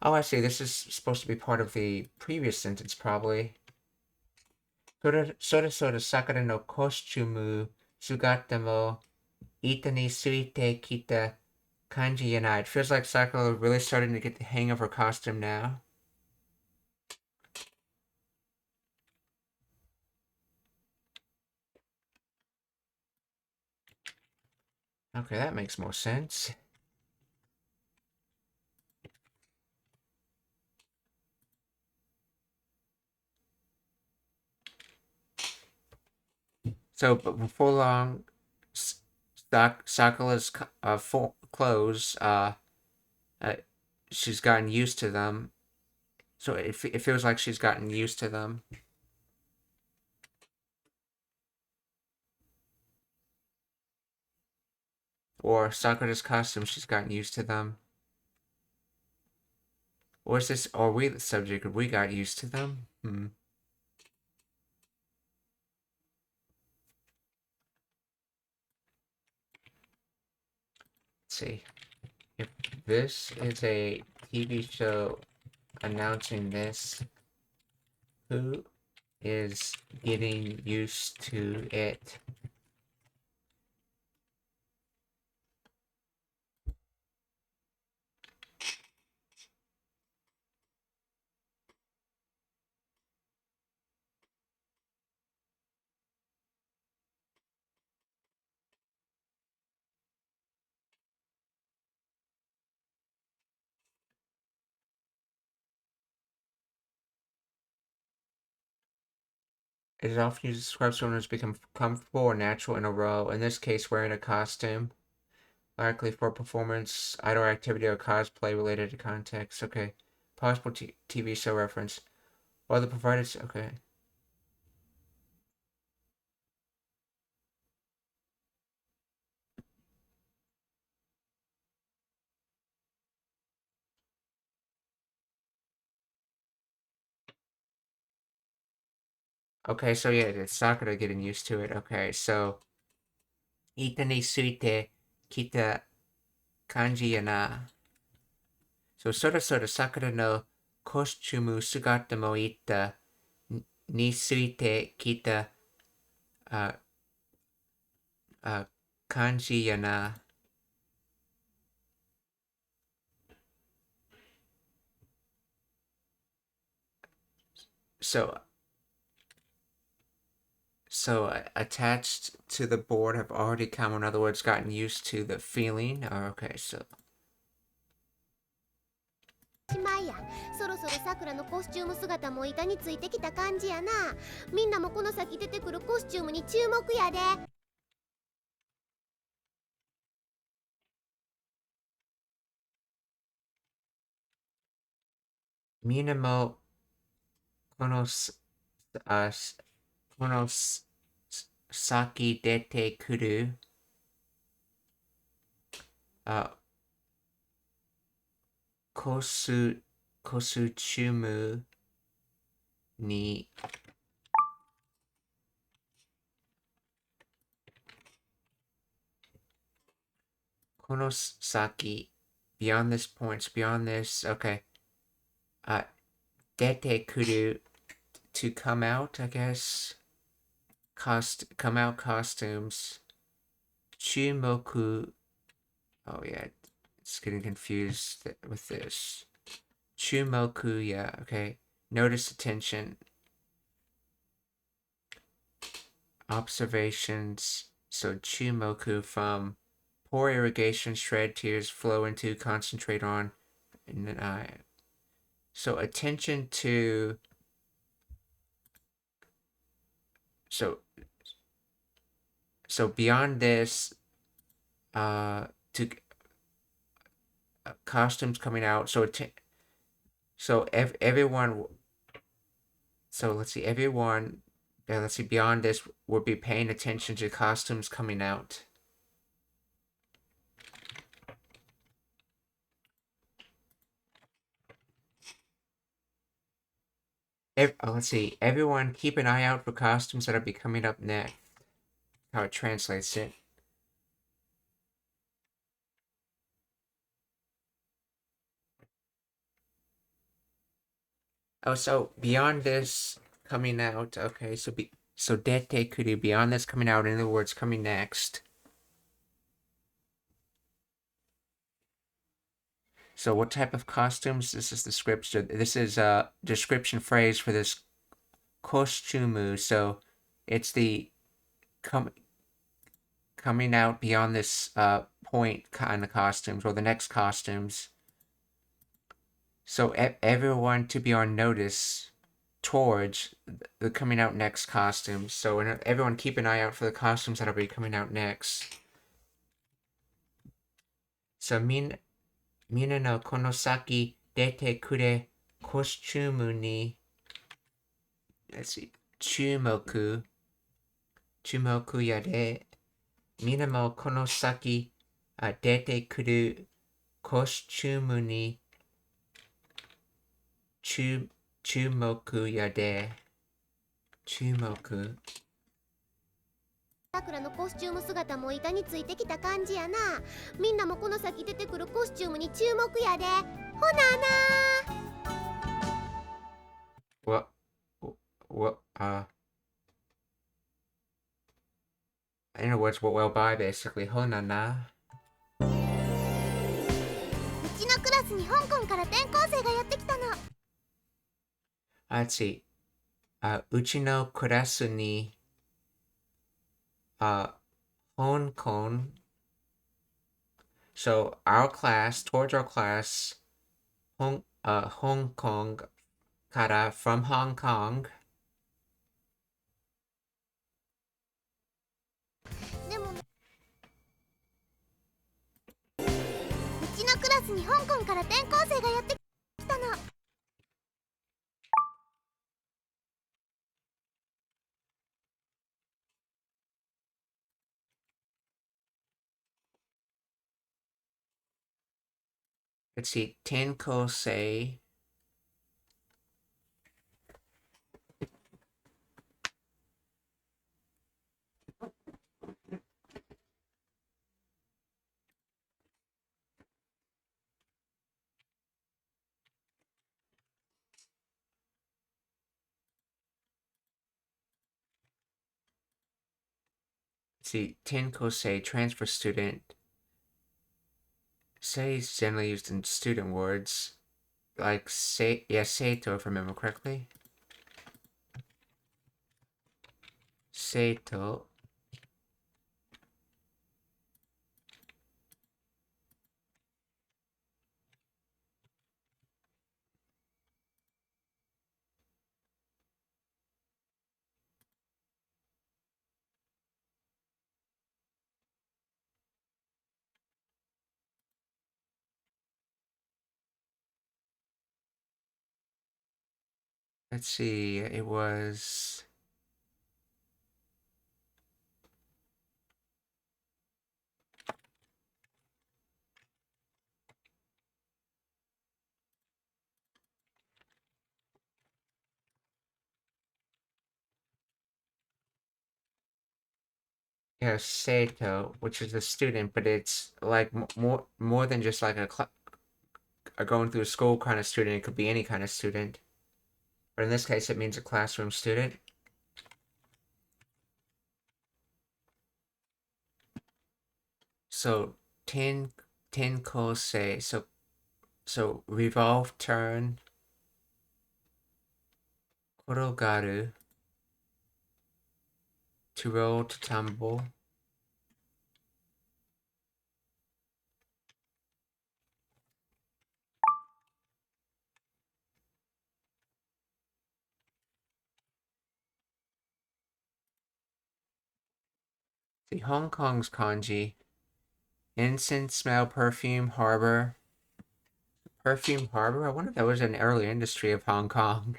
Oh, I see. This is supposed to be part of the previous sentence, probably. Sora Sakura no costume sugata mo ita ni suite kita kanji ya na. It feels like Sakura really starting to get the hang of her costume now. Okay, that makes more sense. So, but before long, Sakura's clothes, she's gotten used to them. So it feels like she's gotten used to them. Or Sakura's costume, she's gotten used to them. Or is this, are we the subject? We got used to them? Let's see. If this is a TV show announcing this, who is getting used to it? It is often used to describe someone who's become comfortable or natural in a role, in this case wearing a costume, likely for performance, idle activity, or cosplay related to context. Okay. Possible TV show reference. Or the provided, okay. Okay, so yeah, it's Sakura getting used to it. Okay, so 板についてきた感じやな。So そろそろ桜のコスチューム姿も板についてきた感じやな。So attached to the board have already come, in other words, gotten used to the feeling. Okay, so しまいや。そろそろさくらのコスチューム姿も板についてきた感じやな。みんなもこの先出てくるコスチュームに注目やで。みんなもこの先出てくるコスチュームにこの先 beyond this points, beyond this, okay. 出てくる to come out, I guess. Come out costumes. 注目 oh yeah, it's getting confused with this. 注目 yeah, okay. Notice, attention. Observations. So 注目 from pour irrigation, shred tears, flow into, concentrate on, and then so attention to so beyond this to costumes coming out, so everyone, so let's see, everyone, let's see, beyond this would be paying attention to costumes coming out. Let's see, everyone keep an eye out for costumes that'll be coming up next. How it translates it. Oh, so beyond this coming out, okay, so dete kuru, beyond this coming out, in other words, coming next. So what type of costumes? This is the script. So this is a description phrase for this kostumu. So it's the coming out beyond this point kind of costumes, or the next costumes. So everyone to be on notice towards the coming out next costumes. So everyone keep an eye out for the costumes that'll be coming out next. So みんなのこの先出てくれコスチュームに、注目やで、みんなもこの先出てくるコスチュームに注目やで。注目。さくらのコスチューム姿も板についてきた感じやな。みんなもこの先出てくるコスチュームに注目やで。ほなな。In other words, what will buy basically. ほなな。うちのクラスに香港から転校生がやってきたの。うちのクラスに香港。So our class, towards our class, Hong Kong,から from Hong Kong. でもうちのクラスに香港から転校生がやってきたの。Let's see, 転校生。See, 転校生, transfer student. Sei is generally used in student words. Like seito, if I remember correctly. Seito. Let's see, it was... Yeah, Seito, which is a student, but it's like more than just like a going through school kind of student. It could be any kind of student. But in this case, it means a classroom student. So, tenkosei. So revolve, turn. Korogaru. To roll, to tumble. See, Hong Kong's kanji. Incense, smell, perfume, harbor. Perfume harbor? I wonder if that was an early industry of Hong Kong.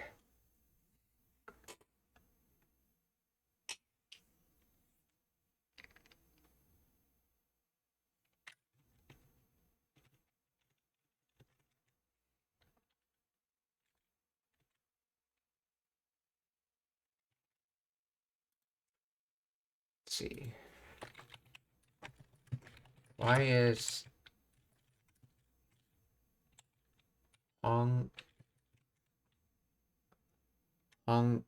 Let's see. Why is Hong Kong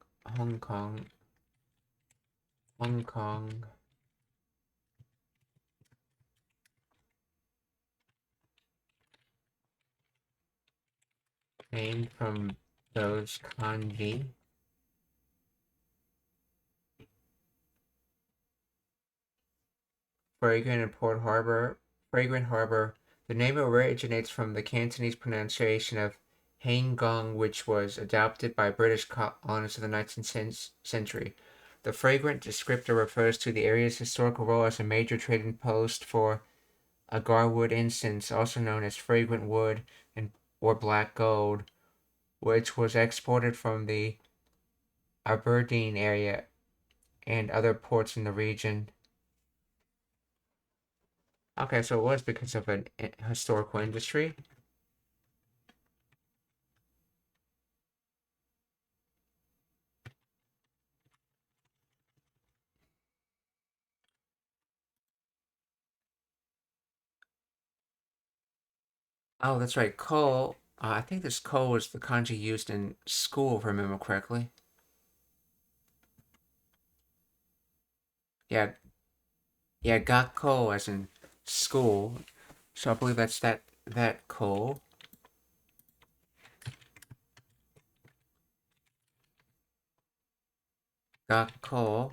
named from those kanji? Fragrant and Port Harbor. Fragrant Harbor. The name originates from the Cantonese pronunciation of Haingong, which was adopted by British colonists of the 19th century. The fragrant descriptor refers to the area's historical role as a major trading post for agarwood incense, also known as fragrant wood or black gold, which was exported from the Aberdeen area and other ports in the region. Okay, so it was because of an historical industry. Oh, that's right, coal. I think this coal was the kanji used in school, if I remember correctly. Yeah, got coal as in school. So I believe that's that coal. Got coal.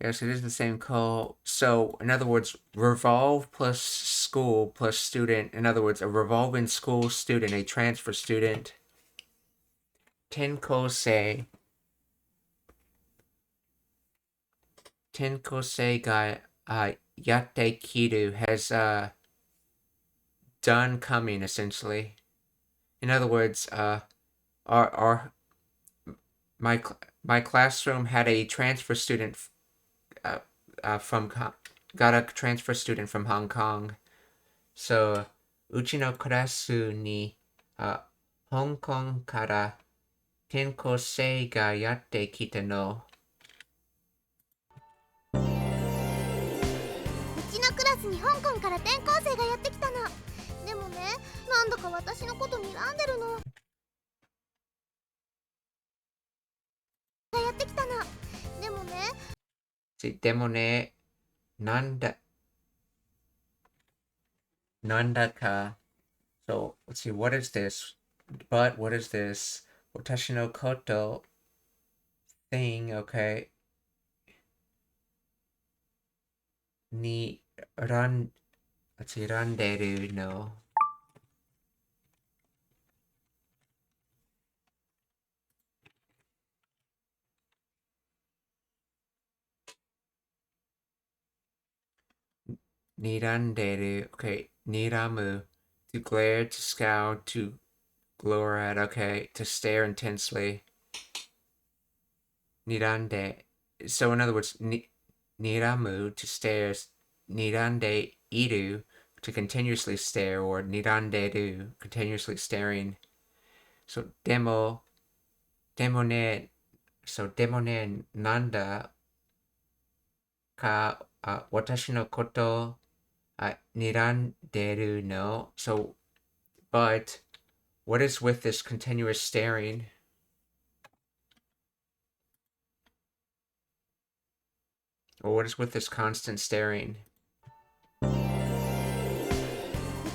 Yes, it is the same call. So, in other words, revolve plus school plus student. In other words, a revolving school student, a transfer student. Tenkosei. Tenkosei ga yatte kiru has done coming, essentially. In other words, our my classroom had a transfer student got a transfer student from Hong Kong. So, うちのクラスに、香港から転校生がやってきたの。うちのクラスに香港から転校生がやってきたの。でもね、なんだか私のこと睨んでるの。がやってきたの。でもね。でもね、なんだか。So, let's see, what is this? But, what is this? Watashi no koto thing, okay. Ni let's see, randeru no. Niranderu, okay. Niramu, to glare, to scowl, to glare at, okay. To stare intensely. Nirande. So, in other words, niramu, to stare. Nirande iru, to continuously stare, or niranderu, continuously staring. So, demo ne, nanda ka watashi no koto niranderu no. So, but what is with this continuous staring? Or what is with this constant staring? う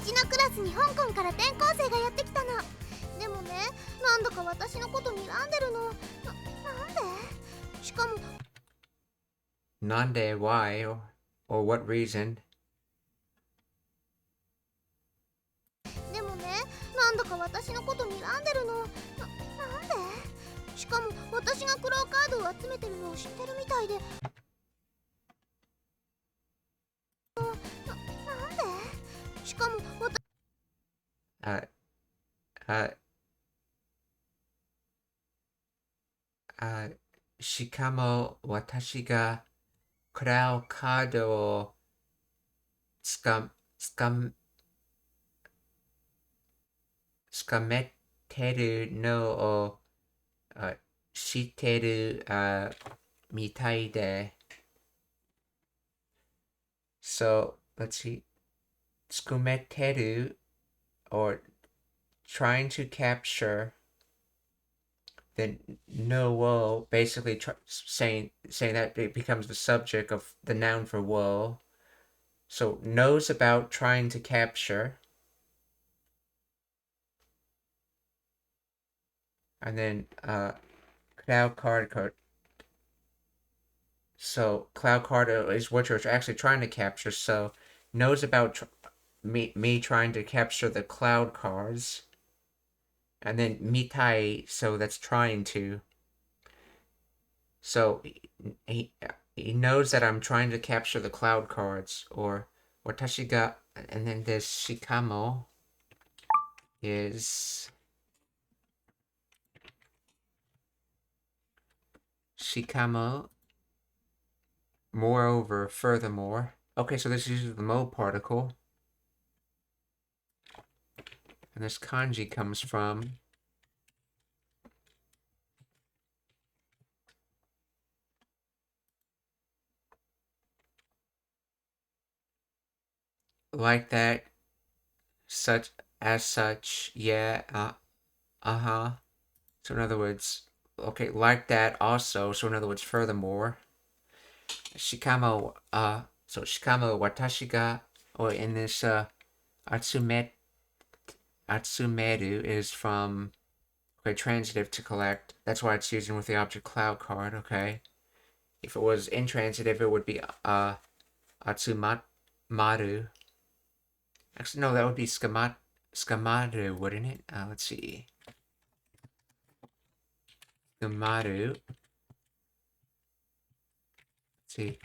ちのクラスに香港から転校生がやってきたの。でもね、なんだか私のこと睨んでるの。なんで？しかも。Nande, why? Or what reason? でもね、なんだか私のこと睨んでるの。なんで？しかも私がクローカードを集めてるのを知ってるみたいで。なんで？しかもしかも私がクラウカードをつかめてるのを知ってるみたいで。So, let's see. つくめてる or trying to capture the no basically saying that it becomes the subject of the noun for wo. So knows about trying to capture, and then cloud card. So cloud card is what you're actually trying to capture. So knows about me trying to capture the cloud cards. And then mitai, so that's trying to. So he knows that I'm trying to capture the cloud cards, or watashi ga, and then there's shikamo. is shikamo, moreover, furthermore. Okay, so this uses the mo particle. And this kanji comes from like that, such as such, yeah, uh-huh. So in other words, okay, like that also, so in other words, furthermore. Shikamo, so shikamo watashi ga, or in this, atsumeru is from, okay, transitive to collect. That's why it's using with the object cloud card, okay? If it was intransitive, it would be, atsumaru. Actually, no, that would be skamaru, wouldn't it? Let's see. Skamaru. Let's see.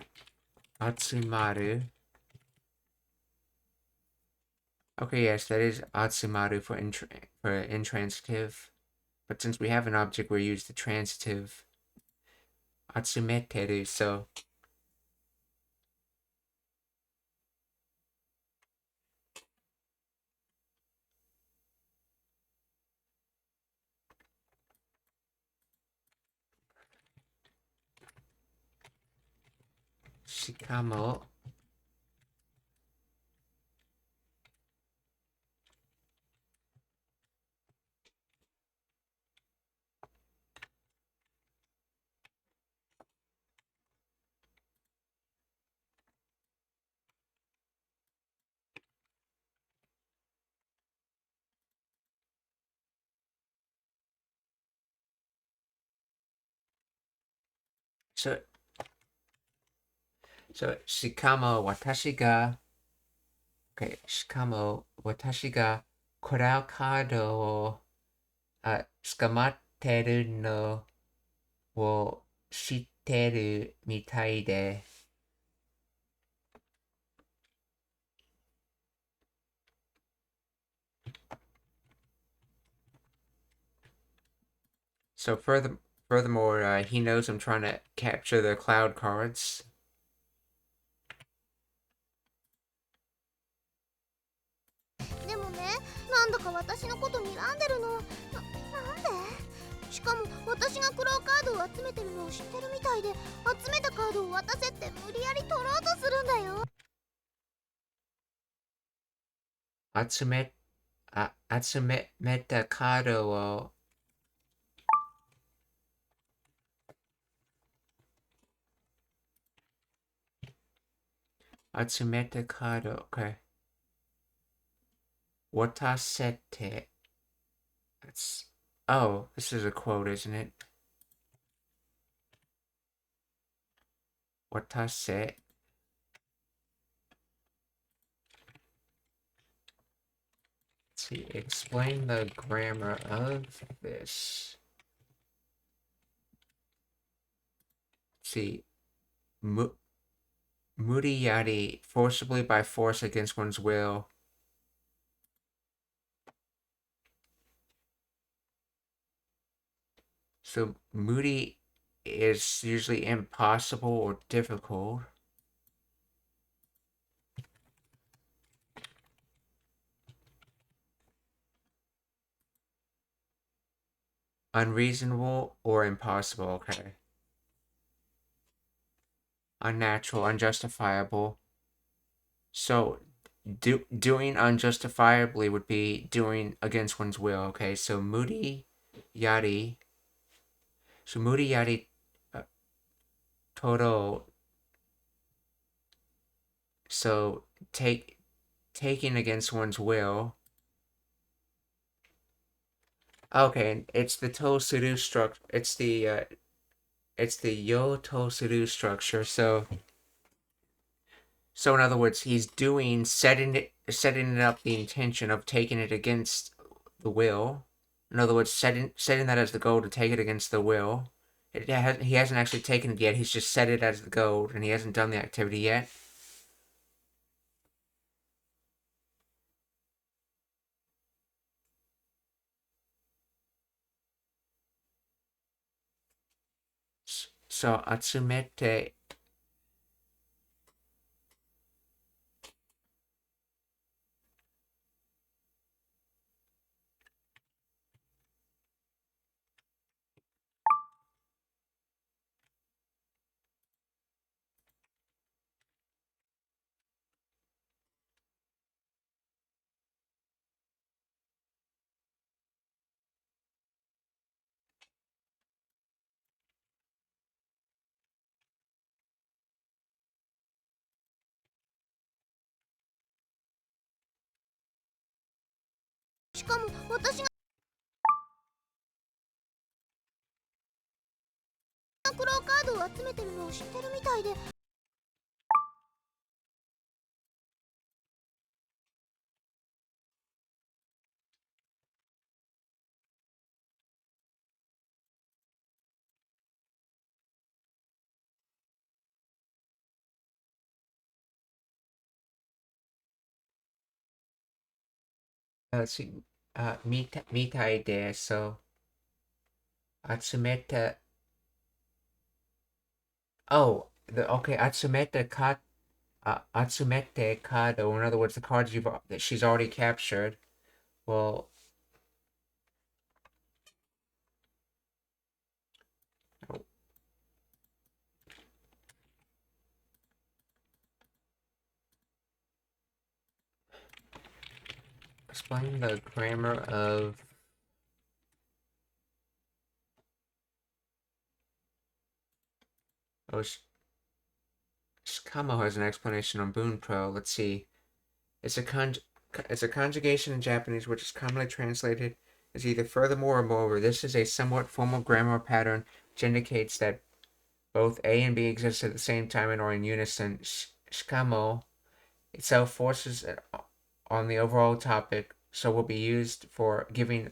Atsumaru. Okay, yes, that is atsumaru for intransitive. But since we have an object, we use the transitive atsumeteru, so shikamo so shikamo watashi ga, okay, shikamo watashi ga korau kaado wo tsukamatteru no wo shitteru mitai de. So furthermore, he knows I'm trying to capture the cloud cards. Atsumeta kaado wo Atsumeta kaado, okay. Watasete. That's, oh, this is a quote, isn't it? Watase. Let's see, explain the grammar of this. Let's see. Muriyari, forcibly by force against one's will. So muri is usually impossible or difficult. Unreasonable or impossible, okay. Unnatural, unjustifiable. So doing unjustifiably would be doing against one's will, okay? So muri yari. So muri yari toro. So taking against one's will. Okay, it's the to suru structure. It's the yo to suru structure. So in other words, he's doing setting it up the intention of taking it against the will. In other words, setting that as the goal to take it against the will. He hasn't actually taken it yet. He's just set it as the goal, and he hasn't done the activity yet. そう、集めて、しかも私がクローカードを集めてるのを知ってるみたいで。みたいで、そう、集めて、oh, okay, 集めて集めてカード, in other words, the cards that she's already captured, well, explain the grammar of oh, Shikamo has an explanation on Boon Pro. Let's see. It's a conjugation in Japanese which is commonly translated as either furthermore or moreover. This is a somewhat formal grammar pattern which indicates that both A and B exist at the same time and are in unison. Shikamo itself forces on the overall topic, so will be used for giving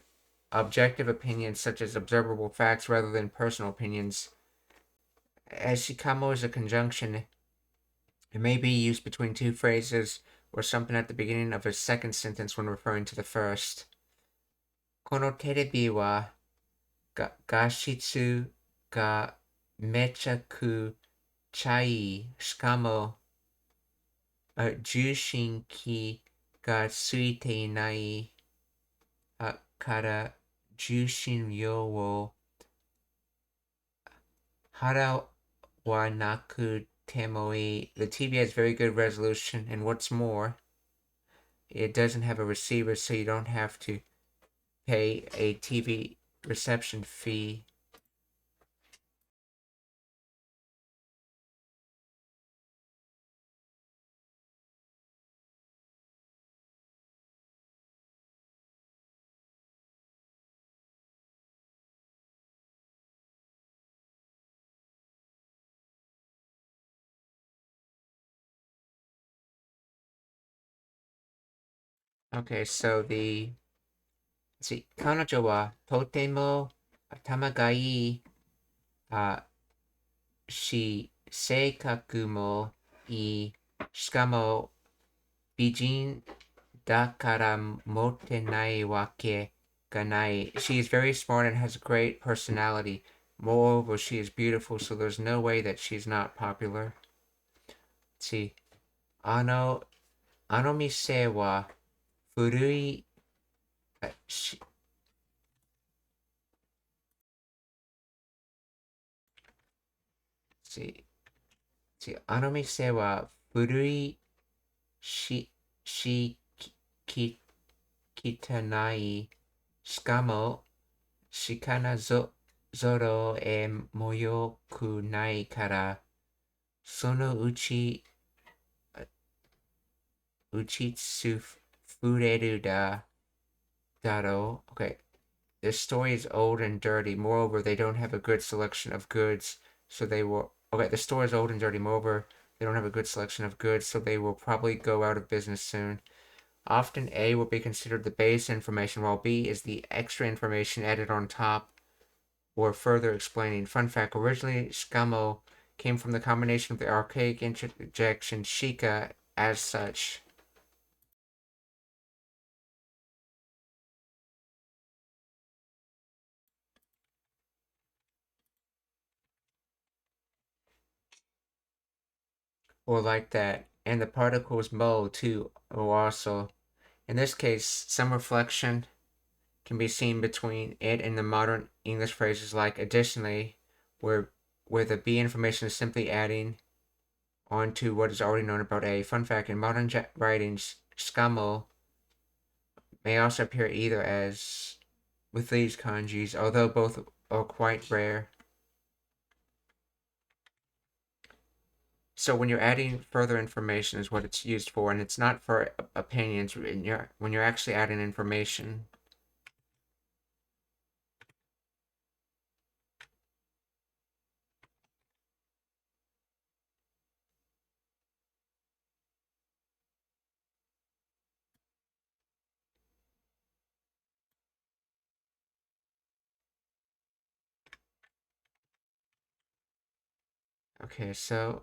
objective opinions such as observable facts rather than personal opinions. As shikamo is a conjunction, it may be used between two phrases or something at the beginning of a second sentence when referring to the first. このテレビは画質がめちゃくちゃいい。しかも受信機がついていないから受信料を払わなくてもいい。The TV has very good resolution, and what's more, it doesn't have a receiver, so you don't have to pay a TV reception fee. Okay, so the let's see, 彼女はとても頭がいいし、性格もいい。しかも美人だからモテないわけがない。She is very smart and has a great personality. Moreover, she is beautiful, so there's no way that she's not popular. Let's see. あの店は古いしあの店は古いし、汚い。しかも、魚ぞろえもよくないから、そのうちすふれるだろう。Okay, this story is old and dirty. Moreover, they don't have a good selection of goods, so they will. Okay, the store is old and dirty. Moreover, they don't have a good selection of goods, so they will probably go out of business soon. Often A will be considered the base information, while B is the extra information added on top or further explaining. Fun fact, originally Shikamo came from the combination of the archaic interjection Shika as such. or like that, and the particles mode too, or also. In this case, some reflection can be seen between it and the modern English phrases like additionally, where the B information is simply adding on to what is already known about A. Fun fact, in modern writings, skamo may also appear either as with these kanjis, although both are quite rare. So when you're adding further information is what it's used for, and it's not for opinions when you're actually adding information. Okay, so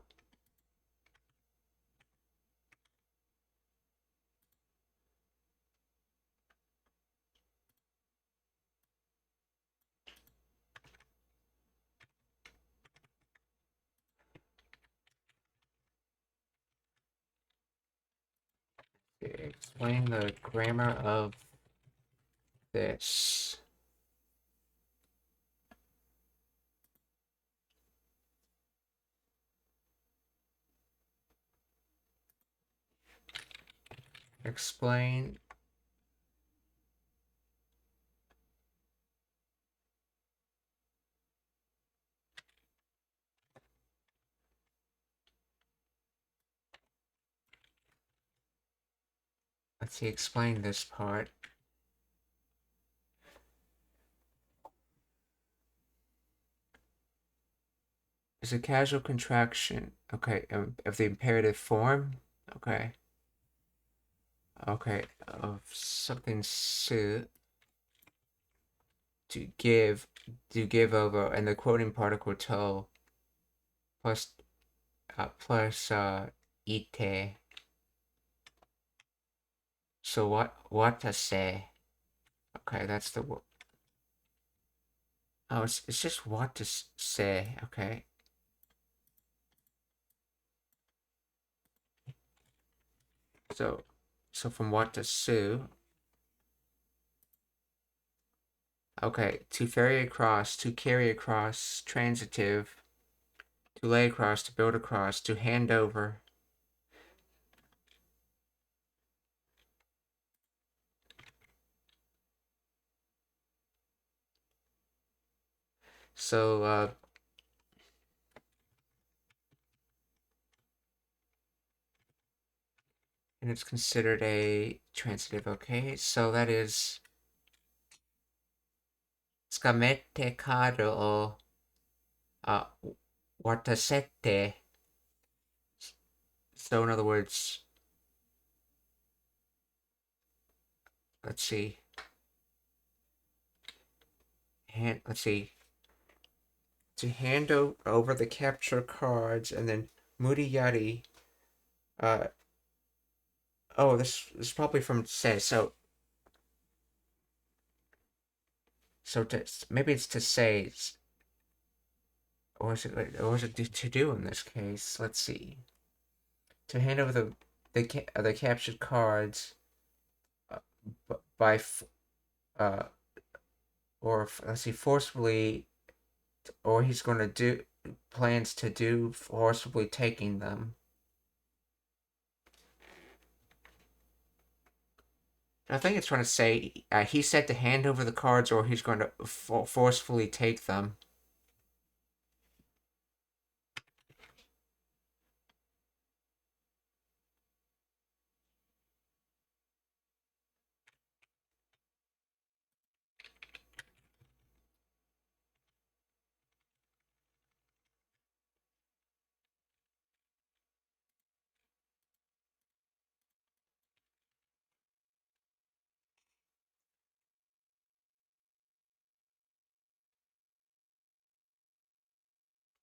explain the grammar of this. Explain let's see, explain this part. Is a casual contraction, okay, of the imperative form, okay, of something to give, over, and the quoting particle to plus ite. So what to say? Okay, that's the word. Oh, it's just what to say. Okay. So from what to sue. Okay, to ferry across, to carry across, transitive, to lay across, to build across, to hand over. So, and it's considered a transitive, okay? So that is Tsukamete karu o watasete. So in other words, let's see. Let's see. To hand over the capture cards, and then Muriyari. Oh, this is probably from say. So maybe it's to say, or is it to do in this case? Let's see. To hand over the captured cards uh, by or let's see, forcefully, or he's going to do plans to do forcibly taking them. I think it's trying to say he said to hand over the cards, or he's going to forcefully take them.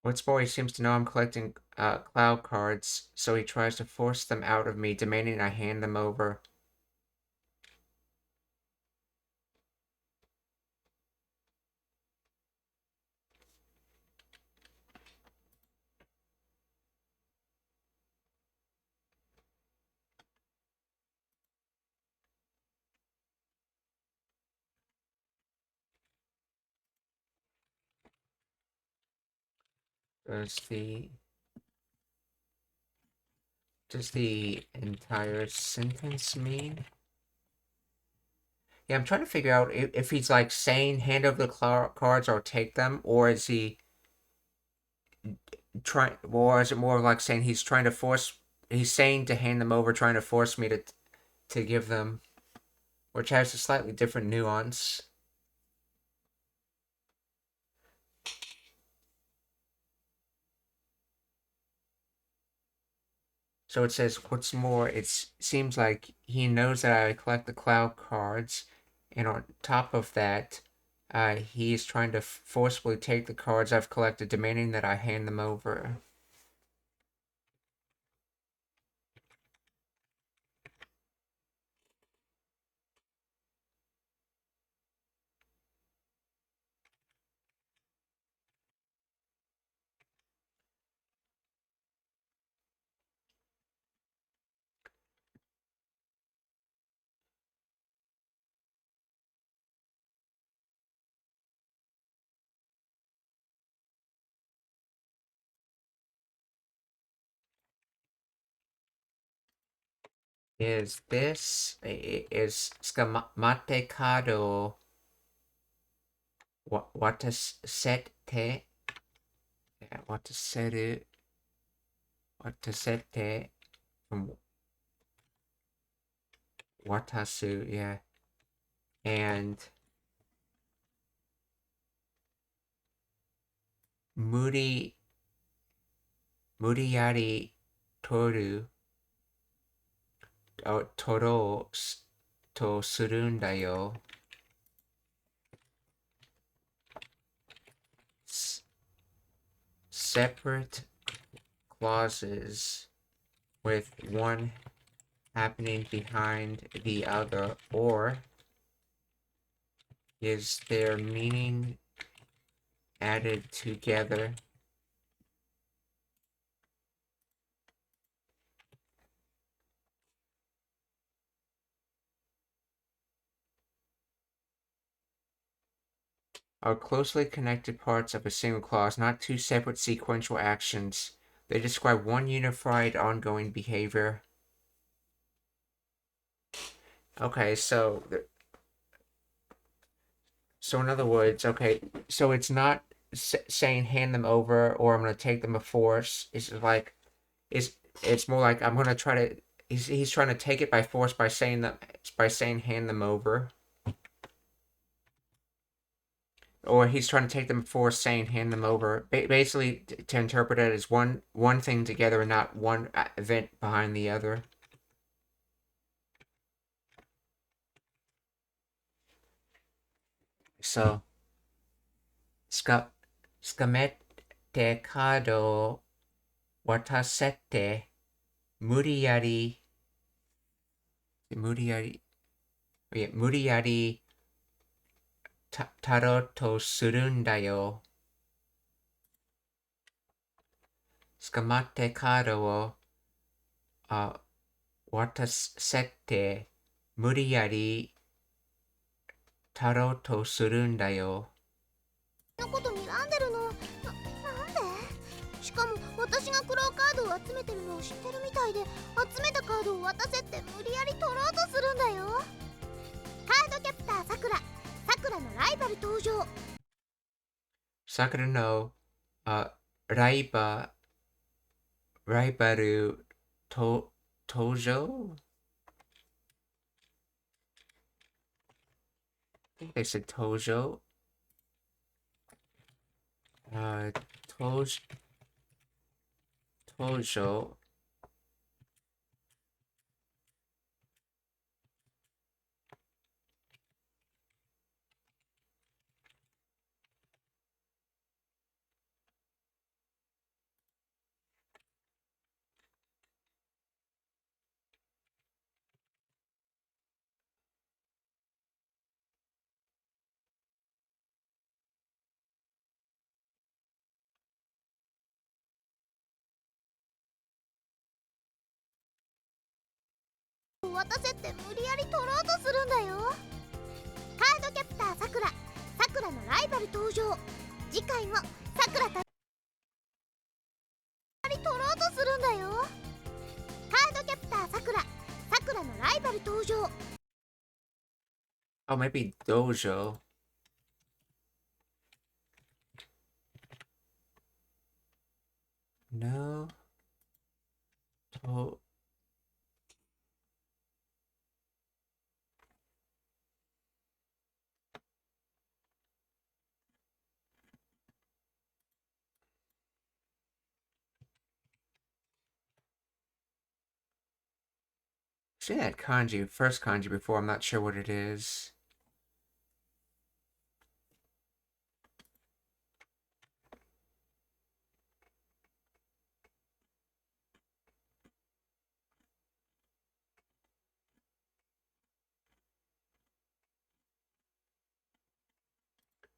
What's more, he seems to know I'm collecting cloud cards, so he tries to force them out of me, demanding I hand them over. Does the entire sentence mean? Yeah, I'm trying to figure out if he's like saying hand over the cards or take them, or is he trying, or is it more like saying he's saying to hand them over, trying to force me to give them, which has a slightly different nuance. So it says, what's more, it seems like he knows that I collect the cloud cards, and on top of that, he is trying to forcibly take the cards I've collected, demanding that I hand them over. Is this scamate cado watasette watasette from watasu, yeah, and muriyari toru toro to surun da yo. Separate clauses with one happening behind the other, or is their meaning added together? Are closely connected parts of a single clause, not two separate sequential actions. They describe one unified ongoing behavior. Okay, so in other words, okay, so it's not saying hand them over or I'm going to take them by force. It's like, it's more like I'm going to try to, he's trying to take it by force by saying hand them over. Or he's trying to take them for saying hand them over. Basically, to interpret it as one thing together and not one event behind the other. So, scamette cado watasette muriyari taro to surun da yo. Scamate cado wo watasette muriyari taro to surun da yo. のこと睨んでるの。なんで？しかも私がクローカードを集めてるのを知ってるみたいで、集めたカードを渡せって無理やり取ろうとするんだよ。カードキャプターさくら、さくらのライバル登場。さくらのライバル登場? I think they said Tojo. Tojo.「渡せって無理やり取ろうとするんだよ。カードキャプターさくら、さくらのライバル登場。次回もさくらた登場。 Oh, maybe dojo. No. To seen that kanji, first kanji before, I'm not sure what it is.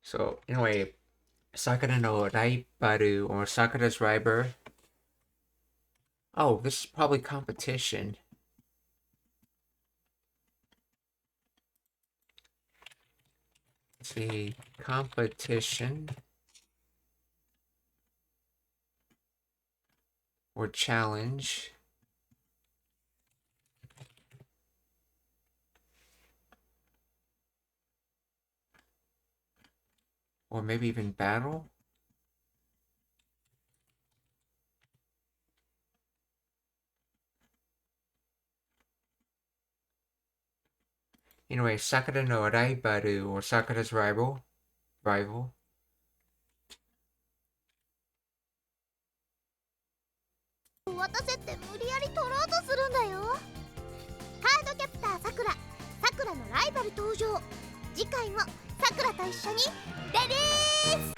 So, anyway, Sakura no Raibaru or Sakura's rival. Oh, this is probably competition. Let's see, competition or challenge. Or maybe even battle? Anyway, Sakura no Raibaru or Sakura's rival. 渡せって無理やり取ろうとするんだよ。カードキャプターさくら、さくらのライバル登場。次回もさくらと一緒にレディース。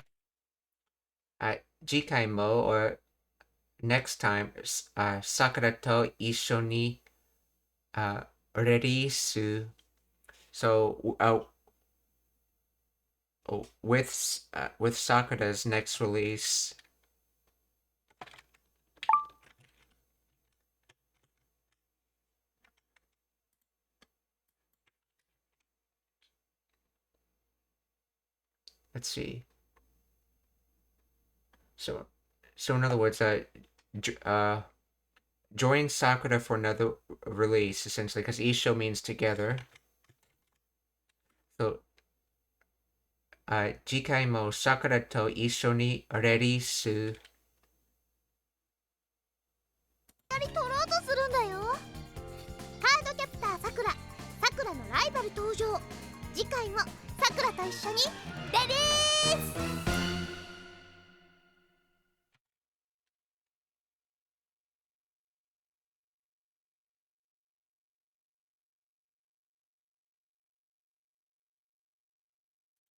次回も or next time, Sakura と一緒にレディース。So, with Sakura's next release, let's see. So in other words, join Sakura for another release, essentially, because Isho means together. So, 次回もSakuraと一緒にレディース。やり取ろうとするんだよ。カードキャプターさくら、さくらのライバル登場。次回もさくらと一緒にレディース。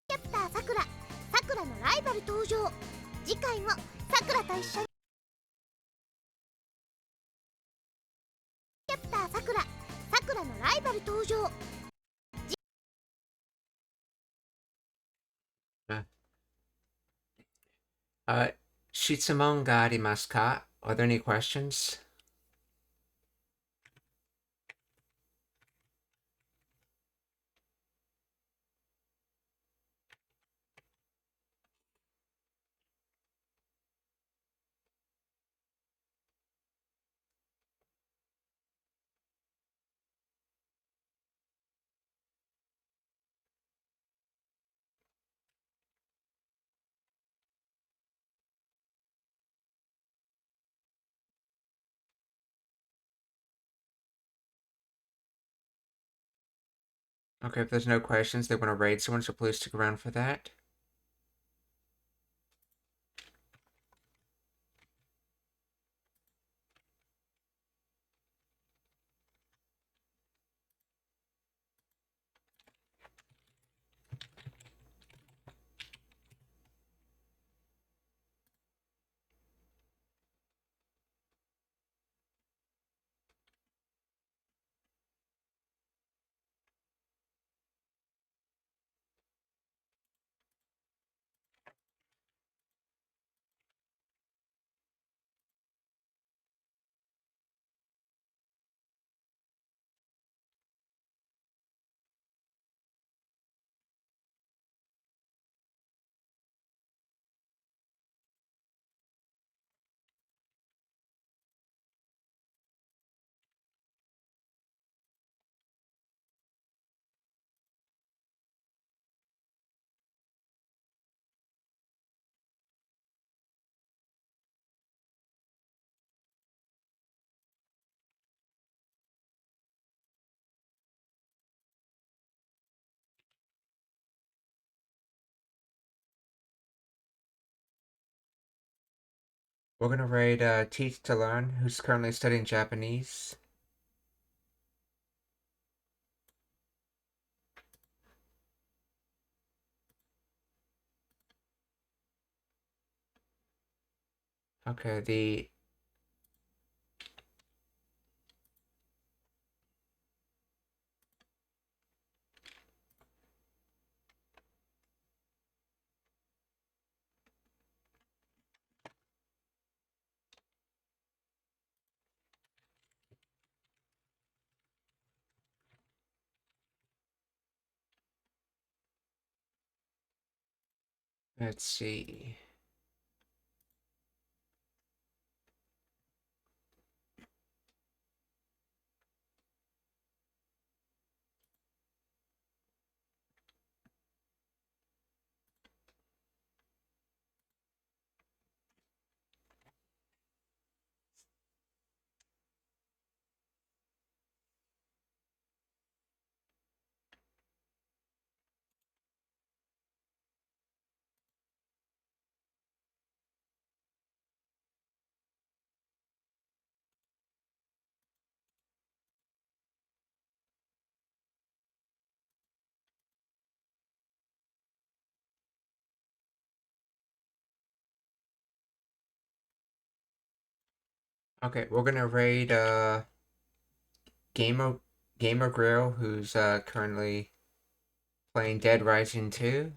キャプターさくら、さくらのライバル登場。次回もさくらと一緒に。キャプターさくら、さくらのライバル登場。質問がありますか? Are there any questions? Okay, if there's no questions, they want to raid someone, so please stick around for that. We're gonna raid Teach to Learn, who's currently studying Japanese. Okay, let's see. Okay, we're gonna raid Gamer Grill, who's currently playing Dead Rising 2.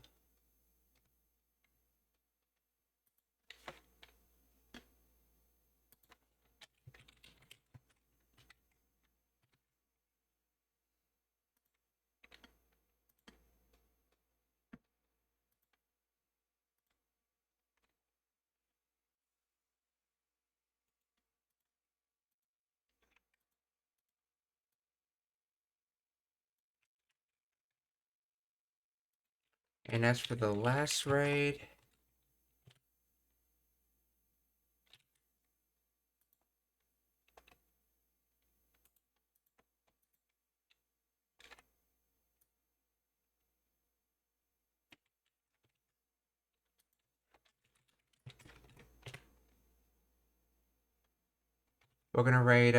And as for the last raid, we're gonna raid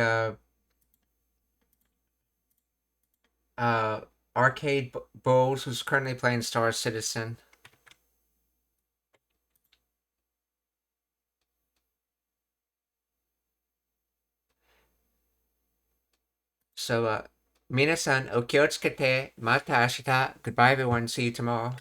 Arcade Bowls, who's currently playing Star Citizen. So, 皆さんお気をつけて、また明日. Goodbye everyone, see you tomorrow.